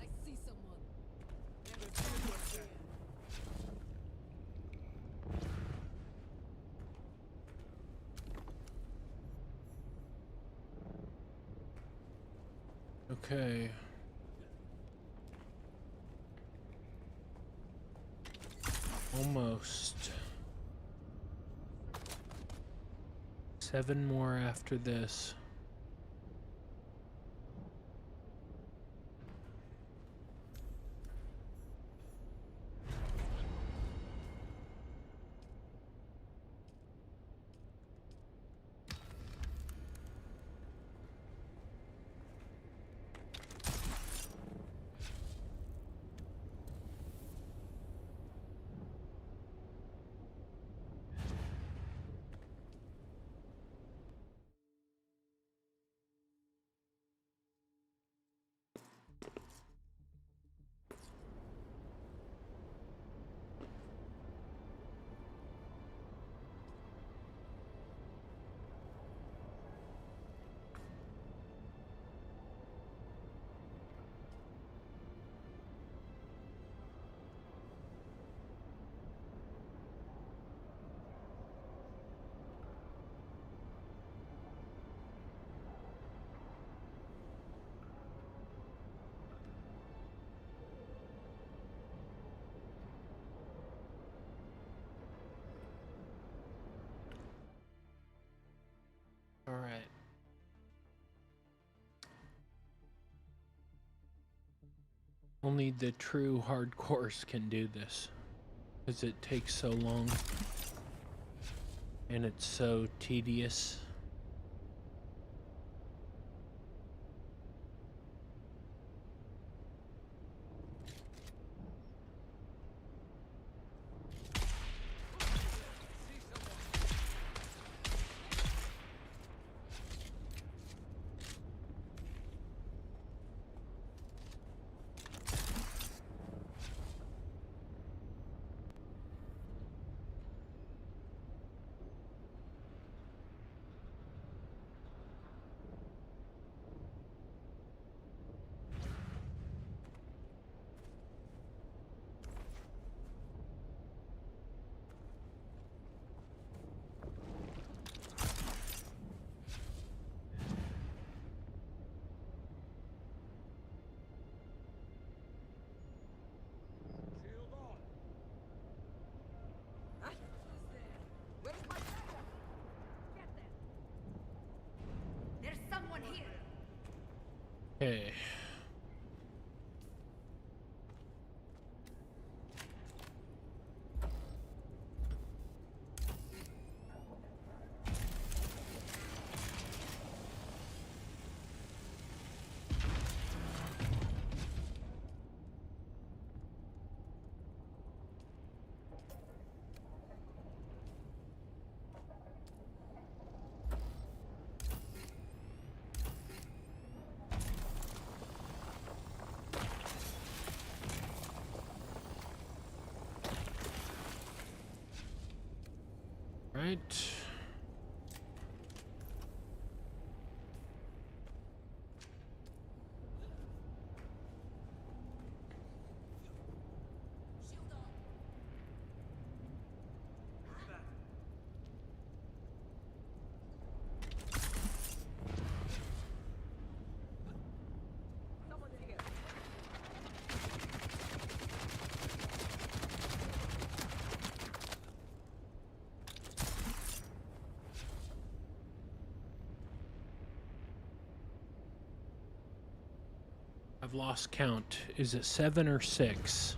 E: I see someone. I see someone.
A: Okay. Almost. 7 more after this. All right. Only the true hardcores can do this, because it takes so long and it's so tedious.
E: Someone here.
A: Okay. Right. I've lost count. Is it 7 or 6?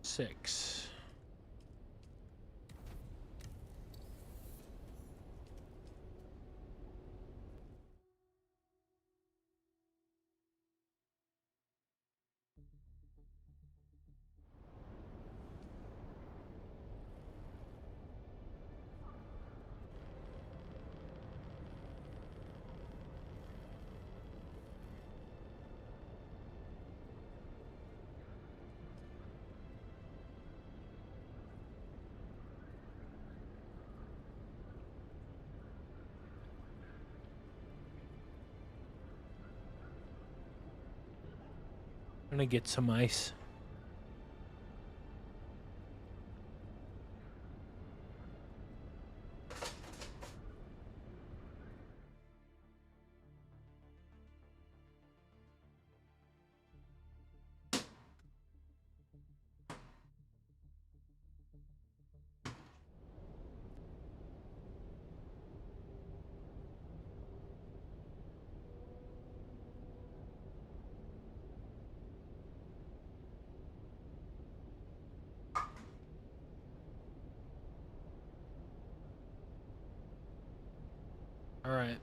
A: 6. I'm gonna get some ice. All right.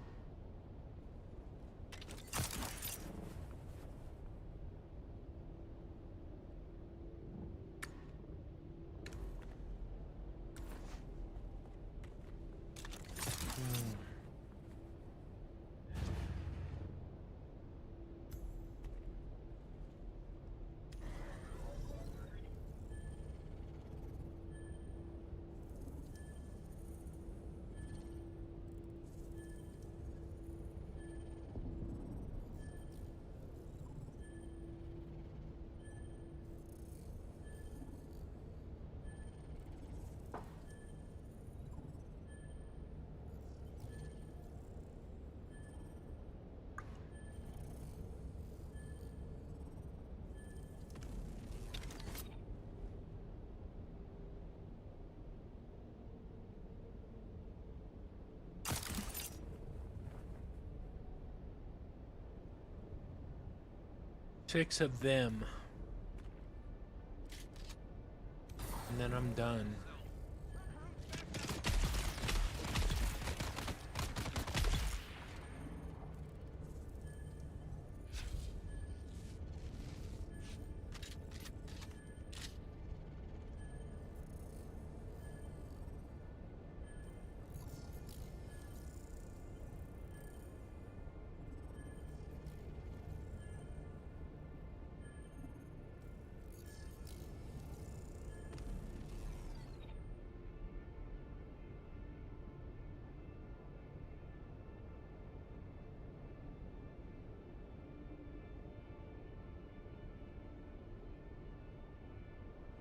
A: Six of them. And then I'm done.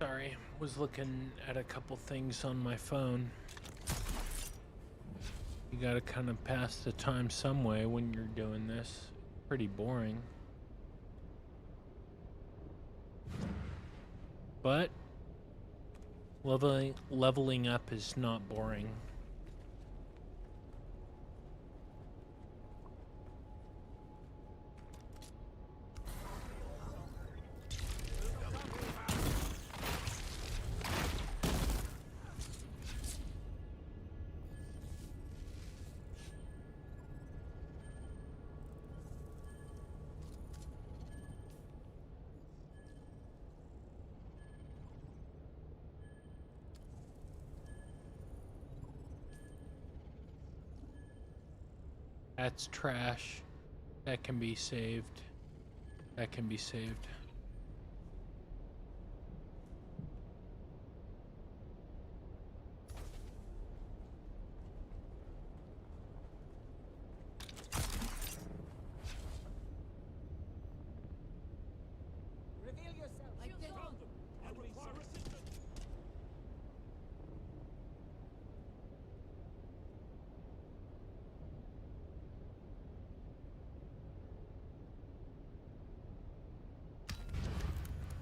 A: Sorry, was looking at a couple things on my phone. You gotta kind of pass the time some way when you're doing this. Pretty boring. But Leveling up is not boring. That's trash. That can be saved. That can be saved.
C: Reveal yourself. I found them. I require assistance.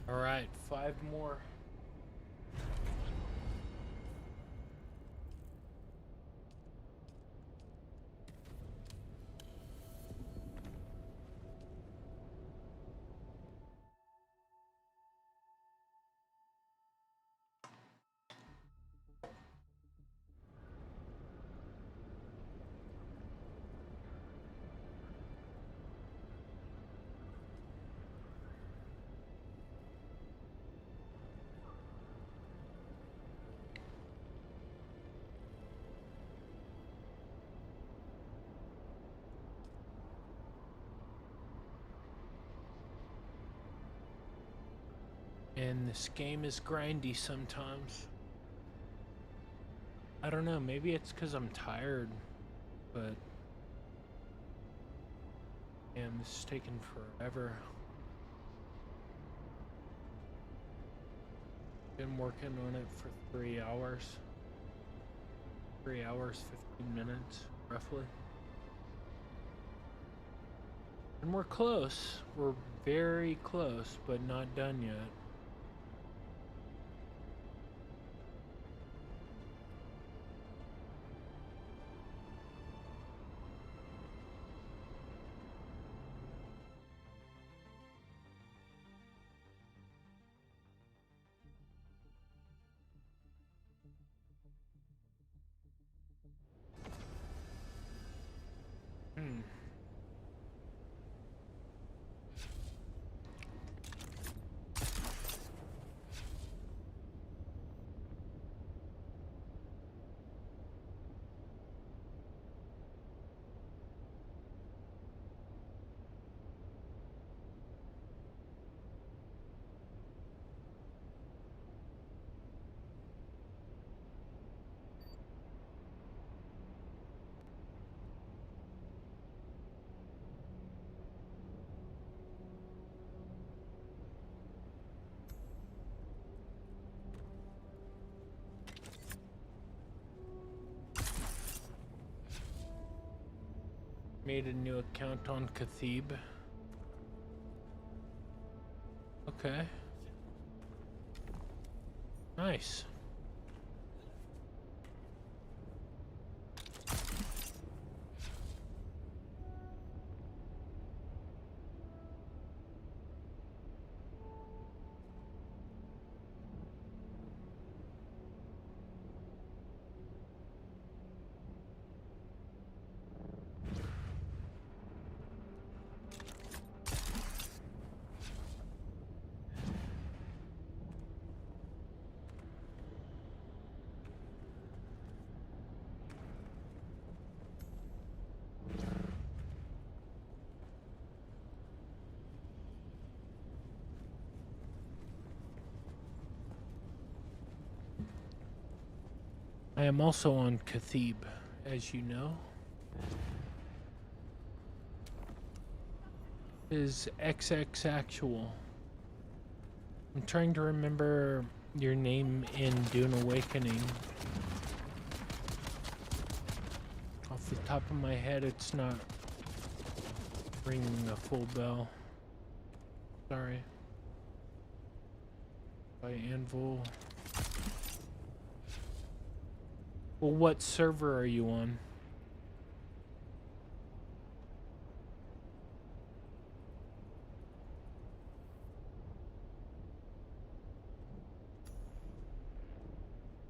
A: All right, 5 more. And this game is grindy sometimes. I don't know, maybe it's because I'm tired, but damn, this is taking forever. Been working on it for 3 hours. 3 hours, 15 minutes, roughly. And we're close. We're very close, but not done yet. Made a new account on Cathib. Okay. Nice. I am also on Cathib, as you know. Is XX Actual. I'm trying to remember your name in Dune Awakening. Off the top of my head, it's not ringing a full bell. Sorry. By Anvil. Well, what server are you on?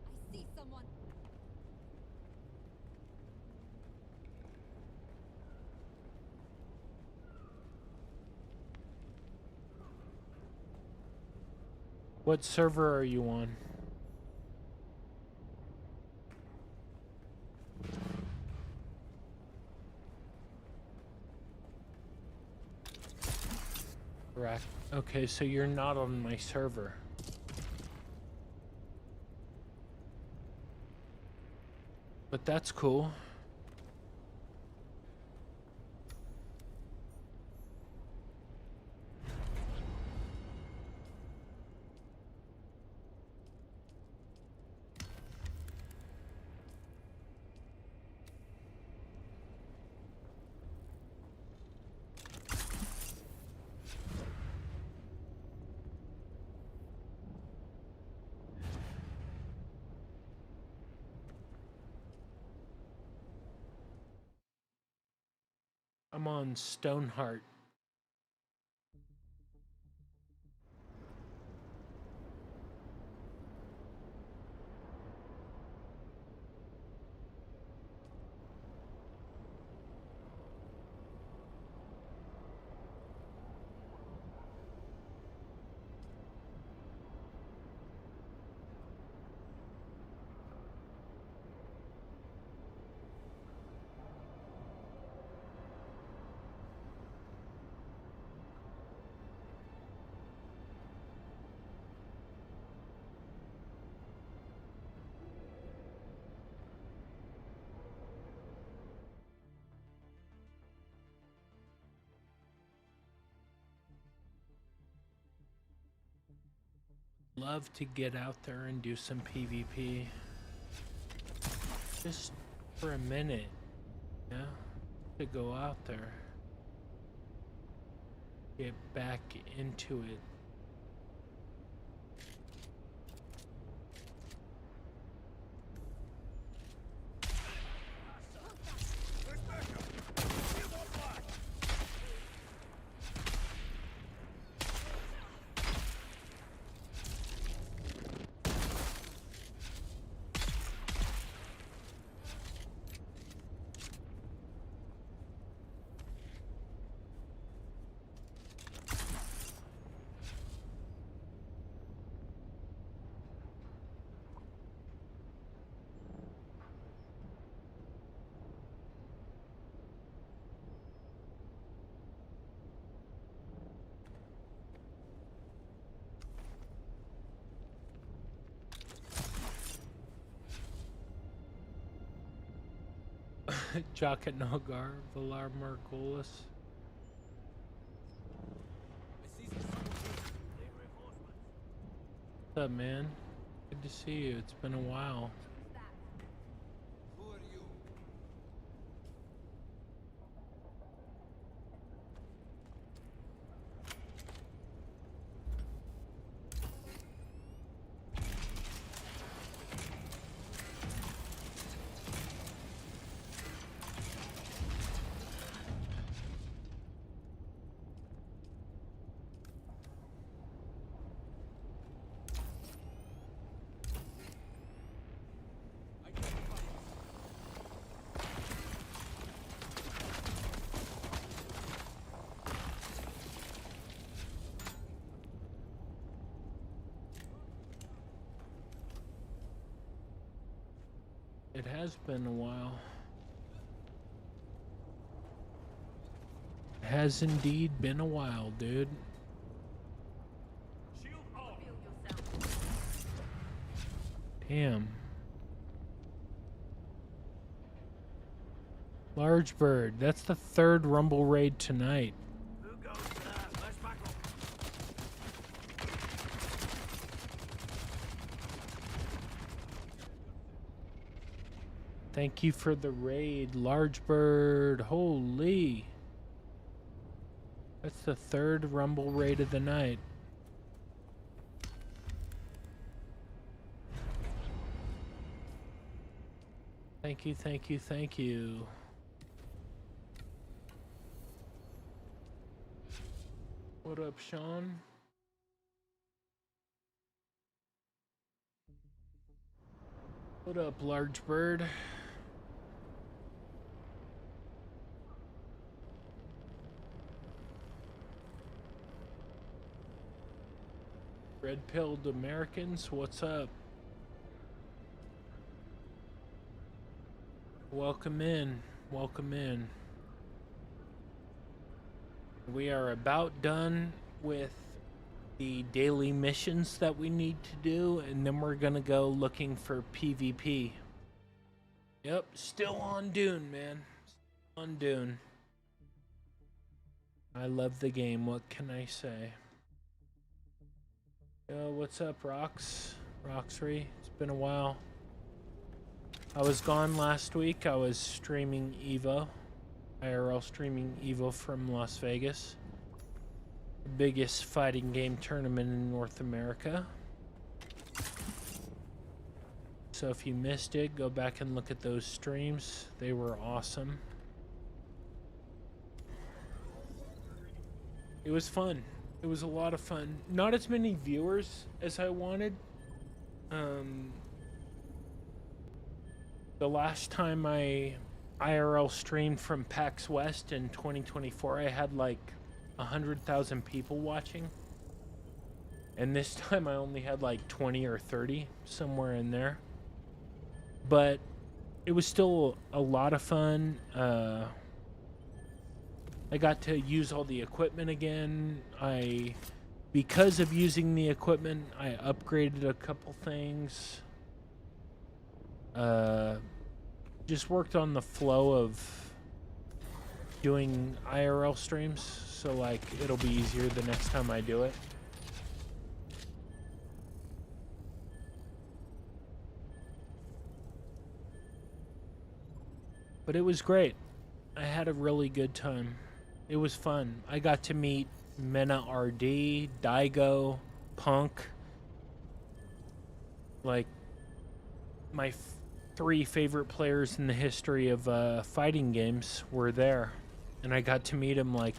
E: I see someone.
A: What server are you on? Correct. Okay, so you're not on my server. But that's cool. I'm on Stoneheart. Love to get out there and do some PvP. Just for a minute, yeah? To go out there. Get back into it. Jocket Nogar, Valar Margolis. What's up, man? Good to see you. It's been a while.
C: Who are you?
A: It has been a while. It has indeed been a while, dude. Damn. Large Bird, that's the third Rumble raid tonight. Thank you for the raid, Large Bird. Holy. That's the third Rumble raid of the night. Thank you, thank you, thank you. What up, Sean? What up, large bird? Red-pilled Americans, what's up? Welcome in, welcome in. We are about done with the daily missions that we need to do, and then we're gonna go looking for PvP. Yep, still on Dune, man. Still on Dune. I love the game, what can I say? Yo, what's up, Roxry? It's been a while. I was gone last week. I was streaming Evo. IRL streaming Evo from Las Vegas. The biggest fighting game tournament in North America. So if you missed it, go back and look at those streams. They were awesome. It was fun. It was a lot of fun. Not as many viewers as I wanted. The last time I IRL streamed from PAX West in 2024, I had like 100,000 people watching. And this time I only had like 20 or 30, somewhere in there. But it was still a lot of fun. I got to use all the equipment again. Because of using the equipment, I upgraded a couple things. Just worked on the flow of doing IRL streams, so like it'll be easier the next time I do it. But it was great. I had a really good time. It was fun. I got to meet Mena RD, Daigo, Punk. Like, my three favorite players in the history of fighting games were there. And I got to meet them, like,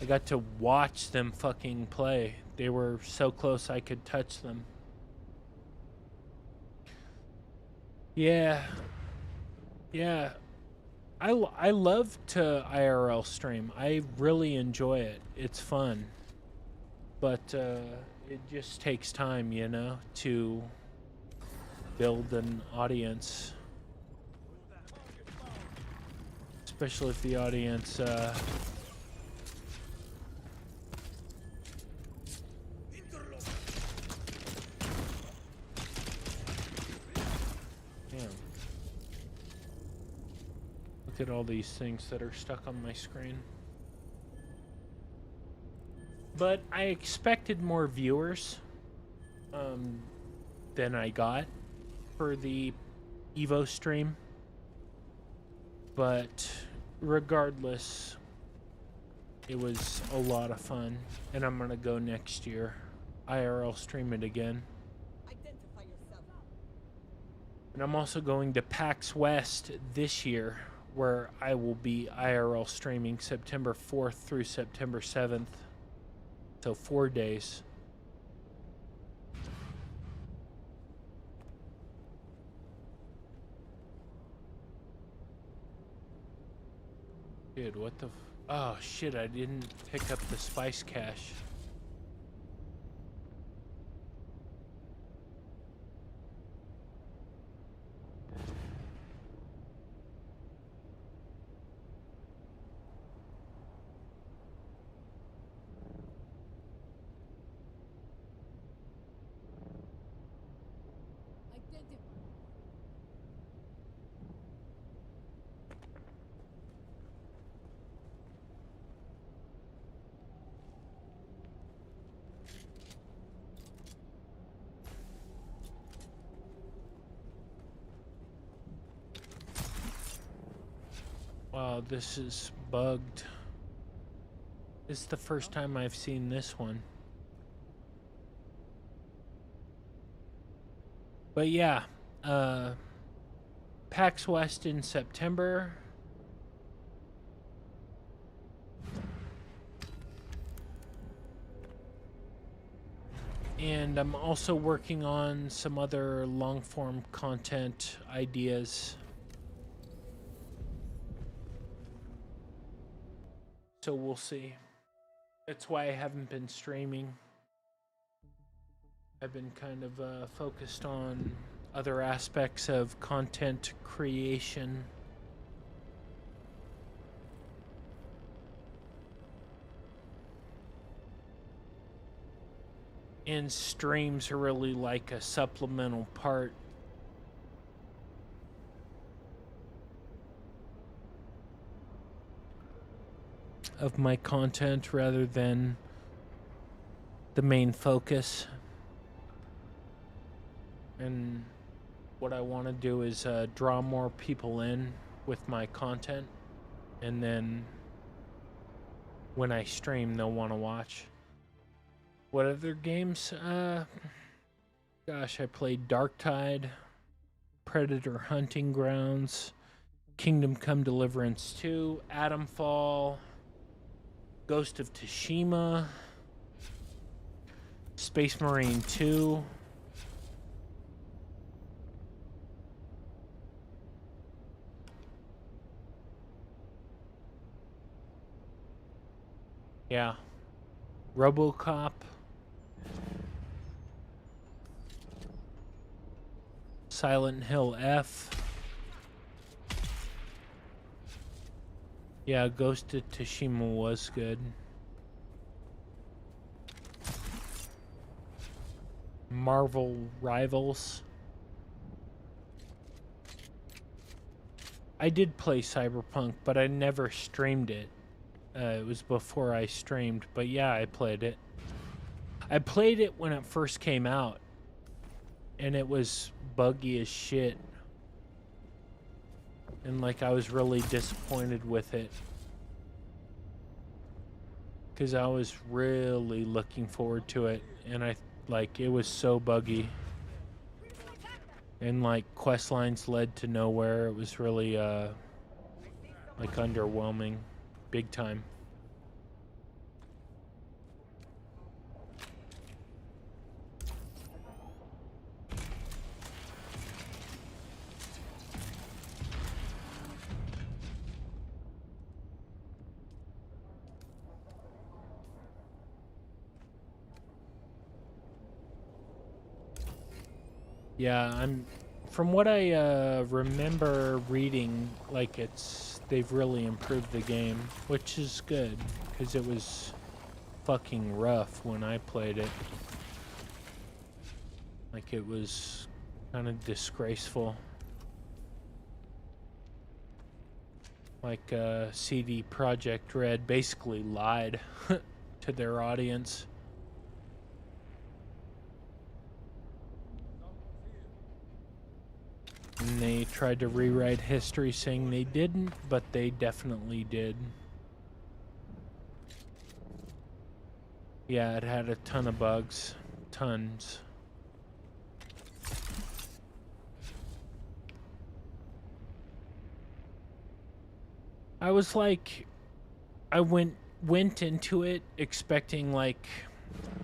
A: I got to watch them fucking play. They were so close I could touch them. Yeah. Yeah. I love to IRL stream. I really enjoy it. It's fun. But it just takes time, you know, to build an audience. Especially if the audience Damn. Look at all these things that are stuck on my screen. But I expected more viewers than I got for the Evo stream. But regardless, it was a lot of fun. And I'm gonna go next year. IRL stream it again.
C: Identify yourself.
A: And I'm also going to PAX West this year, where I will be IRL streaming September 4th through September 7th. So 4 days. Dude, what the oh shit, I didn't pick up the spice cache. Wow, this is bugged. This is the first time I've seen this one. But yeah, PAX West in September. And I'm also working on some other long-form content ideas. So we'll see. That's why I haven't been streaming. I've been kind of focused on other aspects of content creation. And streams are really like a supplemental part of my content rather than the main focus. And what I want to do is draw more people in with my content, and then when I stream they'll want to watch. What other games? Gosh, I played Darktide, Predator Hunting Grounds, Kingdom Come Deliverance 2, Atomfall, Ghost of Tsushima, Space Marine 2. Yeah. RoboCop. Silent Hill F. Yeah, Ghost of Tsushima was good. Marvel Rivals. I did play Cyberpunk, but I never streamed it. It was before I streamed, but yeah, I played it. I played it when it first came out, and it was buggy as shit. And like, I was really disappointed with it, because I was really looking forward to it, and it was so buggy. And like, quest lines led to nowhere. It was really like underwhelming, big time. Yeah, from what I remember reading, like, they've really improved the game, which is good, because it was fucking rough when I played it. Like, it was kind of disgraceful. Like, CD Projekt Red basically lied to their audience. And they tried to rewrite history saying they didn't, but they definitely did. Yeah, it had a ton of bugs. Tons. I was like, I went into it expecting like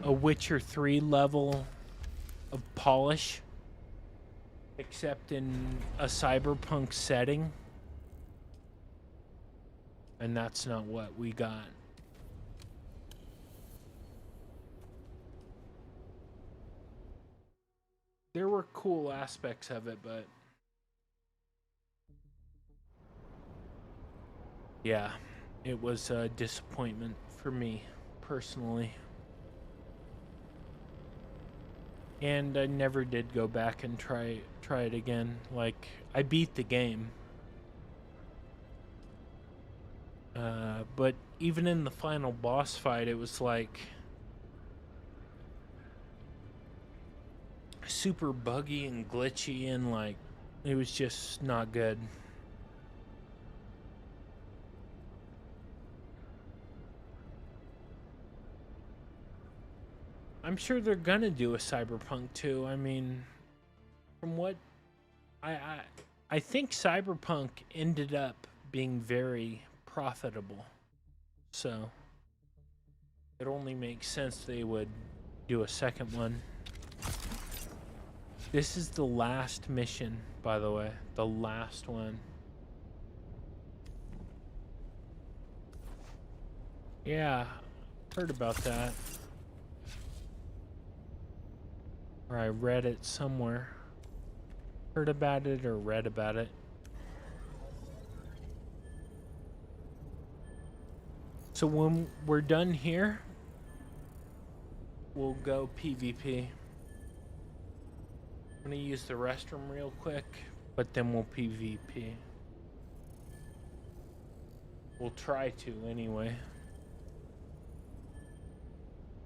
A: a Witcher 3 level of polish, except in a cyberpunk setting, and that's not what we got. There were cool aspects of it, but yeah, it was a disappointment for me personally. And I never did go back and try it again. Like, I beat the game. But even in the final boss fight, it was like super buggy and glitchy, and like, it was just not good. I'm sure they're gonna do a Cyberpunk 2. I mean, from what I think Cyberpunk ended up being very profitable. So it only makes sense they would do a second one. This is the last mission, by the way. The last one. Yeah, heard about that. Or I read it somewhere. Heard about it or read about it. So when we're done here, we'll go PvP. I'm gonna use the restroom real quick, but then we'll PvP. We'll try to anyway.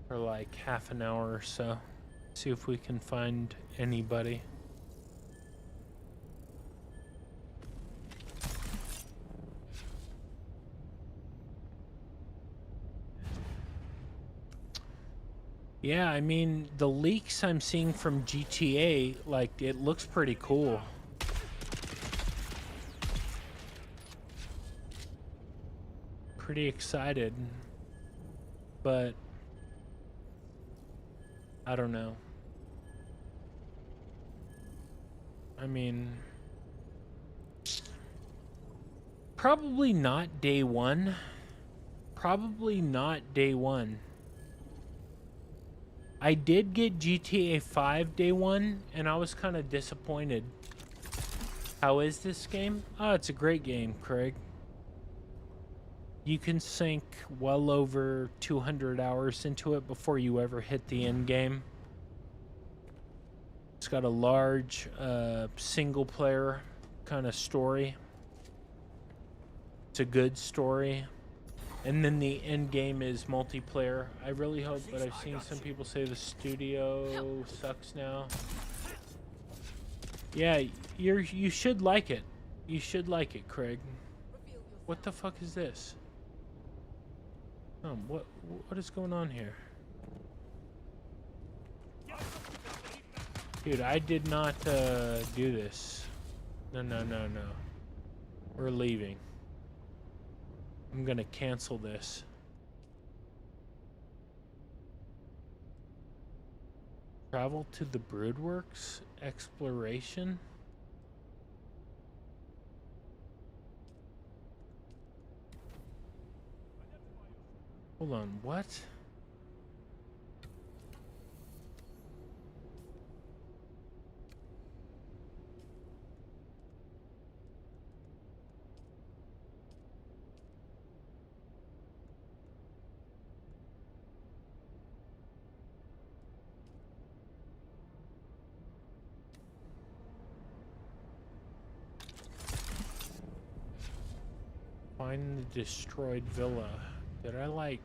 A: For like half an hour or so. See if we can find anybody. Yeah, I mean, the leaks I'm seeing from GTA, like, it looks pretty cool. Pretty excited. But I don't know. I mean, probably not day one. Probably not day one. I did get GTA 5 day one, and I was kind of disappointed. How is this game? Oh, it's a great game, Craig. You can sink well over 200 hours into it before you ever hit the end game. It's got a large single player kind of story. It's a good story. And then the end game is multiplayer. I really hope, but I've seen some people say the studio sucks now. Yeah, you should like it. You should like it, Craig. What the fuck is this? Oh, what is going on here? Dude, I did not do this. No. We're leaving. I'm gonna cancel this. Travel to the Broodworks? Exploration? Hold on, what? Find the destroyed villa. Did I, like,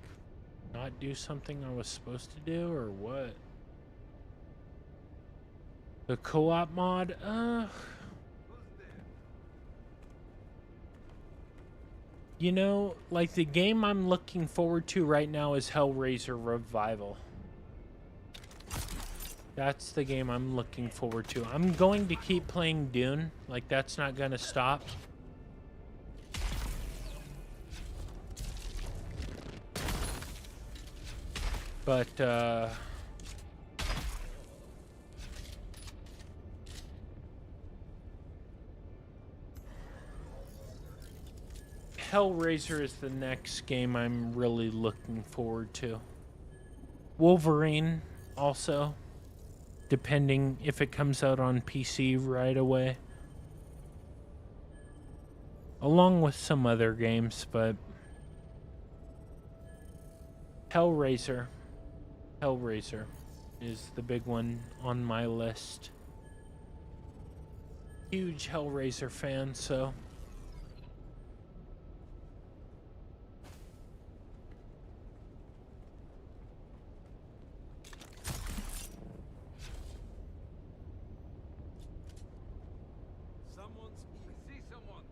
A: not do something I was supposed to do, or what? The co-op mod? You know, like, the game I'm looking forward to right now is Hellraiser Revival. That's the game I'm looking forward to. I'm going to keep playing Dune. Like, that's not gonna stop. But, Hellraiser is the next game I'm really looking forward to. Wolverine, also, depending if it comes out on PC right away. Along with some other games, but Hellraiser is the big one on my list. Huge Hellraiser fan, so.
C: See someone.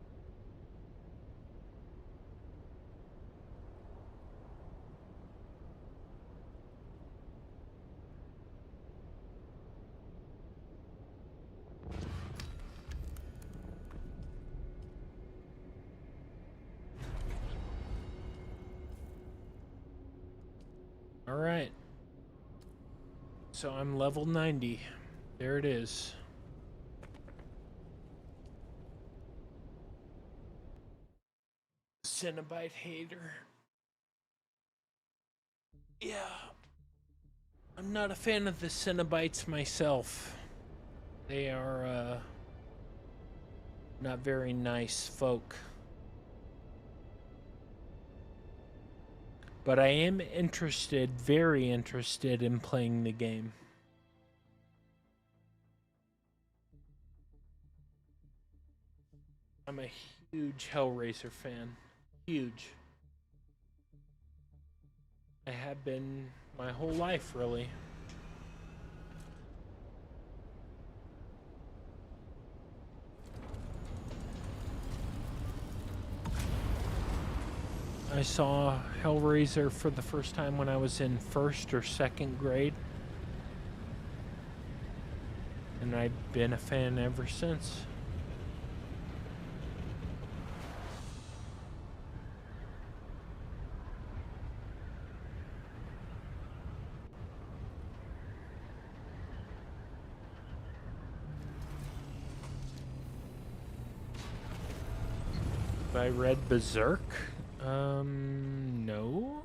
A: All right. So I'm level 90. There it is. Cenobite hater. Yeah. I'm not a fan of the Cenobites myself. They are not very nice folk. But I am interested, very interested in playing the game. I'm a huge Hellraiser fan. Huge. I have been my whole life, really. I saw Hellraiser for the first time when I was in 1st or 2nd grade. And I've been a fan ever since. I read Berserk? No.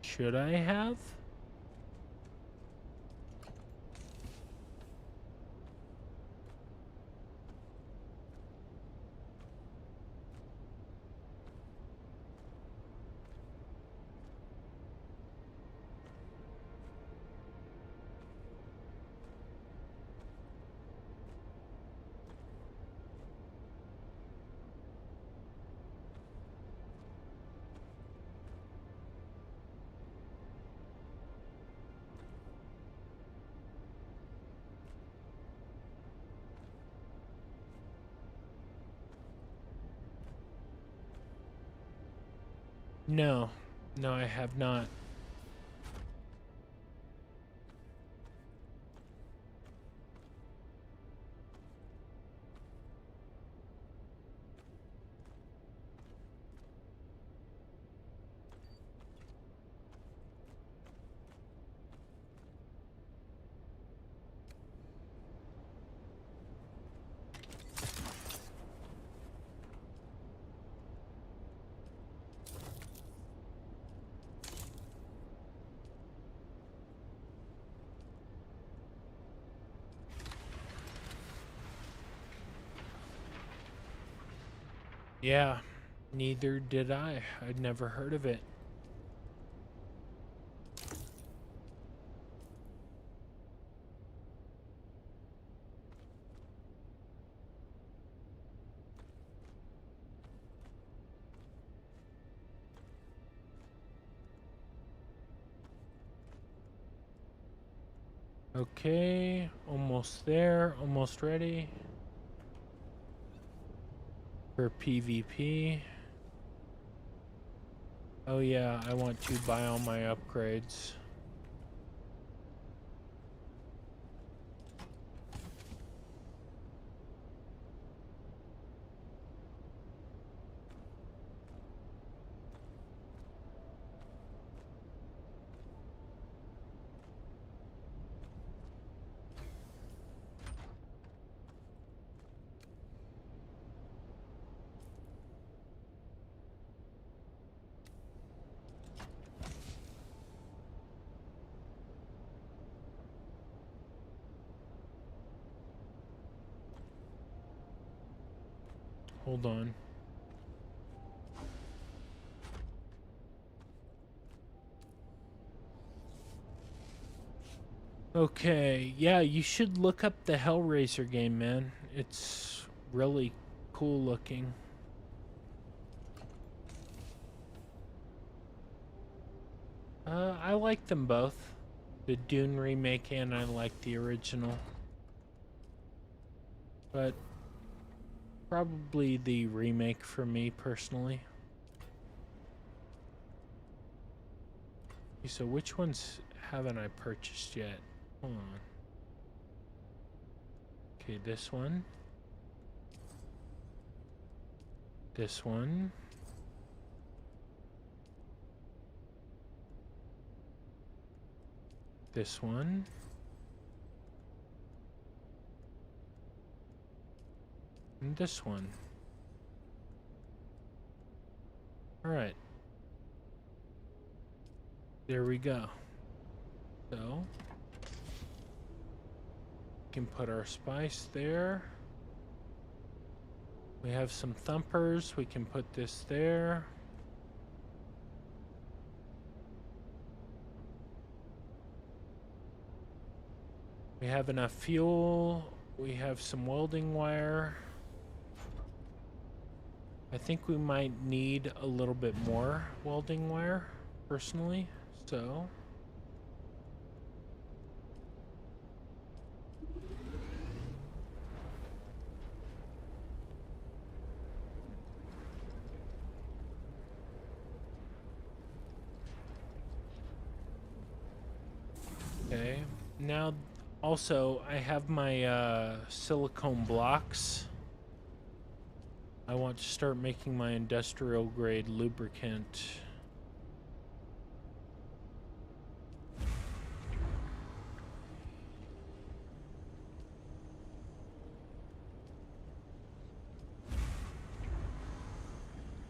A: Should I have? No. No, I have not. Yeah, neither did I. I'd never heard of it. Okay, almost there, almost ready for PvP. Oh yeah, I want to buy all my upgrades. Hold on. Okay, yeah, you should look up the Hellraiser game, man. It's really cool looking. I like them both. The Dune remake and I like the original. But probably the remake for me personally. Okay, so which ones haven't I purchased yet? Hold on. Okay, this one. This one. This one. And this one. All right. There we go. So, we can put our spice there. We have some thumpers. We can put this there. We have enough fuel. We have some welding wire. I think we might need a little bit more welding wire, personally, so. Okay, now also I have my silicone blocks. I want to start making my industrial grade lubricant.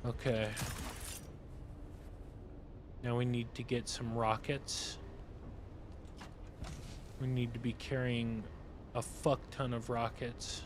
A: Okay. Now we need to get some rockets. We need to be carrying a fuck ton of rockets.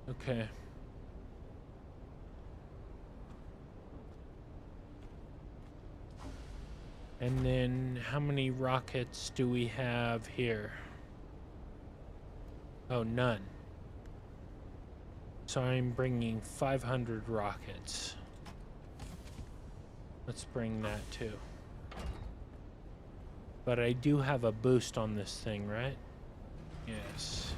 A: Okay. And then how many rockets do we have here? Oh, none. So I'm bringing 500 rockets. Let's bring that too. But I do have a boost on this thing, right? Yes.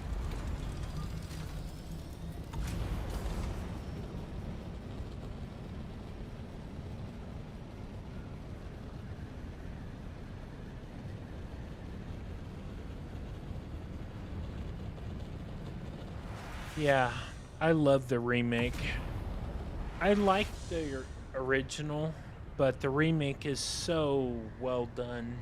A: Yeah, I love the remake. I like the original, but the remake is so well done.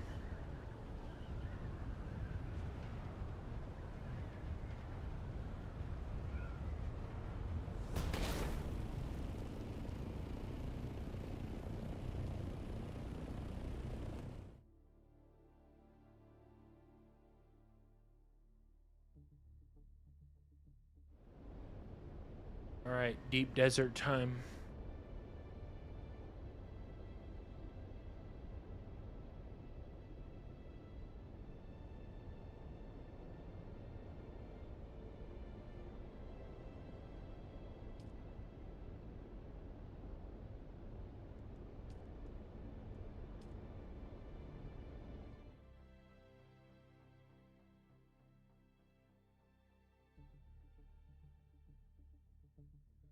A: All right, deep desert time.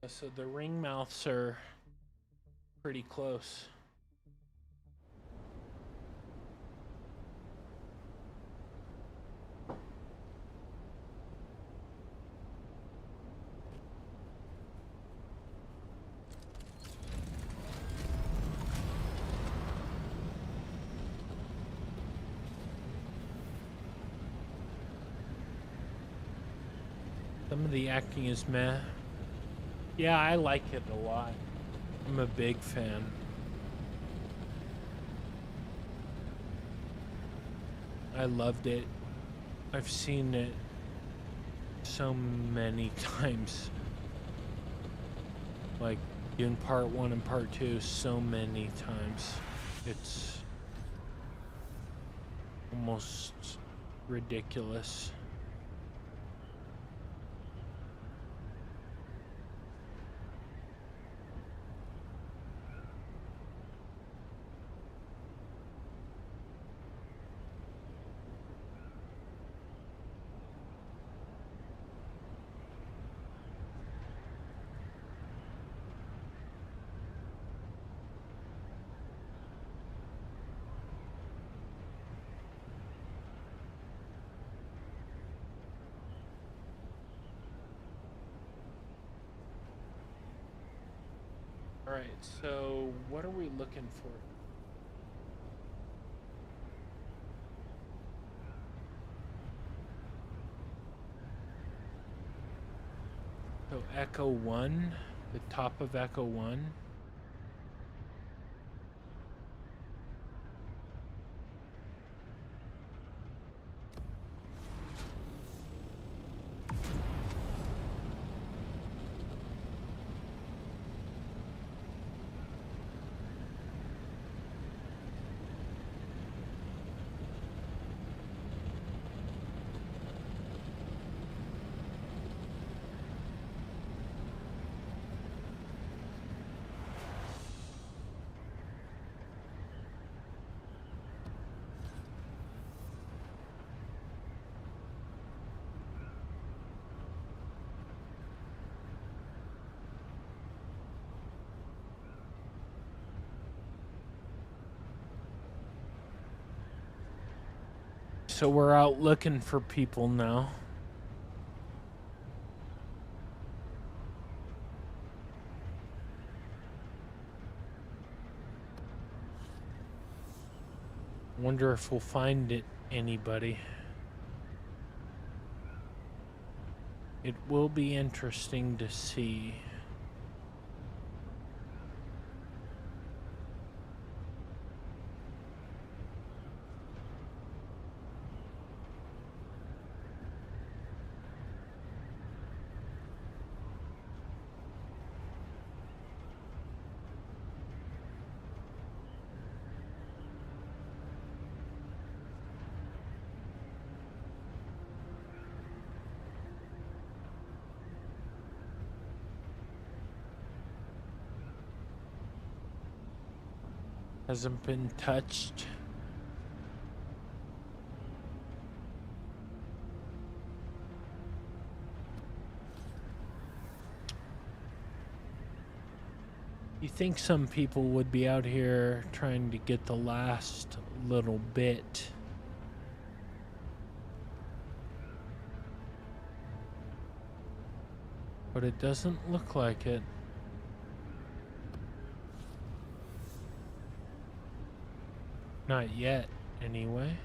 A: So the ring mouths are pretty close. Some of the acting is meh. Yeah, I like it a lot. I'm a big fan. I loved it. I've seen it so many times. Like Dune Part 1 and Part 2 so many times. It's almost ridiculous. All right, so what are we looking for? So Echo 1, the top of Echo 1. So we're out looking for people now. Wonder if we'll find anybody. It will be interesting to see. Hasn't been touched. You think some people would be out here trying to get the last little bit. But it doesn't look like it. Not yet, anyway.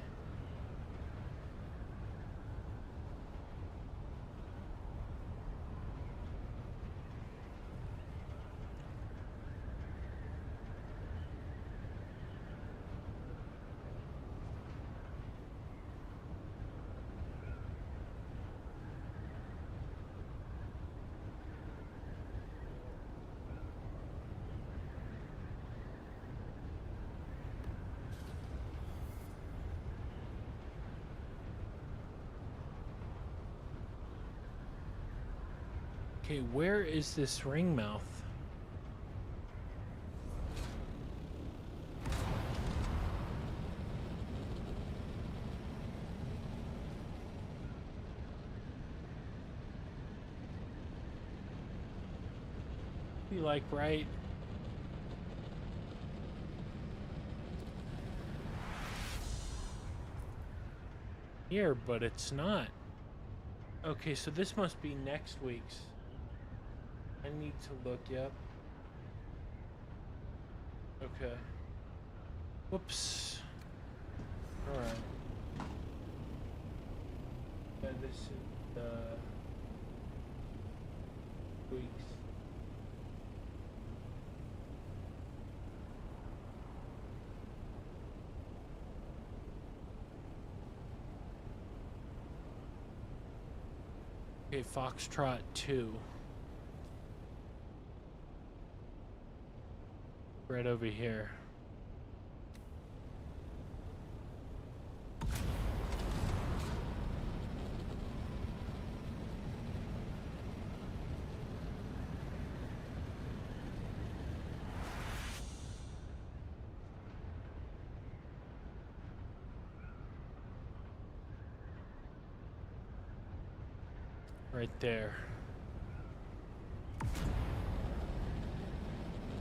A: Okay, where is this ring mouth? Be like right here, but it's not. Okay, so this must be next week's. I need to look, yep. Okay. Whoops. Alright. Yeah, this is, weeks. Okay, Foxtrot 2. Right over here. Right there.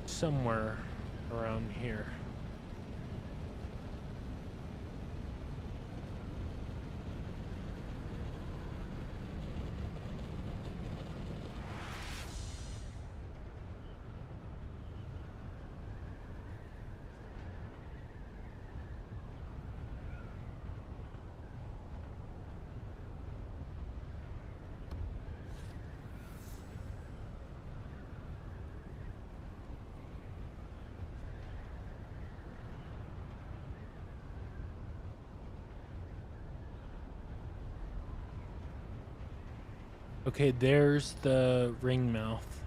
A: Somewhere around here. Okay, there's the ring mouth.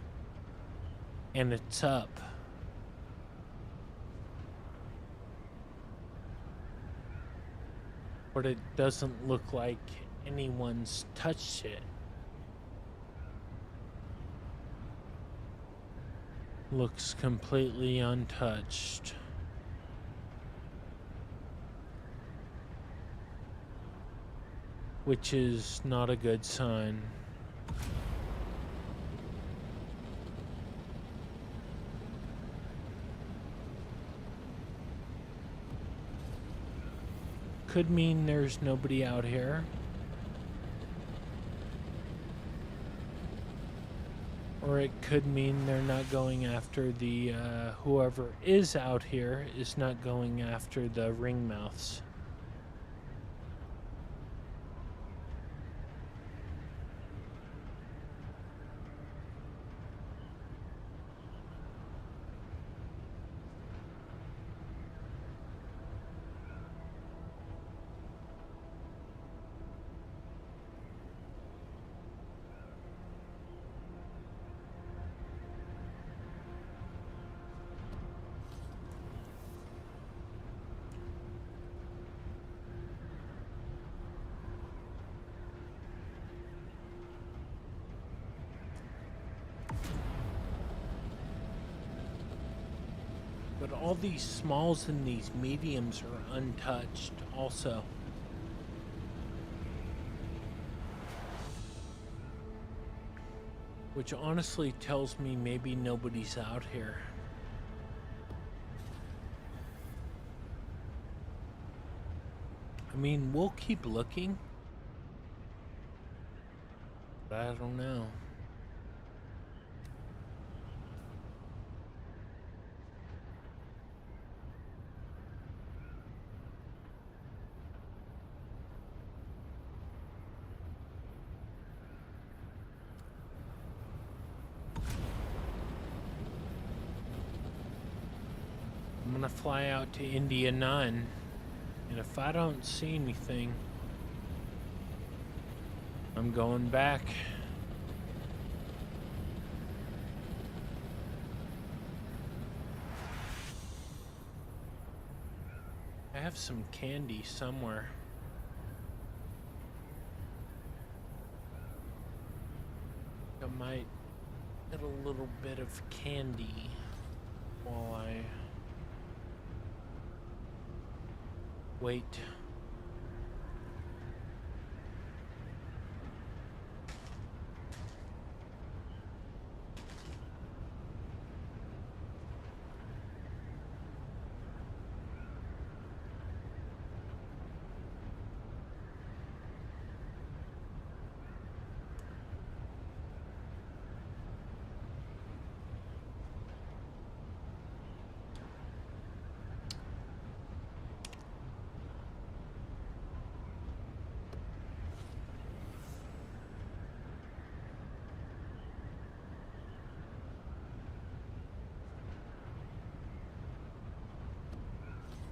A: And it's up. But it doesn't look like anyone's touched it. Looks completely untouched. Which is not a good sign. Could mean there's nobody out here. Or it could mean they're not going after the, whoever is out here is not going after the ring mouths. But all these smalls and these mediums are untouched also. Which honestly tells me maybe nobody's out here. I mean, we'll keep looking. But I don't know. I'm gonna fly out to India 9, and if I don't see anything, I'm going back. I have some candy somewhere. I might get a little bit of candy while I wait.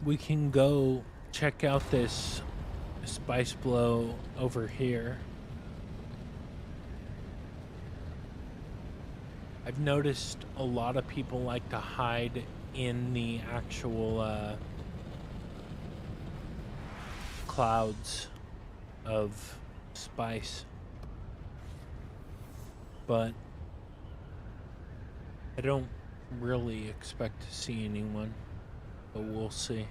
A: We can go check out this spice blow over here. I've noticed a lot of people like to hide in the actual clouds of spice, but I don't really expect to see anyone. But we'll see.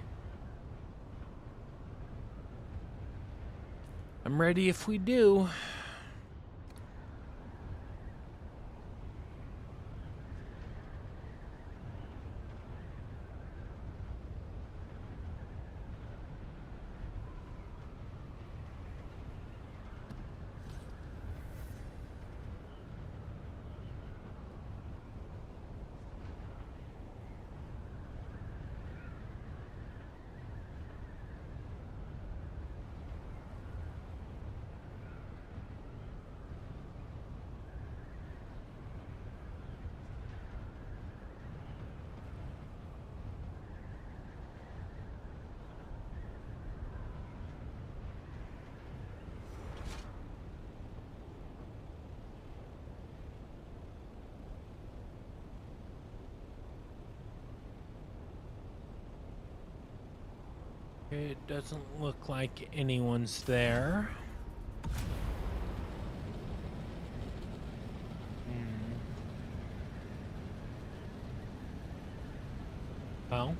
A: I'm ready if we do. It doesn't look like anyone's there. Well.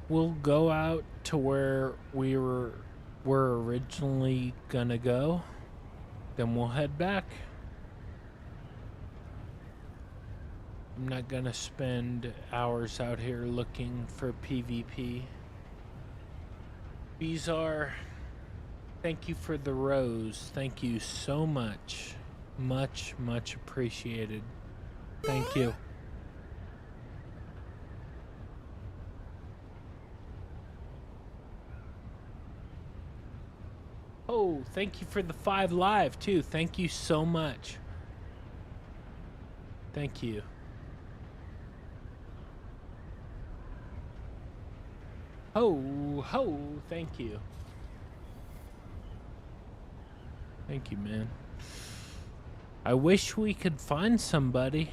A: We'll go out to where we were originally gonna go. Then we'll head back. I'm not gonna spend hours out here looking for PvP. Bizarre, thank you for the rose. Thank you so much. Much, much appreciated. Thank you. Oh, thank you for the 5 live too. Thank you so much. Thank you. Ho, ho, thank you. Thank you, man. I wish we could find somebody,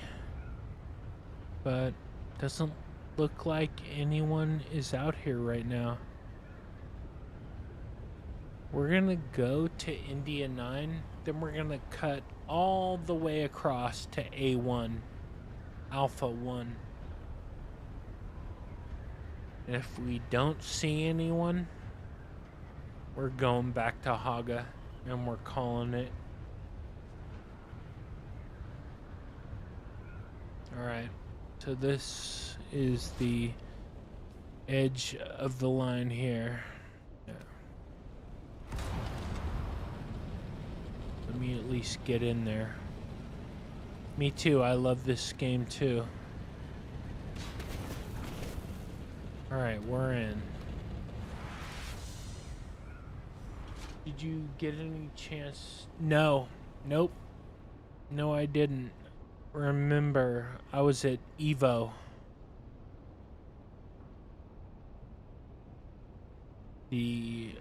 A: but doesn't look like anyone is out here right now. We're gonna go to India 9, then we're gonna cut all the way across to A1, Alpha 1. And if we don't see anyone, we're going back to Haga and we're calling it. Alright, so this is the edge of the line here. Let me at least get in there. Me too, I love this game too. Alright, we're in. Did you get any chance? No. Nope. No, I didn't. Remember, I was at Evo. The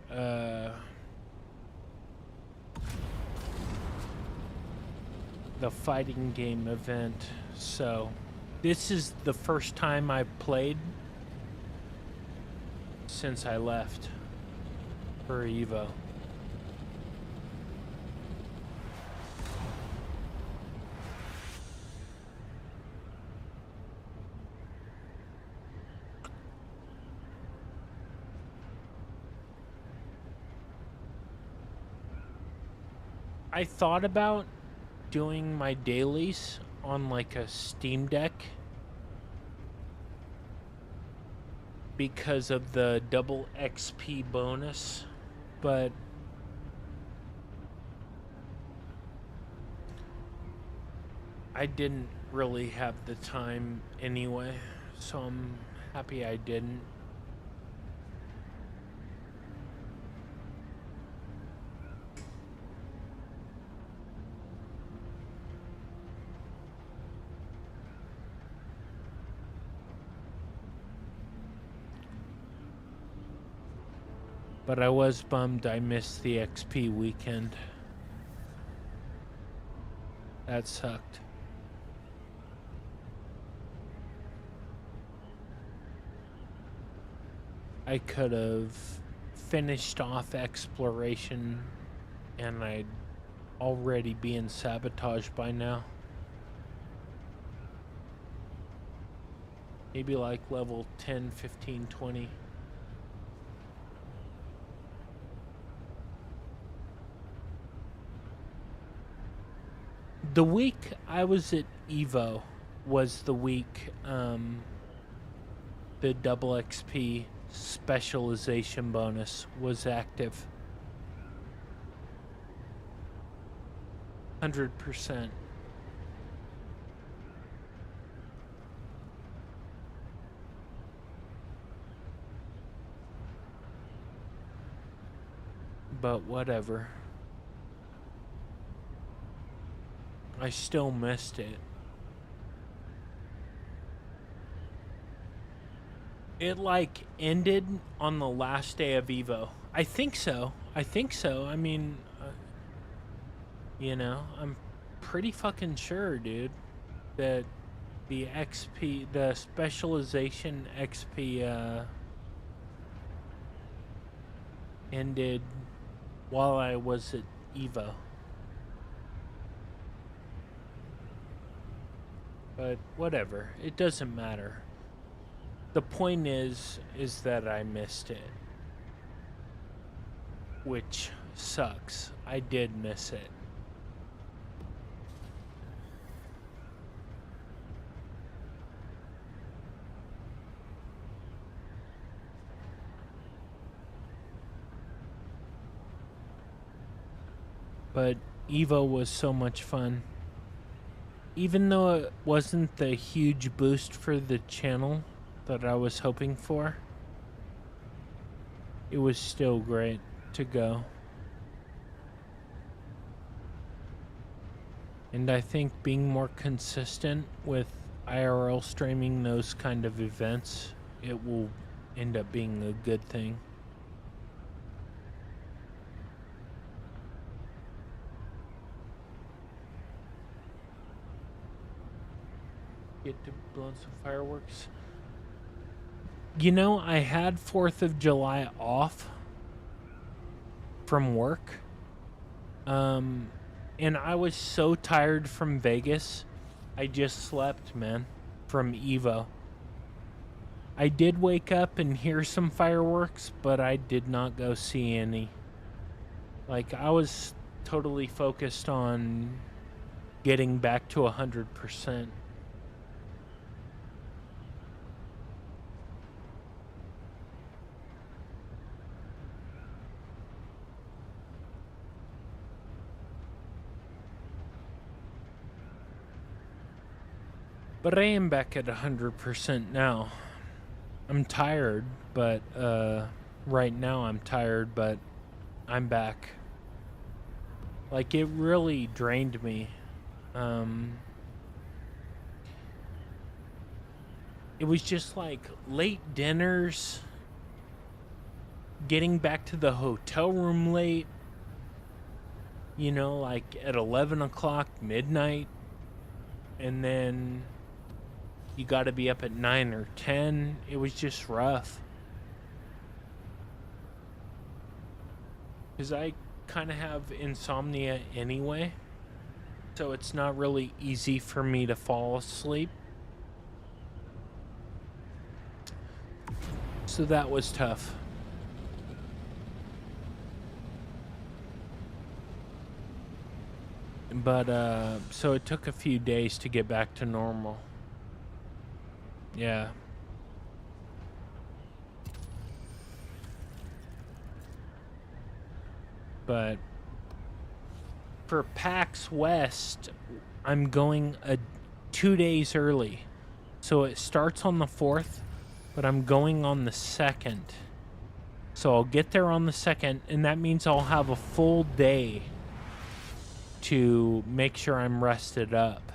A: fighting game event. So, this is the first time I've played since I left for Evo. I thought about doing my dailies on like a Steam Deck because of the double XP bonus, but I didn't really have the time anyway, so I'm happy I didn't. But I was bummed I missed the XP weekend. That sucked. I could have finished off exploration and I'd already be in sabotage by now. Maybe like level 10, 15, 20. The week I was at Evo was the week the double XP specialization bonus was active. 100%. But whatever. I still missed it. It like ended on the last day of Evo. I think so. I mean, you know, I'm pretty fucking sure, dude, that the XP, the specialization XP, ended while I was at Evo. But whatever, it doesn't matter. The point is that I missed it. Which sucks. I did miss it. But Evo was so much fun. Even though it wasn't the huge boost for the channel that I was hoping for, it was still great to go. And I think being more consistent with IRL streaming those kind of events, it will end up being a good thing. Get to blow some fireworks. You know, I had 4th of July off from work. And I was so tired from Vegas. I just slept, man, from Evo. I did wake up and hear some fireworks, but I did not go see any. Like, I was totally focused on getting back to 100%. But I am back at 100% now. I'm tired, but right now I'm tired, but I'm back. Like, it really drained me. It was just like late dinners, getting back to the hotel room late, you know, like at 11 o'clock, midnight, and then you got to be up at 9 or 10. It was just rough. Because I kind of have insomnia anyway. So it's not really easy for me to fall asleep. So that was tough. But, so it took a few days to get back to normal. Yeah. But for PAX West, I'm going 2 days early. So it starts on the 4th, but I'm going on the 2nd. So I'll get there on the 2nd, and that means I'll have a full day to make sure I'm rested up,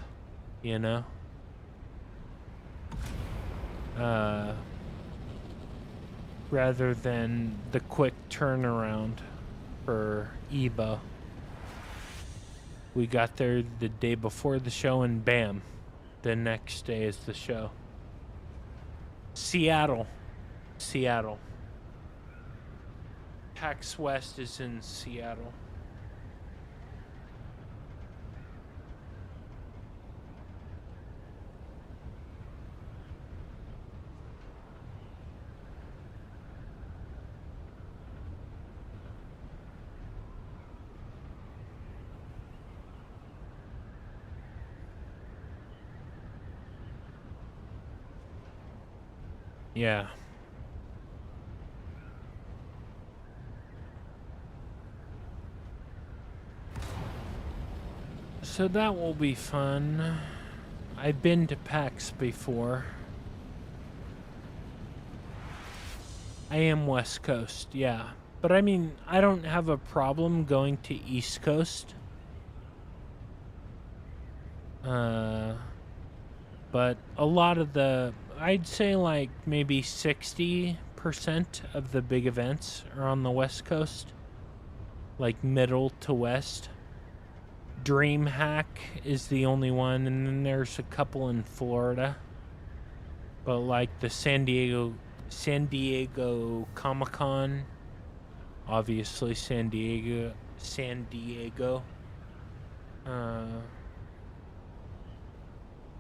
A: you know? Rather than the quick turnaround for Evo. We got there the day before the show and bam, the next day is the show. Seattle. PAX West is in Seattle. Yeah. So that will be fun. I've been to PAX before. I am West Coast, yeah. But I mean, I don't have a problem going to East Coast. But a lot of I'd say like maybe 60% of the big events are on the West Coast. Like middle to west. DreamHack is the only one, and then there's a couple in Florida. But like the San Diego Comic-Con, obviously San Diego.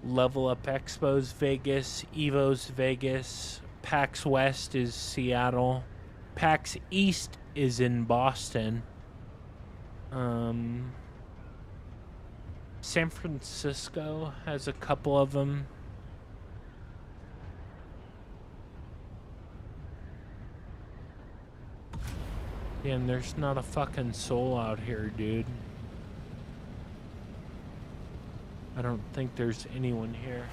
A: Level Up Expo's Vegas, Evo's Vegas, PAX West is Seattle, PAX East is in Boston. San Francisco has a couple of them. Yeah, and there's not a fucking soul out here, dude. I don't think there's anyone here.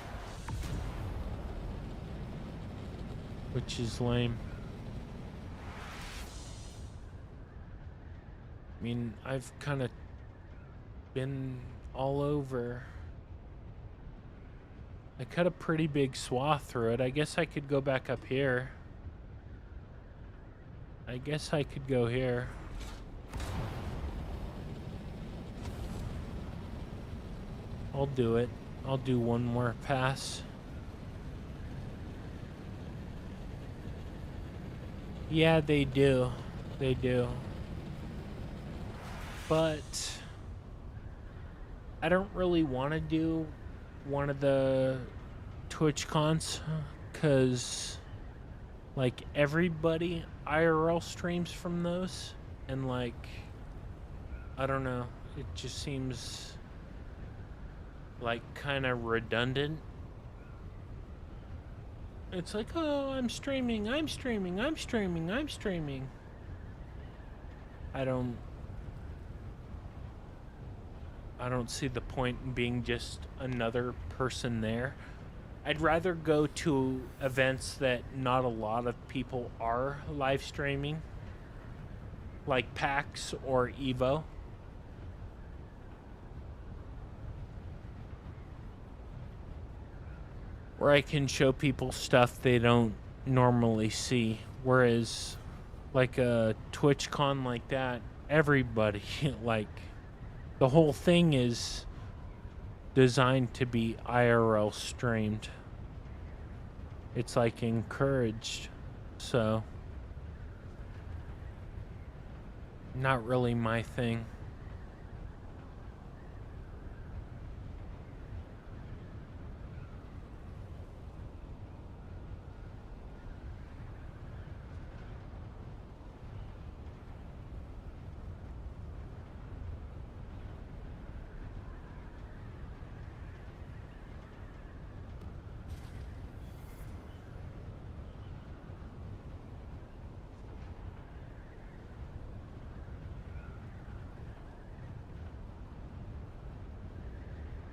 A: Which is lame. I mean, I've kind of been all over. I cut a pretty big swath through it. I guess I could go back up here. I guess I could go here. I'll do it. I'll do one more pass. Yeah, they do. They do. But I don't really want to do one of the Twitch cons because like everybody IRL streams from those, and like I don't know, it just seems like kind of redundant. It's like, oh, I'm streaming. I don't see the point in being just another person there. I'd rather go to events that not a lot of people are live streaming, like PAX or Evo. Where I can show people stuff they don't normally see. Whereas, like a Twitch con like that, everybody, like, the whole thing is designed to be IRL streamed. It's like encouraged. So, not really my thing.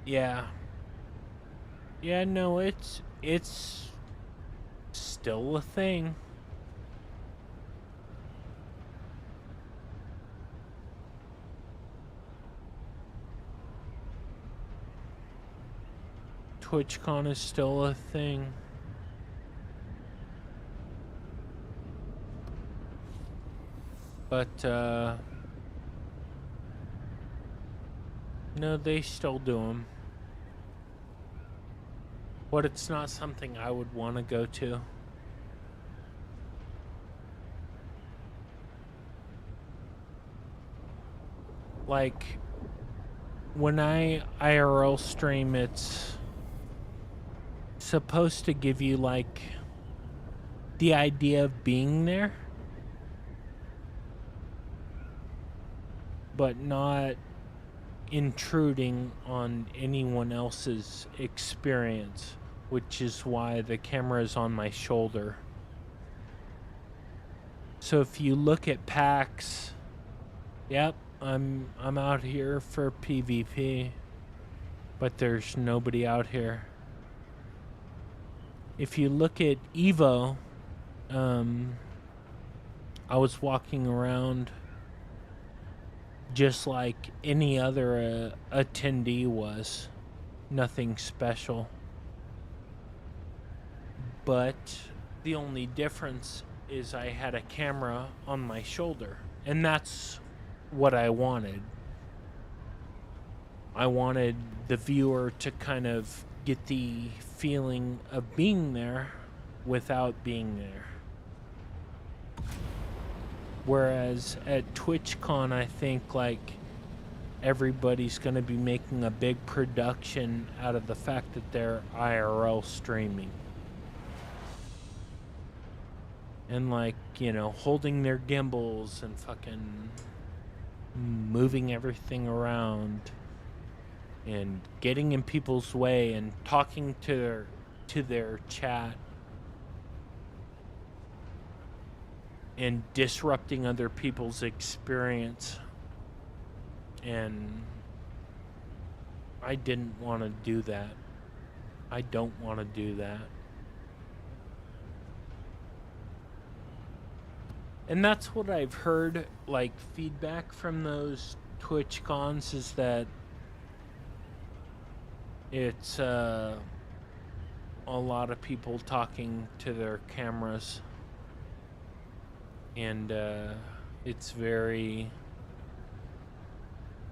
A: Yeah. Yeah, no, it's still a thing. TwitchCon is still a thing. But, no, they still do them. But it's not something I would want to go to. Like, when I IRL stream, it's supposed to give you, like, the idea of being there, but not intruding on anyone else's experience, which is why the camera is on my shoulder. So if you look at PAX, yep, I'm out here for PvP, but there's nobody out here. If you look at Evo, I was walking around just like any other attendee was. Nothing special. But the only difference is I had a camera on my shoulder. And that's what I wanted. I wanted the viewer to kind of get the feeling of being there without being there. Whereas at TwitchCon, I think like everybody's going to be making a big production out of the fact that they're IRL streaming. And like, you know, holding their gimbals and fucking moving everything around and getting in people's way and talking to their chat and disrupting other people's experience. And I didn't want to do that. I don't want to do that. And that's what I've heard, like, feedback from those Twitch cons is that it's a lot of people talking to their cameras. And it's very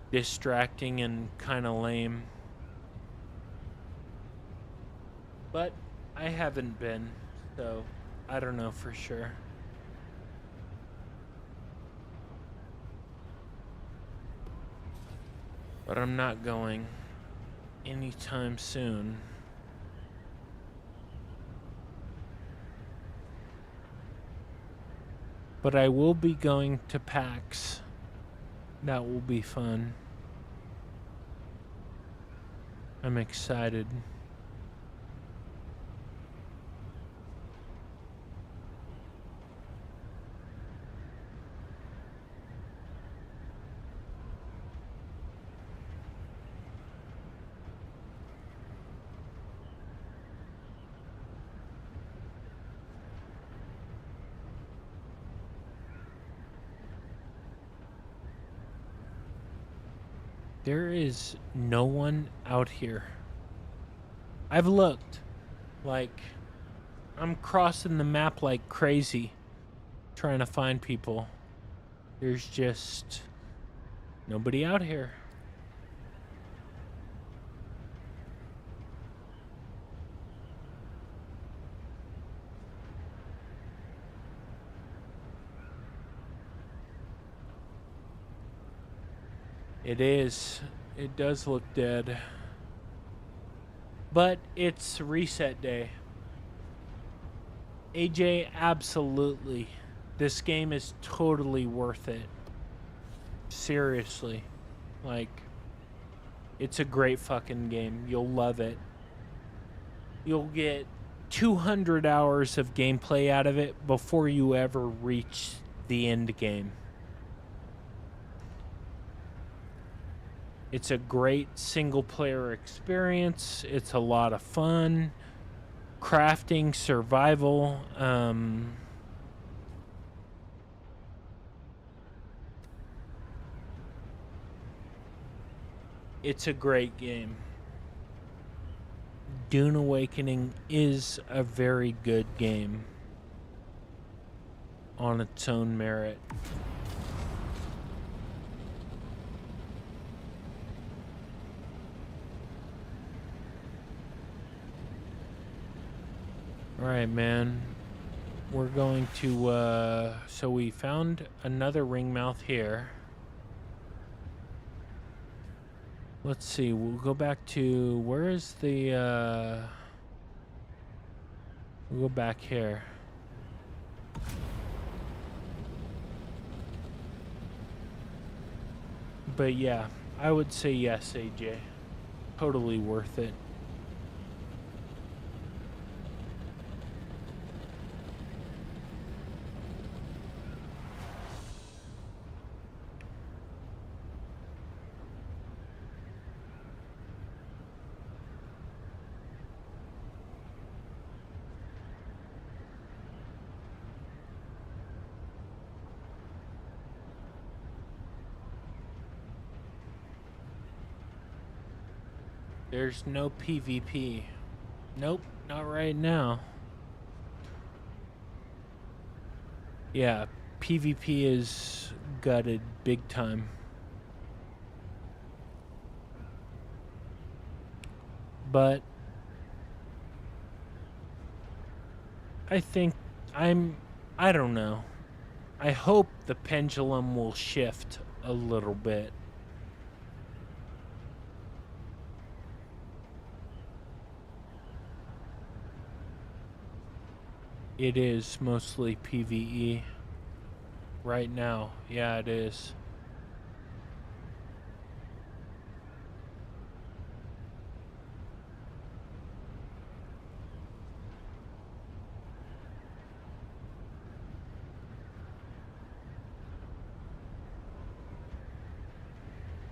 A: distracting and kind of lame. But I haven't been, so I don't know for sure. But I'm not going anytime soon. But I will be going to PAX. That will be fun. I'm excited. There is no one out here. I've looked. Like, I'm crossing the map like crazy, trying to find people. There's just nobody out here. It is. It does look dead. But it's reset day. AJ, absolutely. This game is totally worth it. Seriously. Like, it's a great fucking game. You'll love it. You'll get 200 hours of gameplay out of it before you ever reach the end game. It's a great single-player experience. It's a lot of fun. Crafting, survival. It's a great game. Dune Awakening is a very good game on its own merit. Alright, man. We're going to, so we found another ring mouth here. Let's see, we'll go back to, where is the, we'll go back here. But yeah, I would say yes, AJ. Totally worth it. There's no PvP. Nope, not right now. Yeah, PvP is gutted big time. But I think I don't know. I hope the pendulum will shift a little bit. It is mostly PvE right now. Yeah, it is.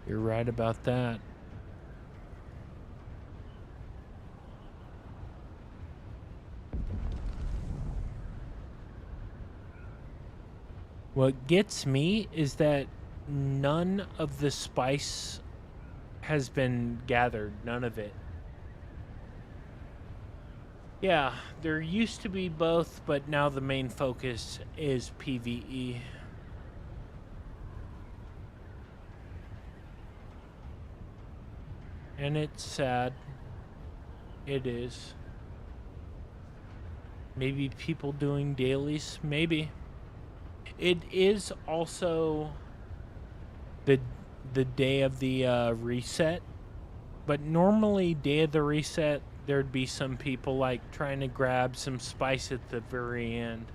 A: You're right about that. What gets me is that none of the spice has been gathered. None of it. Yeah, there used to be both, but now the main focus is PvE. And it's sad. It is. Maybe people doing dailies? Maybe. It is also the day of the reset. But normally, day of the reset, there'd be some people like trying to grab some spice at the very end.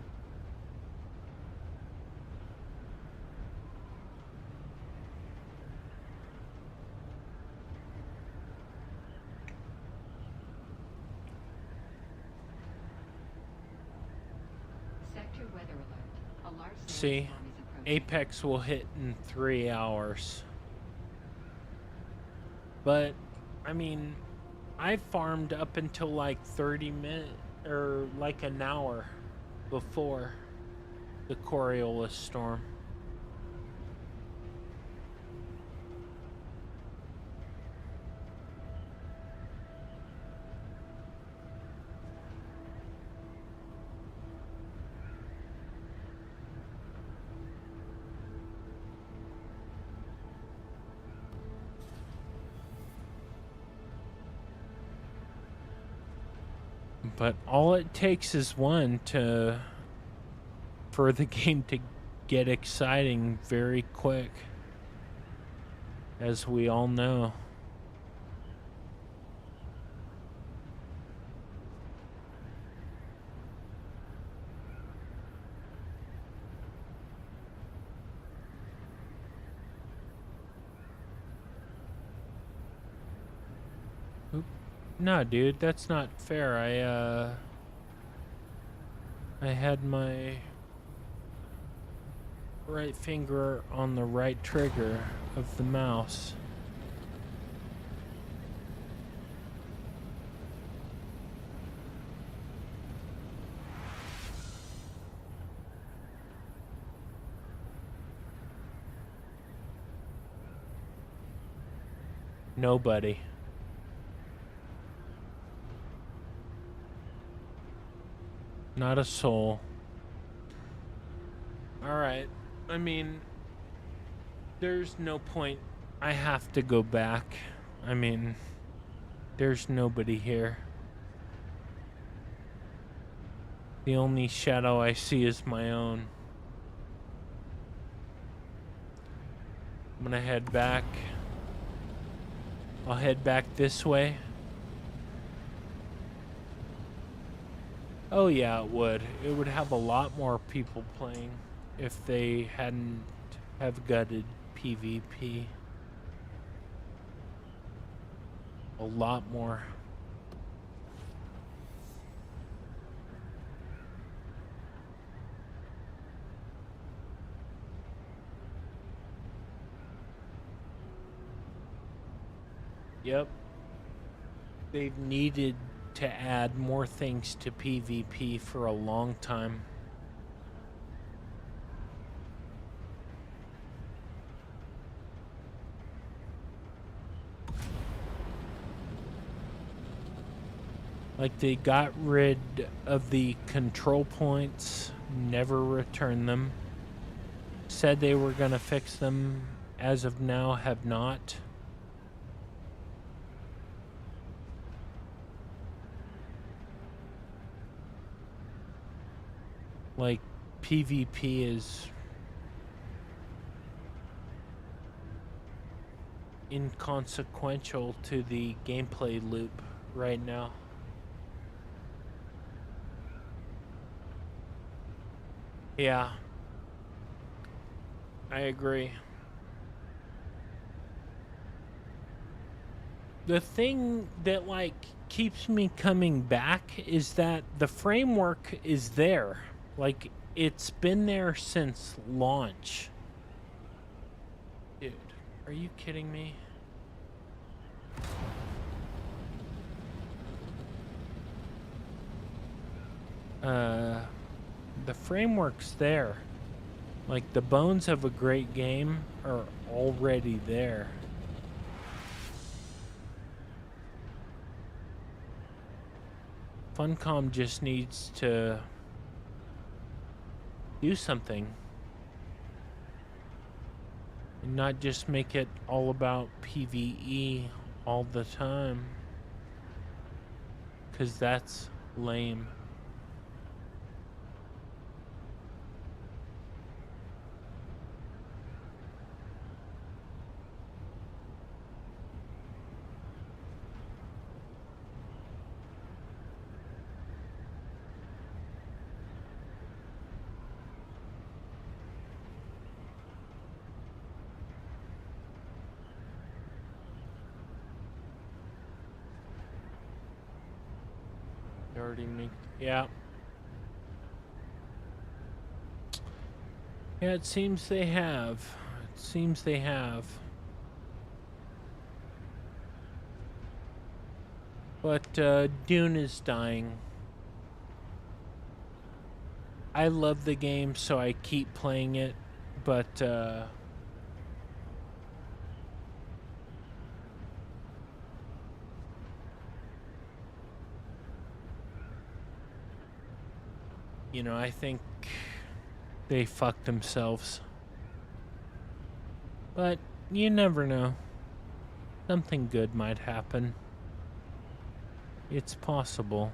B: Sector weather alert. A large
A: See,
B: sandstorm is approaching.
A: Apex will hit in 3 hours. But, I mean, I farmed up until like 30 minutes, or like an hour before the Coriolis storm. But all it takes is one for the game to get exciting very quick, as we all know. No, dude, that's not fair. I had my right finger on the right trigger of the mouse. Nobody. Not a soul. Alright. I mean, there's no point. I have to go back. I mean, there's nobody here. The only shadow I see is my own. I'm gonna head back. I'll head back this way. Oh yeah, it would. It would have a lot more people playing if they hadn't have gutted PvP. A lot more. Yep. They've needed to add more things to PvP for a long time. Like, they got rid of the control points, never returned them. Said they were gonna fix them, as of now have not. Like, PvP is inconsequential to the gameplay loop right now. Yeah, I agree. The thing that, like, keeps me coming back is that the framework is there. Like, it's been there since launch. Dude, are you kidding me? The framework's there. Like, the bones of a great game are already there. Funcom just needs to do something. And not just make it all about PvE all the time. 'Cause that's lame. Already make, yeah. Yeah, it seems they have. It seems they have. But Dune is dying. I love the game, so I keep playing it, but you know, I think they fucked themselves. But you never know. Something good might happen. It's possible.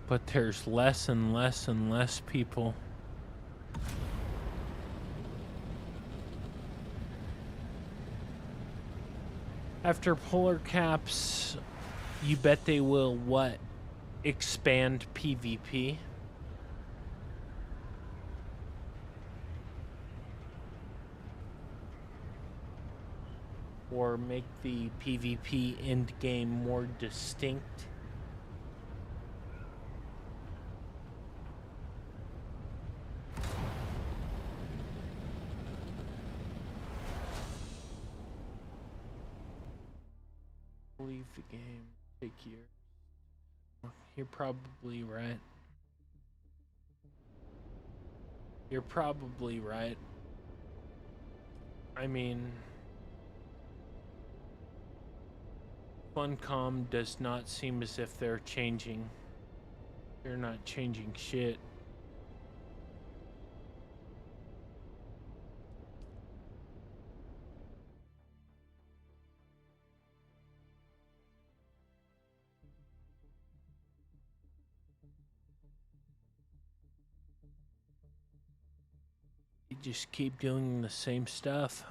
A: But there's less and less and less people. After polar caps, you bet they will what? Expand PvP? Or make the PvP endgame more distinct? Leave the game. Take years. You're probably right. You're probably right. I mean, Funcom does not seem as if they're changing. They're not changing shit. You just keep doing the same stuff.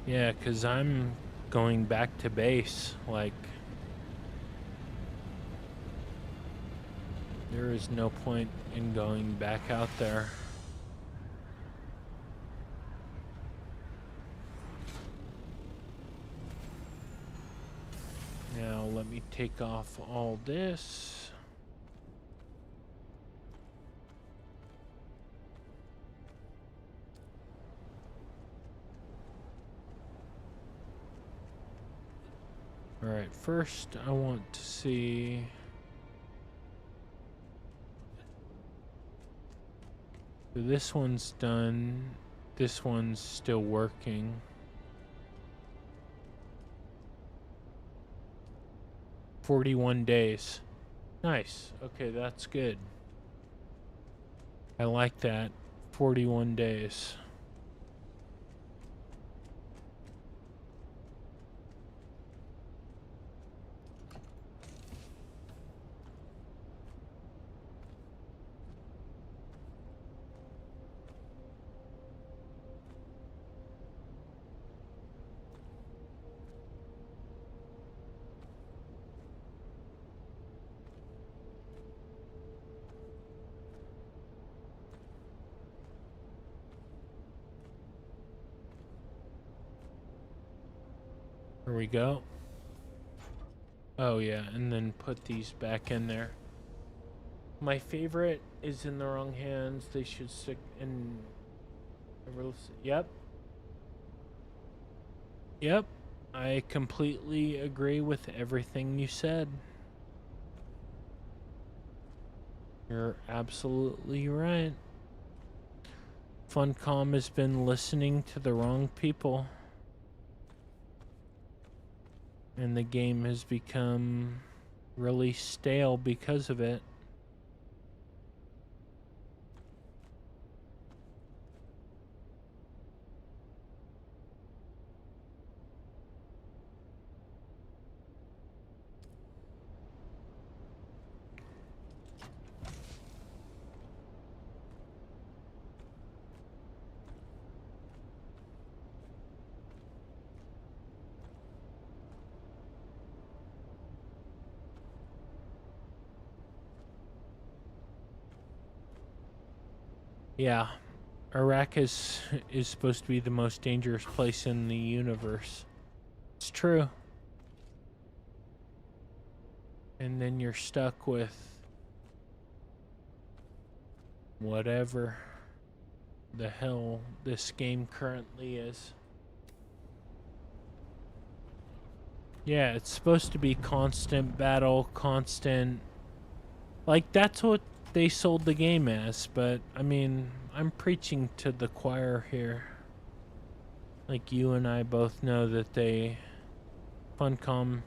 A: Yeah, 'cause I'm going back to base. Like, there is no point in going back out there. Now let me take off all this. Alright, first I want to see... So this one's done. This one's still working. "41 days. Nice. Okay, that's good. I like that. 41 days. Here we go. Oh yeah, and then put these back in there. My favorite is in the wrong hands. They should stick in... Yep. Yep. I completely agree with everything you said. You're absolutely right. Funcom has been listening to the wrong people. And the game has become really stale because of it. Yeah, Iraq is supposed to be the most dangerous place in the universe. It's true. And then you're stuck with whatever the hell this game currently is. Yeah, it's supposed to be constant battle, constant... Like, that's what they sold the game as, but I mean, I'm preaching to the choir here. Like, you and I both know that Funcom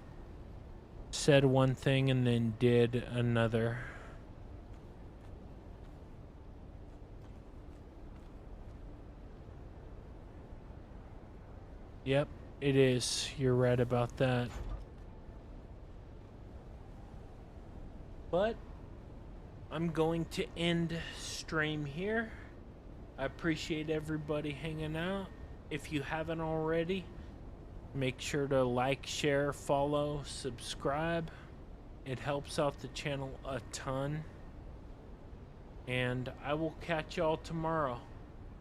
A: said one thing and then did another. Yep, it is. You're right about that. But I'm going to end stream here. I appreciate everybody hanging out. If you haven't already, make sure to like, share, follow, subscribe. It helps out the channel a ton. And I will catch y'all tomorrow.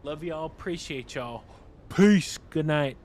A: Love y'all. Appreciate y'all. Peace. Good night.